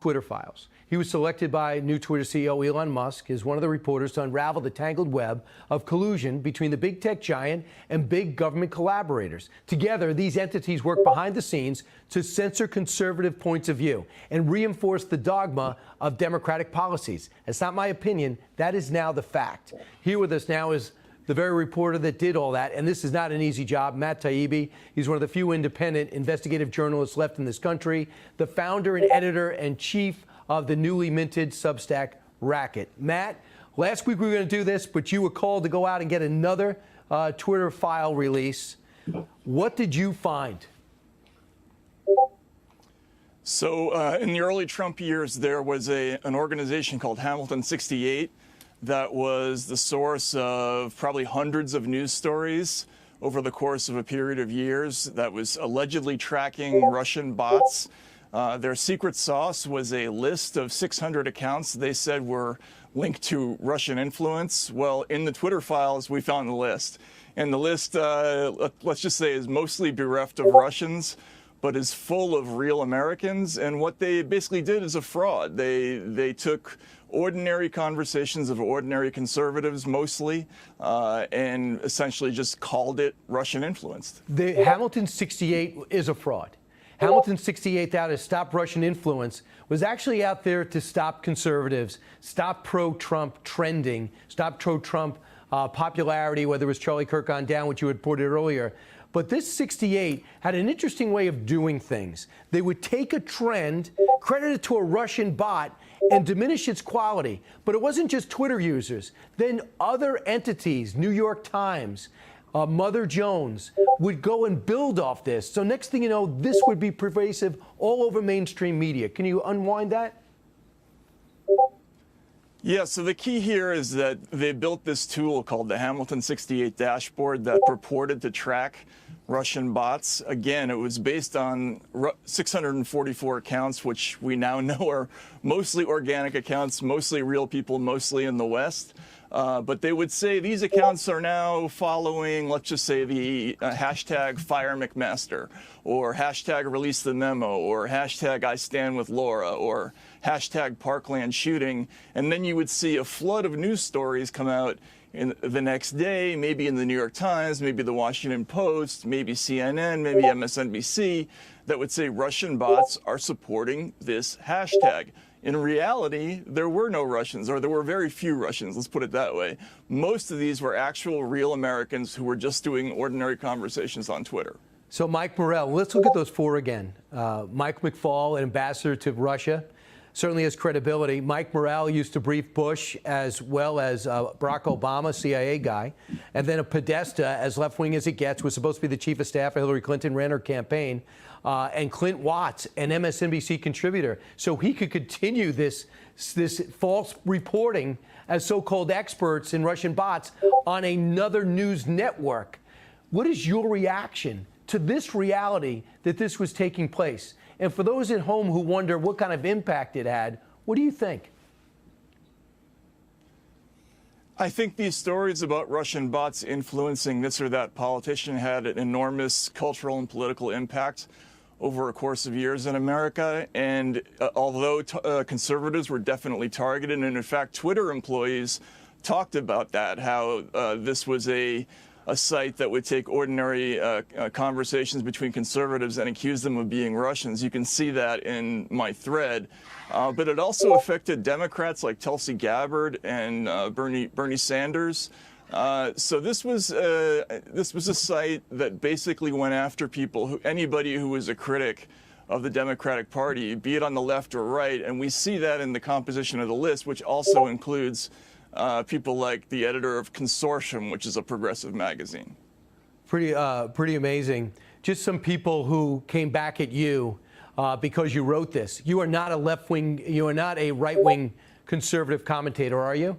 Twitter files. He was selected by new Twitter CEO Elon Musk as one of the reporters to unravel the tangled web of collusion between the big tech giant and big government collaborators. Together, these entities work behind the scenes to censor conservative points of view and reinforce the dogma of democratic policies. It's not my opinion. That is now the fact. Here with us now is the very reporter that did all that, and this is not an easy job, Matt Taibbi. He's one of the few independent investigative journalists left in this country, the founder and editor and chief of the newly minted Substack Racket. Matt, last week we were going to do this, but you were called to go out and get another Twitter file release. What did you find? So in the early Trump years, there was an organization called Hamilton 68 that was the source of probably hundreds of news stories over the course of a period of years that was allegedly tracking Russian bots. Their secret sauce was a list of 600 accounts they said were linked to Russian influence. Well, in the Twitter files, we found the list. And the list, let's just say, is mostly bereft of Russians, but is full of real Americans. And what they basically did is a fraud. They took ordinary conversations of ordinary conservatives mostly, and essentially just called it Russian influenced. The Hamilton 68 is a fraud. Hamilton 68 out to stop Russian influence was actually out there to stop conservatives, stop pro-Trump trending, stop pro-Trump popularity, whether it was Charlie Kirk on down, which you had reported earlier. But this 68 had an interesting way of doing things. They would take a trend, credit it to a Russian bot, and diminish its quality. But it wasn't just Twitter users. Then other entities, New York Times, Mother Jones, would go and build off this. So next thing you know, this would be pervasive all over mainstream media. Can you unwind that? Yeah, so the key here is that they built this tool called the Hamilton 68 dashboard that purported to track Russian bots. Again, it was based on 644 accounts, which we now know are mostly organic accounts, mostly real people, mostly in the West. But they would say these accounts are now following, let's just say, the hashtag Fire McMaster, or hashtag Release the Memo, or hashtag I Stand with Laura, or hashtag Parkland Shooting. And then you would see a flood of news stories come out in the next day, maybe in the New York Times, maybe the Washington Post, maybe CNN, maybe MSNBC, that would say Russian bots are supporting this hashtag. In reality, there were no Russians, or there were very few Russians, let's put it that way. Most of these were actual real Americans who were just doing ordinary conversations on Twitter. So Mike Morell, let's look at those four again. Mike McFaul, an ambassador to Russia, certainly has credibility. Mike Morell used to brief Bush as well as Barack Obama, CIA guy. And then a Podesta, as left-wing as it gets, was supposed to be the chief of staff of Hillary Clinton, ran her campaign. And Clint Watts, an MSNBC contributor. So he could continue this false reporting as so-called experts in Russian bots on another news network. What is your reaction to this reality that this was taking place? And for those at home who wonder what kind of impact it had, what do you think? I think these stories about Russian bots influencing this or that politician had an enormous cultural and political impact over a course of years in America. And although conservatives were definitely targeted, and in fact, Twitter employees talked about that, how this was a site that would take ordinary conversations between conservatives and accuse them of being Russians. You can see that in my thread. But it also affected Democrats like Tulsi Gabbard and Bernie Sanders. So this was a site that basically went after people, anybody who was a critic of the Democratic Party, be it on the left or right. And we see that in the composition of the list, which also includes people like the editor of Consortium, which is a progressive magazine. Pretty amazing. Just some people who came back at you because you wrote this. You are not a left-wing, you are not a right-wing conservative commentator, are you?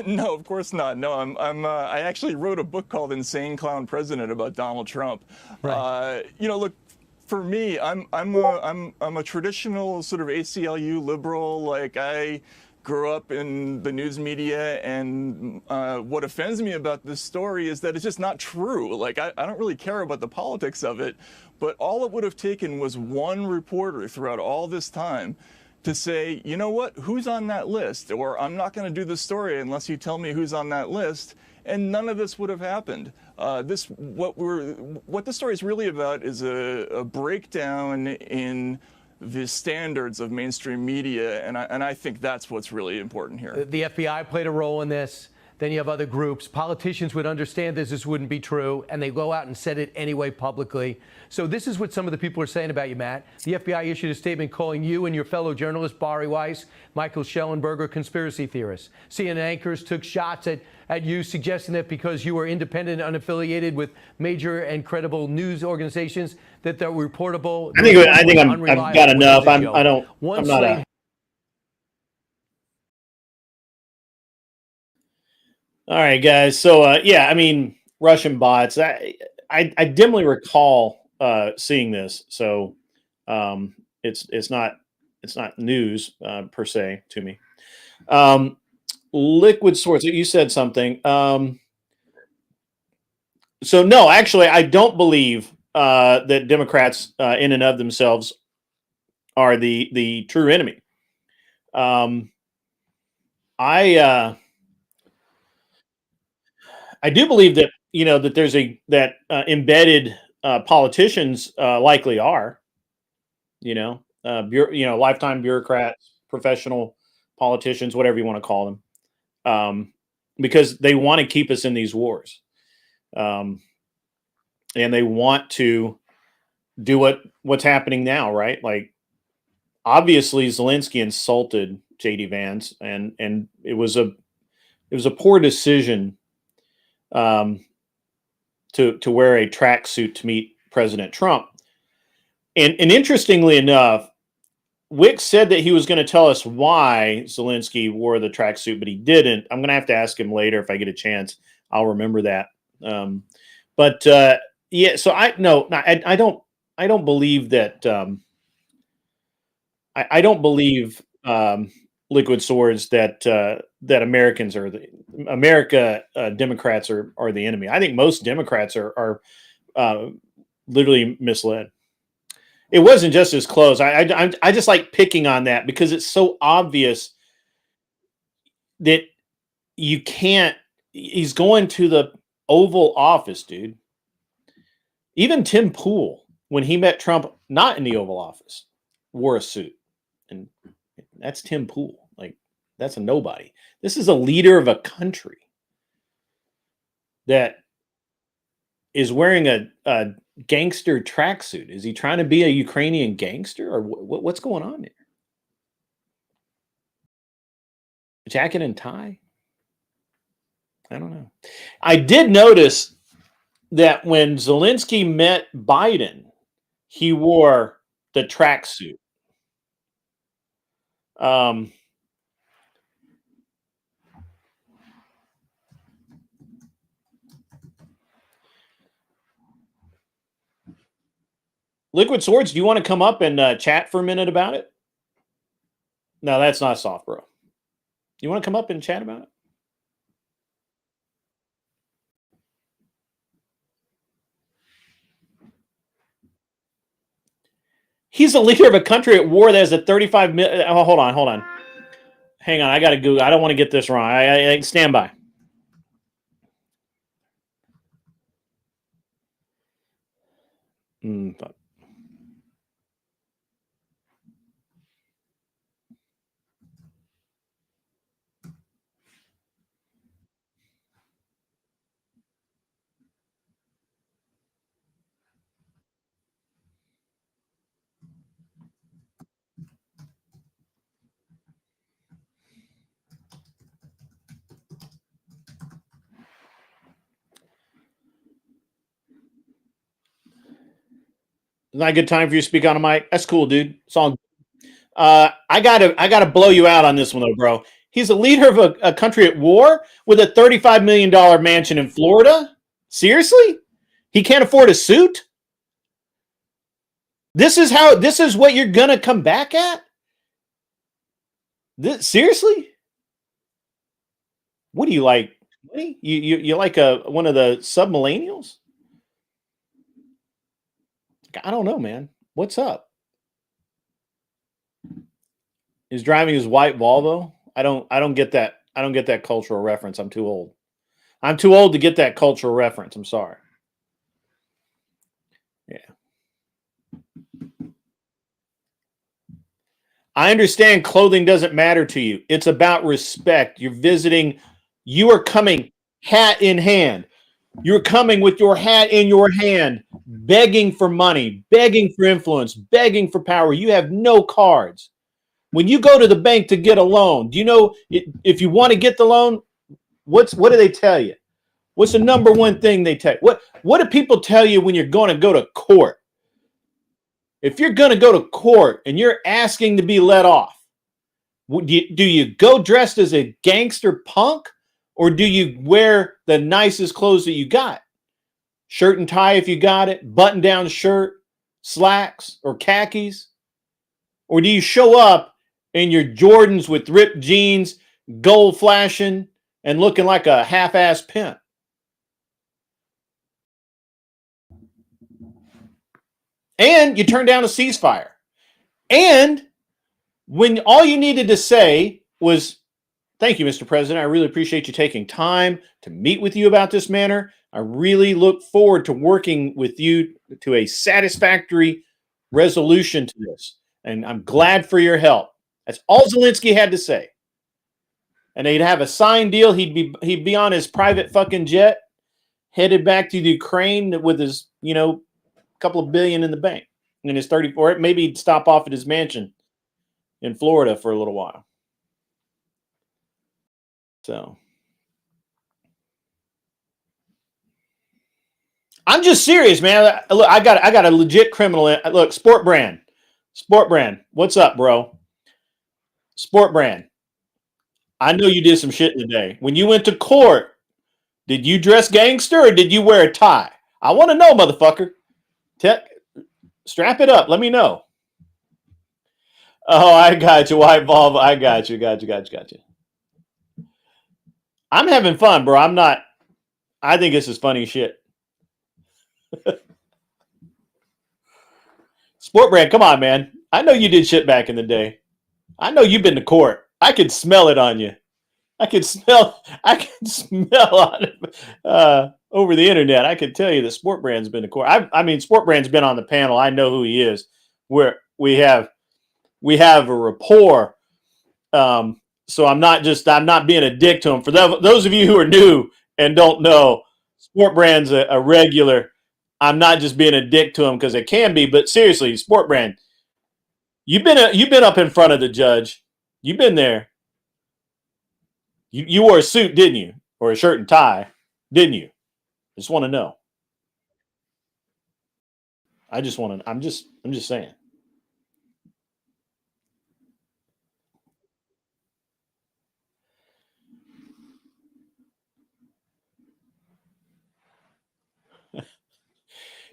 No, of course not. No, I actually wrote a book called Insane Clown President about Donald Trump. Right. Look, for me, I'm a traditional sort of ACLU liberal. Like, I grew up in the news media, and what offends me about this story is that it's just not true. Like, I don't really care about the politics of it, but all it would have taken was one reporter throughout all this time to say, you know what, who's on that list? Or I'm not going to do the story unless you tell me who's on that list. And none of this would have happened. What the story is really about is a breakdown in the standards of mainstream media, and I think that's what's really important here. The FBI played a role in this. Then you have other groups. Politicians would understand this wouldn't be true, and they go out and said it anyway publicly. So this is what some of the people are saying about you, Matt. The FBI issued a statement calling you and your fellow journalist, Bari Weiss, Michael Schellenberger, conspiracy theorists. CNN anchors took shots at you, suggesting that because you were independent and unaffiliated with major and credible news organizations, that they're reportable. I think I've got enough. I'm not. All right, guys. So yeah, I mean, Russian bots. I dimly recall seeing this. So it's not news per se to me. Liquid Swords. You said something. So no, actually, I don't believe that Democrats in and of themselves are the true enemy. I do believe that that there's embedded politicians likely are, lifetime bureaucrats, professional politicians, whatever you want to call them, because they want to keep us in these wars, and they want to do what's happening now, right? Like, obviously, Zelensky insulted J.D. Vance, and it was a poor decision. To wear a tracksuit to meet President Trump. And interestingly enough, Wick said that he was going to tell us why Zelensky wore the tracksuit, but he didn't. I'm going to have to ask him later if I get a chance. I'll remember that. Yeah, so I don't believe that. I don't believe Liquid Swords that Americans are Democrats are the enemy. I think most Democrats are literally misled. It wasn't just his clothes. I just like picking on that because it's so obvious that you can't. He's going to the Oval Office, dude. Even Tim Pool, when he met Trump, not in the Oval Office, wore a suit, and that's Tim Pool. Like, that's a nobody. This is a leader of a country that is wearing a gangster tracksuit. Is he trying to be a Ukrainian gangster, or what's going on there? Jacket and tie? I don't know. I did notice that when Zelensky met Biden, he wore the tracksuit. Liquid Swords, do you want to come up and chat for a minute about it? No, that's not soft, bro. You want to come up and chat about it? He's the leader of a country at war that has a 35 million. Oh, hold on. Hang on, I got to Google. I don't want to get this wrong. I stand by. Not a good time for you to speak on a mic. That's cool, dude. It's all. I gotta blow you out on this one though, bro. He's a leader of a country at war with a $35 million mansion in Florida. Seriously? He can't afford a suit? This is what you're gonna come back at? Seriously? What do you like? You like one of the submillennials? I don't know, man. What's up? Is driving his white Volvo? I don't get that. I don't get that cultural reference. I'm too old. I'm too old to get that cultural reference. I'm sorry. Yeah. I understand clothing doesn't matter to you. It's about respect. You're visiting. You are coming hat in hand. You're coming with your hat in your hand, begging for money, begging for influence, begging for power. You have no cards. When you go to the bank to get a loan, do you know if you want to get the loan, what do they tell you? What's the number one thing they tell you? What do people tell you when you're going to go to court? If you're going to go to court and you're asking to be let off, do you go dressed as a gangster punk, or do you wear the nicest clothes that you got? Shirt and tie if you got it, button-down shirt, slacks, or khakis? Or do you show up in your Jordans with ripped jeans, gold flashing, and looking like a half-ass pimp? And you turn down a ceasefire. And when all you needed to say was, "Thank you, Mr. President. I really appreciate you taking time to meet with you about this matter. I really look forward to working with you to a satisfactory resolution to this. And I'm glad for your help." That's all Zelensky had to say. And they'd have a signed deal. He'd be on his private fucking jet, headed back to the Ukraine with his, couple of billion in the bank. And his 34, maybe he'd stop off at his mansion in Florida for a little while. So I'm just serious, man. Look, I got a legit criminal. Look, Sport Brand. What's up, bro? Sport Brand. I know you did some shit today. When you went to court, did you dress gangster or did you wear a tie? I want to know, motherfucker. Strap it up. Let me know. Oh, I got you, White Volvo. I got you. I'm having fun, bro. I'm not. I think this is funny shit. Sport Brand, come on, man. I know you did shit back in the day. I know you've been to court. I can smell it on you. I can smell on it over the internet. I can tell you that Sport Brand's been to court. I mean, Sport Brand's been on the panel. I know who he is. We have a rapport. So I'm not being a dick to him. For those of you who are new and don't know, Sport Brand's a regular. I'm not just being a dick to him because it can be, but seriously, Sport Brand, you've been up in front of the judge. You've been there. You wore a suit, didn't you? Or a shirt and tie, didn't you? Just want to know. I'm just saying.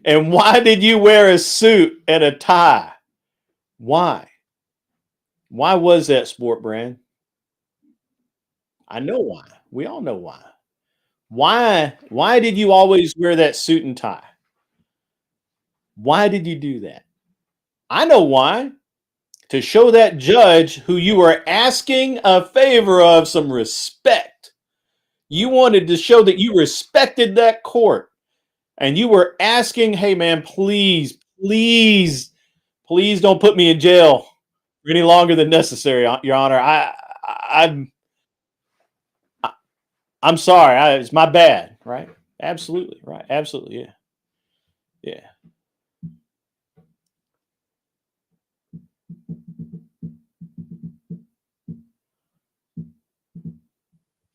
And why did you wear a suit and a tie? Why? Why was that, Sport Brand? I know why. We all know why. Why did you always wear that suit and tie? Why did you do that? I know why. To show that judge who you were asking a favor of some respect. You wanted to show that you respected that court. And you were asking, "Hey, man, please don't put me in jail for any longer than necessary, Your Honor. I'm sorry. It's my bad." Right? Absolutely. Right. Absolutely. Yeah. Yeah.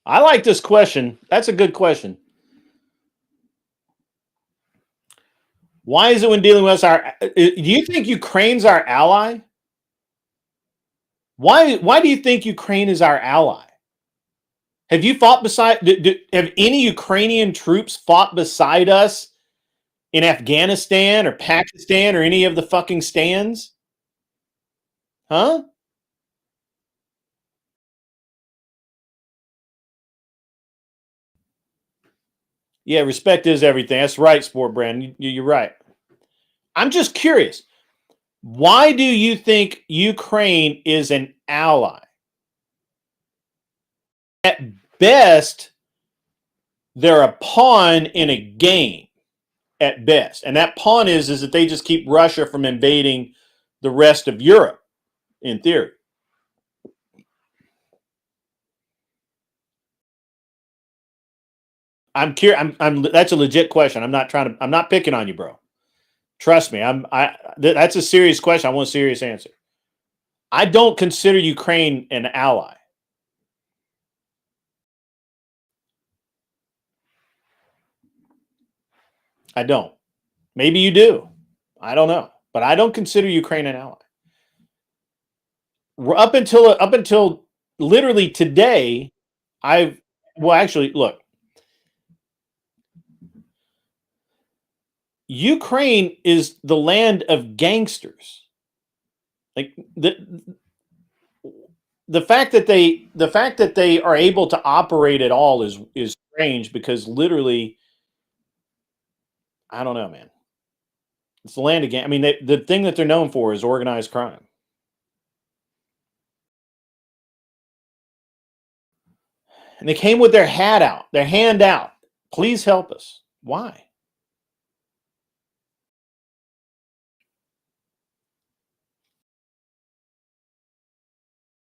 I like this question. That's a good question. Why is it when dealing with us, do you think Ukraine's our ally? Why do you think Ukraine is our ally? Have you fought beside, have any Ukrainian troops fought beside us in Afghanistan or Pakistan or any of the fucking stands? Huh? Yeah, respect is everything. That's right, Sport Brand. You're right. I'm just curious. Why do you think Ukraine is an ally? At best, they're a pawn in a game. At best, and that pawn is that they just keep Russia from invading the rest of Europe. In theory. I'm curious. That's a legit question. I'm not picking on you, bro. Trust me. That's a serious question. I want a serious answer. I don't consider Ukraine an ally. I don't. Maybe you do. I don't know. But I don't consider Ukraine an ally. Up until literally today, look. Ukraine is the land of gangsters. Like the fact that they are able to operate at all is strange, because literally, I don't know, man. It's the land again. I mean, the thing that they're known for is organized crime. And they came with their hand out. Please help us. Why?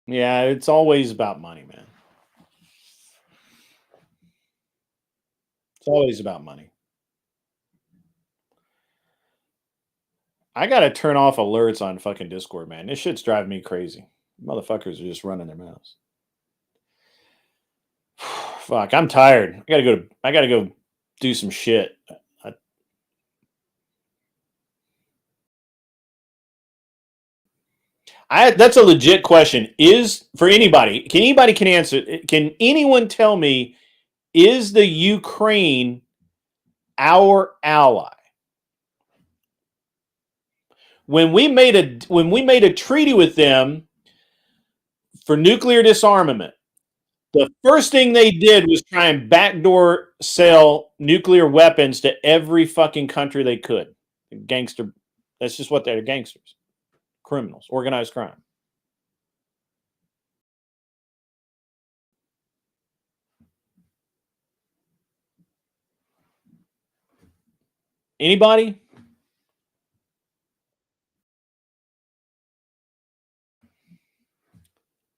Yeah, it's always about money, man. It's always about money. I gotta turn off alerts on fucking Discord, man. This shit's driving me crazy. Motherfuckers are just running their mouths. Fuck, I'm tired. I gotta go do some shit. That's a legit question. Is for anybody? Anybody can answer? Can anyone tell me? Is the Ukraine our ally? When we made a treaty with them for nuclear disarmament, the first thing they did was try and backdoor sell nuclear weapons to every fucking country they could. Gangster. That's just what they're, gangsters. Criminals. Organized crime. Anybody?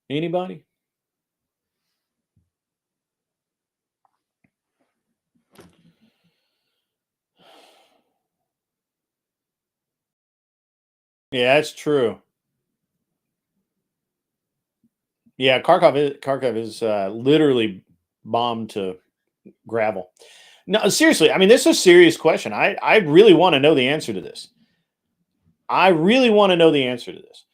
Anybody? Yeah, that's true. Yeah, Kharkov is literally bombed to gravel. No, seriously. I mean, this is a serious question. I really want to know the answer to this. I really want to know the answer to this.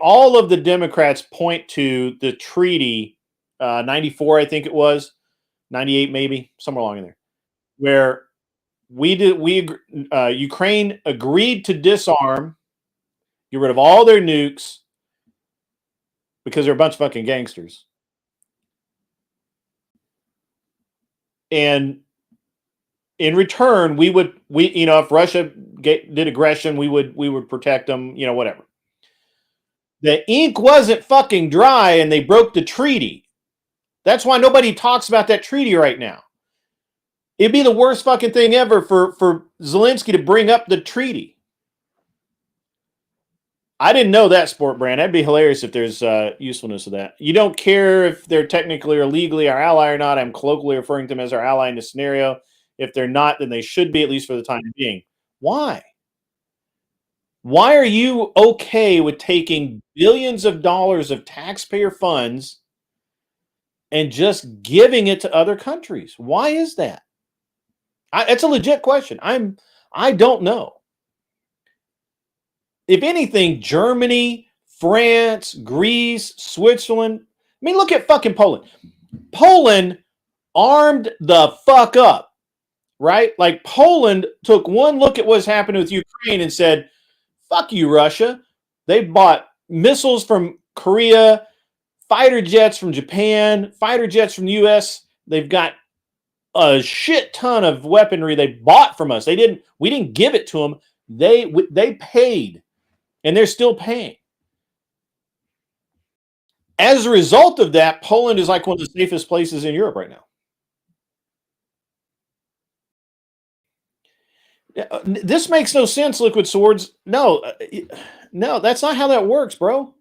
All of the Democrats point to the treaty, 94, I think it was, 98 maybe, somewhere along in there, where Ukraine agreed to disarm, get rid of all their nukes, because they're a bunch of fucking gangsters. And in return, if Russia did aggression, we would protect them, whatever. The ink wasn't fucking dry, and they broke the treaty. That's why nobody talks about that treaty right now. It'd be the worst fucking thing ever for Zelensky to bring up the treaty. I didn't know that, Sport Brand. That'd be hilarious if there's usefulness of that. You don't care if they're technically or legally our ally or not. I'm colloquially referring to them as our ally in this scenario. If they're not, then they should be, at least for the time being. Why? Why are you okay with taking billions of dollars of taxpayer funds and just giving it to other countries? Why is that? It's a legit question. I don't know. If anything, Germany, France, Greece, Switzerland. I mean, look at fucking Poland. Poland armed the fuck up, right? Like, Poland took one look at what's happening with Ukraine and said, fuck you, Russia. They bought missiles from Korea, fighter jets from Japan, fighter jets from the U.S. They've got a shit ton of weaponry they bought from us. We didn't give it to them. They paid, and they're still paying. As a result of that, Poland is like one of the safest places in Europe right now. This makes no sense, Liquid Swords. No, that's not how that works, bro.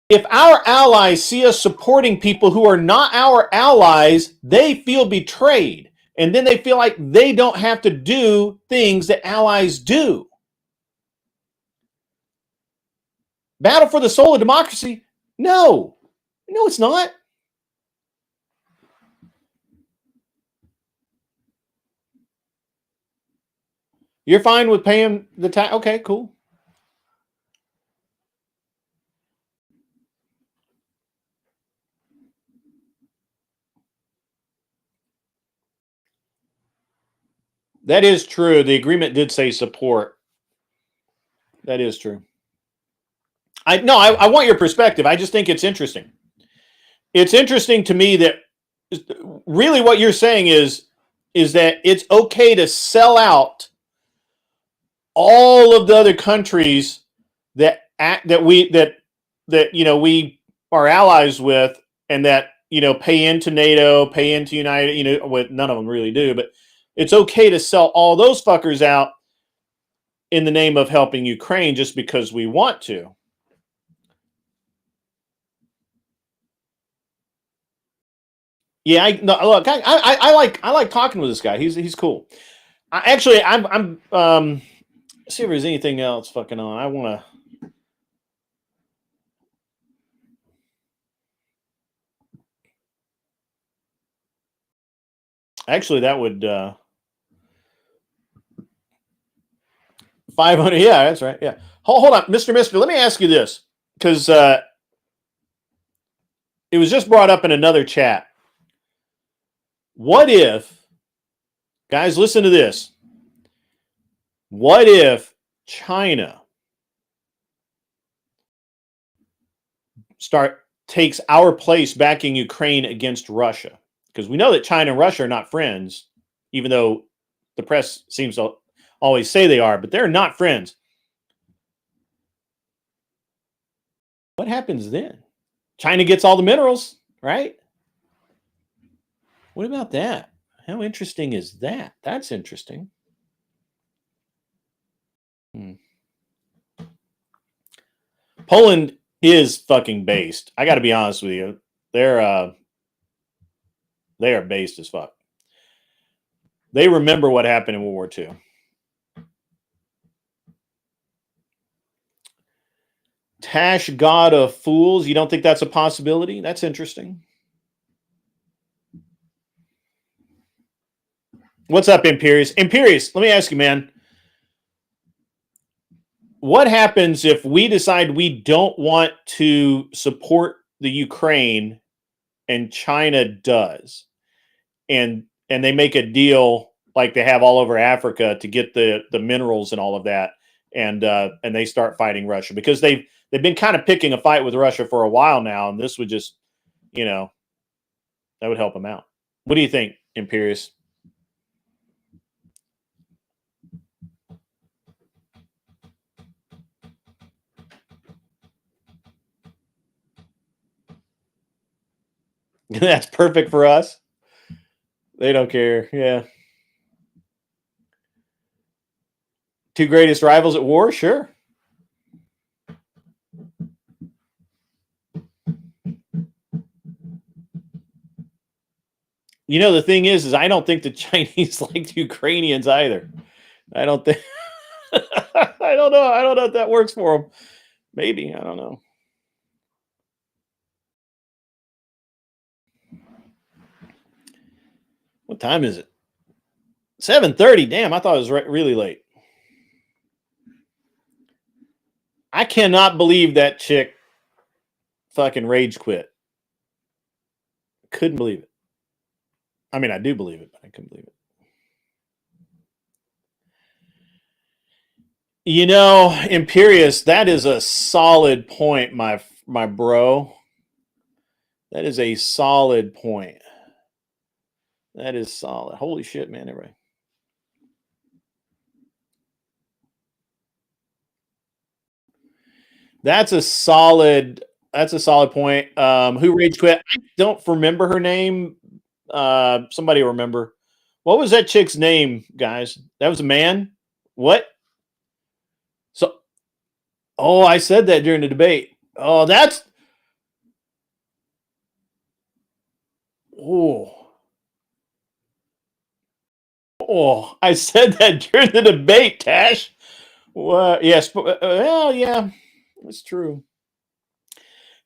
If our allies see us supporting people who are not our allies, they feel betrayed. And then they feel like they don't have to do things that allies do. Battle for the soul of democracy? No. No, it's not. You're fine with paying the tax? Okay, cool. That is true. The agreement did say support. That is true. I want your perspective. I just think it's interesting. It's interesting to me that really what you're saying is that it's okay to sell out all of the other countries that we are allies with, and that pay into NATO, pay into United. What none of them really do, but it's okay to sell all those fuckers out in the name of helping Ukraine just because we want to. Yeah, I like talking with this guy. He's cool. I'm see if there's anything else fucking on. I want to. Actually, that would 500. Yeah, that's right. Yeah. Hold on, Mr. Mister. Let me ask you this, because it was just brought up in another chat. What if, guys, listen to this. What if China takes our place backing Ukraine against Russia? Because we know that China and Russia are not friends, even though the press seems to always say they are, but they're not friends. What happens then? China gets all the minerals, right? What about that? How interesting is that? That's interesting. Poland is fucking based. I got to be honest with you. They are based as fuck. They remember what happened in World War II. Tash, God of Fools. You don't think that's a possibility? That's interesting. What's up, Imperious? Imperious, let me ask you, man. What happens if we decide we don't want to support the Ukraine and China does? And they make a deal like they have all over Africa to get the minerals and all of that, and they start fighting Russia, because they've been kind of picking a fight with Russia for a while now, and this would just, that would help them out. What do you think, Imperious? That's perfect for us. They don't care. Yeah. Two greatest rivals at war? Sure. The thing is I don't think the Chinese like the Ukrainians either. I don't think. I don't know. I don't know if that works for them. Maybe. I don't know. What time is it? 7:30. Damn, I thought it was really late. I cannot believe that chick fucking rage quit. Couldn't believe it. I mean, I do believe it, but I couldn't believe it. Imperious, that is a solid point, my bro. That is a solid point. That is solid. Holy shit, man! Everybody. That's a solid. That's a solid point. Who rage quit? I don't remember her name. Somebody remember. What was that chick's name, guys? That was a man. What? So, oh, I said that during the debate. Oh, that's. Oh, I said that during the debate, Tash. Well, yes. Well, yeah, that's true. I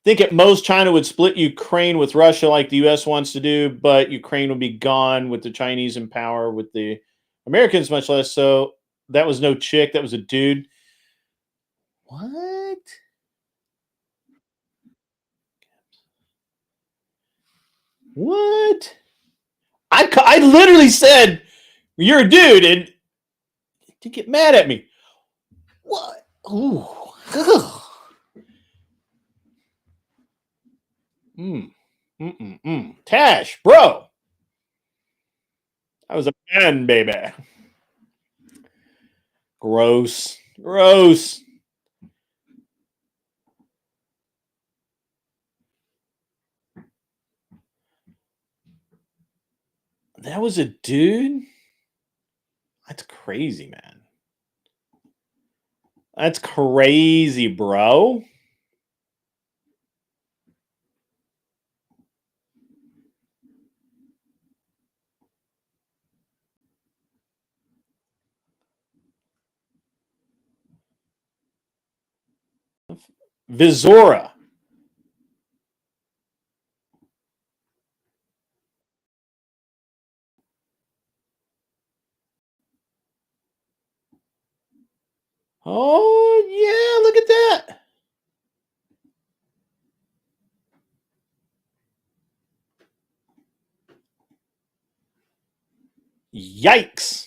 think at most China would split Ukraine with Russia like the U.S. wants to do, but Ukraine would be gone with the Chinese in power, with the Americans much less so. That was no chick. That was a dude. What? What? I literally said, you're a dude, and you get mad at me. What? Ooh. Tash, bro. I was a man, baby. Gross. Gross. That was a dude? That's crazy, man. That's crazy, bro. Vizora. Oh, yeah, look at that. Yikes.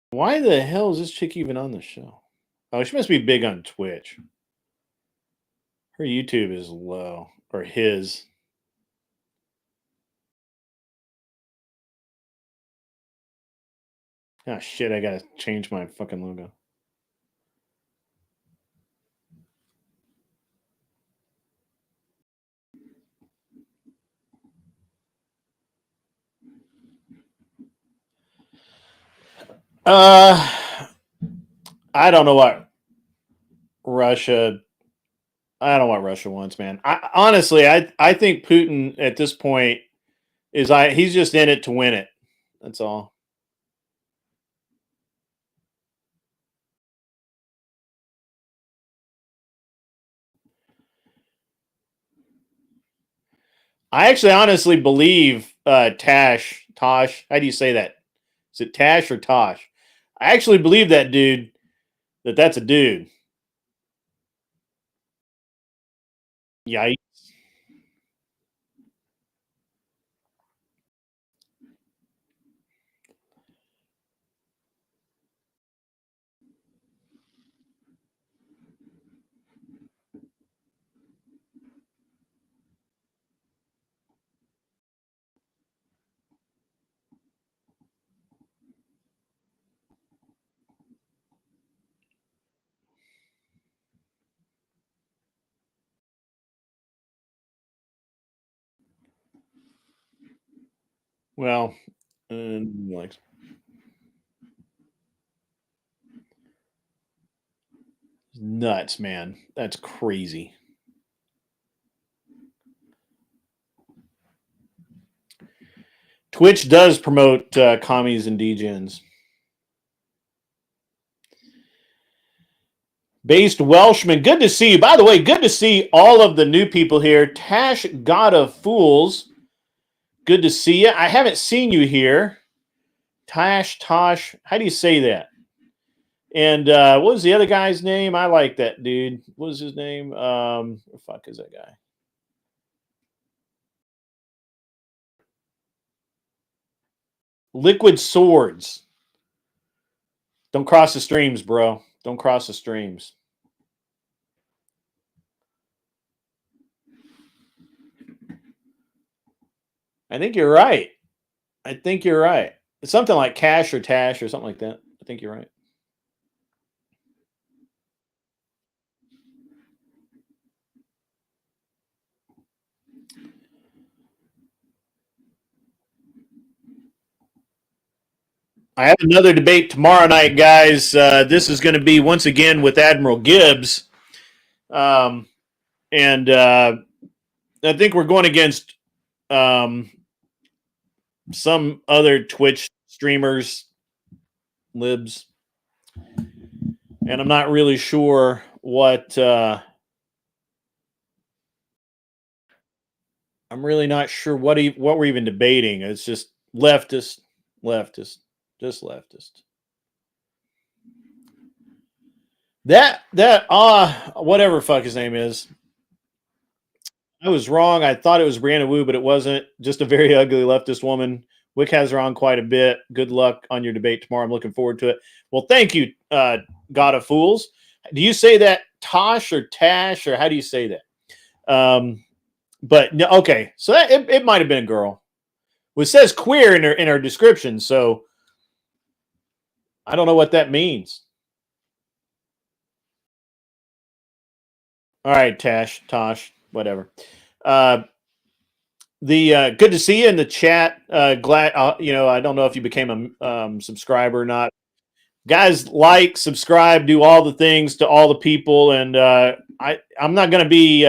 Why the hell is this chick even on the show? Oh, she must be big on Twitch. Her YouTube is low, or his. Oh, shit, I gotta change my fucking logo. I don't know what Russia. I don't know what Russia wants, man. Honestly, I think Putin at this point he's just in it to win it. That's all. I actually honestly believe Tosh. How do you say that? Is it Tash or Tosh? I actually believe that dude. That's a dude. Yikes. Well, like nuts, man. That's crazy. Twitch does promote commies and degens. Based Welshman, good to see you. By the way, good to see all of the new people here. Tash God of Fools, good to see you. I haven't seen you here. Tosh, how do you say that? And what was the other guy's name? I like that dude. What was his name? Where the fuck is that guy? Liquid swords. Don't cross the streams, bro. Don't cross the streams. I think you're right. I think you're right. It's something like cash or tash or something like that. I think you're right. I have another debate tomorrow night, guys. This is going to be once again with Admiral Gibbs. And I think we're going against some other Twitch streamers, libs. And I'm not really sure what I'm really not sure what we're even debating. It's just leftist, just leftist. That whatever fuck his name is. I was wrong. I thought it was Brianna Wu, but it wasn't. Just a very ugly leftist woman. Wick has her on quite a bit. Good luck on your debate tomorrow. I'm looking forward to it. Well, thank you, God of Fools. Do you say that Tosh or Tash, or how do you say that? But no, okay, so that, it might have been a girl. Well, it says queer in her description, so I don't know what that means. All right, Tosh, whatever. Good to see you in the chat. Glad I don't know if you became a subscriber or not. Guys, like, subscribe, do all the things to all the people, and I'm not going to be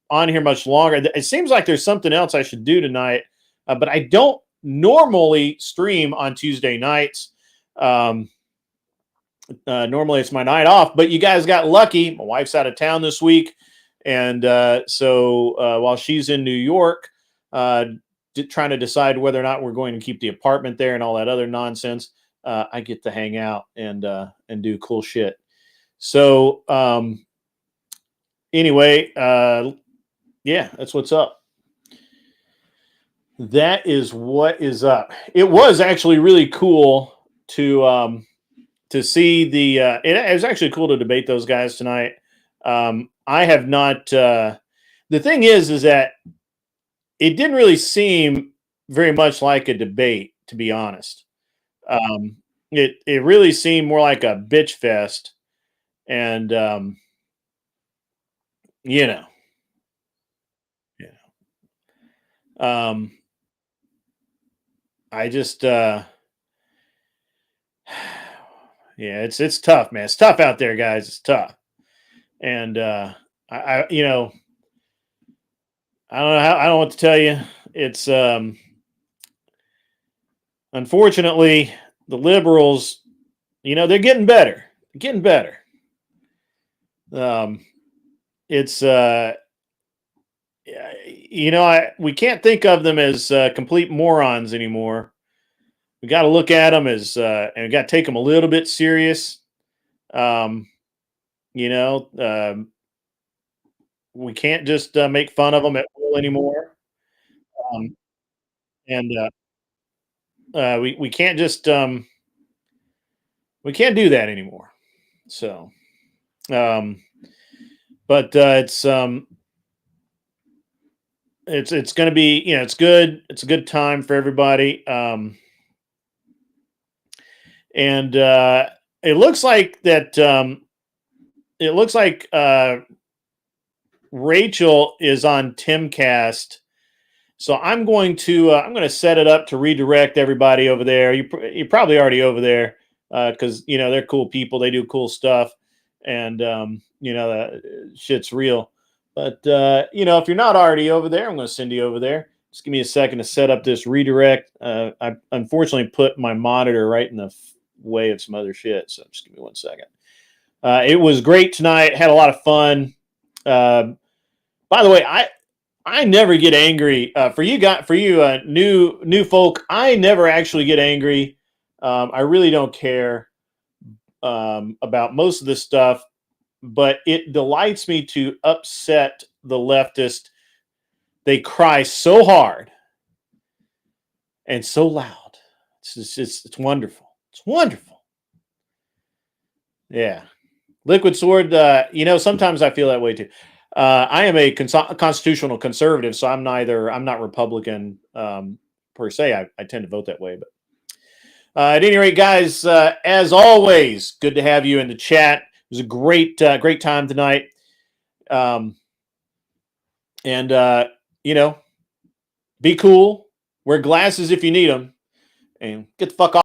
on here much longer. It seems like there's something else I should do tonight, but I don't normally stream on Tuesday nights. Normally it's my night off, but you guys got lucky. My wife's out of town this week, and so while she's in New York, trying to decide whether or not we're going to keep the apartment there and all that other nonsense, I get to hang out and do cool shit. So anyway, yeah, that's what's up. That is what is up. It was actually really cool to see the. It was actually cool to debate those guys tonight. I have not. The thing is that it didn't really seem very much like a debate, to be honest. It really seemed more like a bitch fest, and you know. I just yeah, it's tough, man. It's tough out there, guys. It's tough. And I I don't know I don't know what to tell you. It's unfortunately the liberals, they're getting better. Getting better. It's we can't think of them as complete morons anymore. We got to look at them as, and we got to take them a little bit serious. We can't just make fun of them at will anymore. And we can't just, we can't do that anymore. So, but it's going to be, it's good. It's a good time for everybody. And it looks like that. It looks like Rachel is on Timcast, so I'm going to set it up to redirect everybody over there. You're probably already over there because they're cool people. They do cool stuff, and shit's real. But if you're not already over there, I'm going to send you over there. Just give me a second to set up this redirect. I unfortunately put my monitor right in the way of some other shit, so just give me 1 second. It was great tonight. Had a lot of fun. By the way, I never get angry. For you new folk, I never actually get angry. I really don't care about most of this stuff, but it delights me to upset the leftist. They cry so hard and so loud at the It's wonderful. It's wonderful. Yeah. Liquid sword, sometimes I feel that way too. I am a constitutional conservative, so I'm not Republican per se. I tend to vote that way. But at any rate, guys, as always, good to have you in the chat. It was a great time tonight. Be cool. Wear glasses if you need them. And get the fuck off.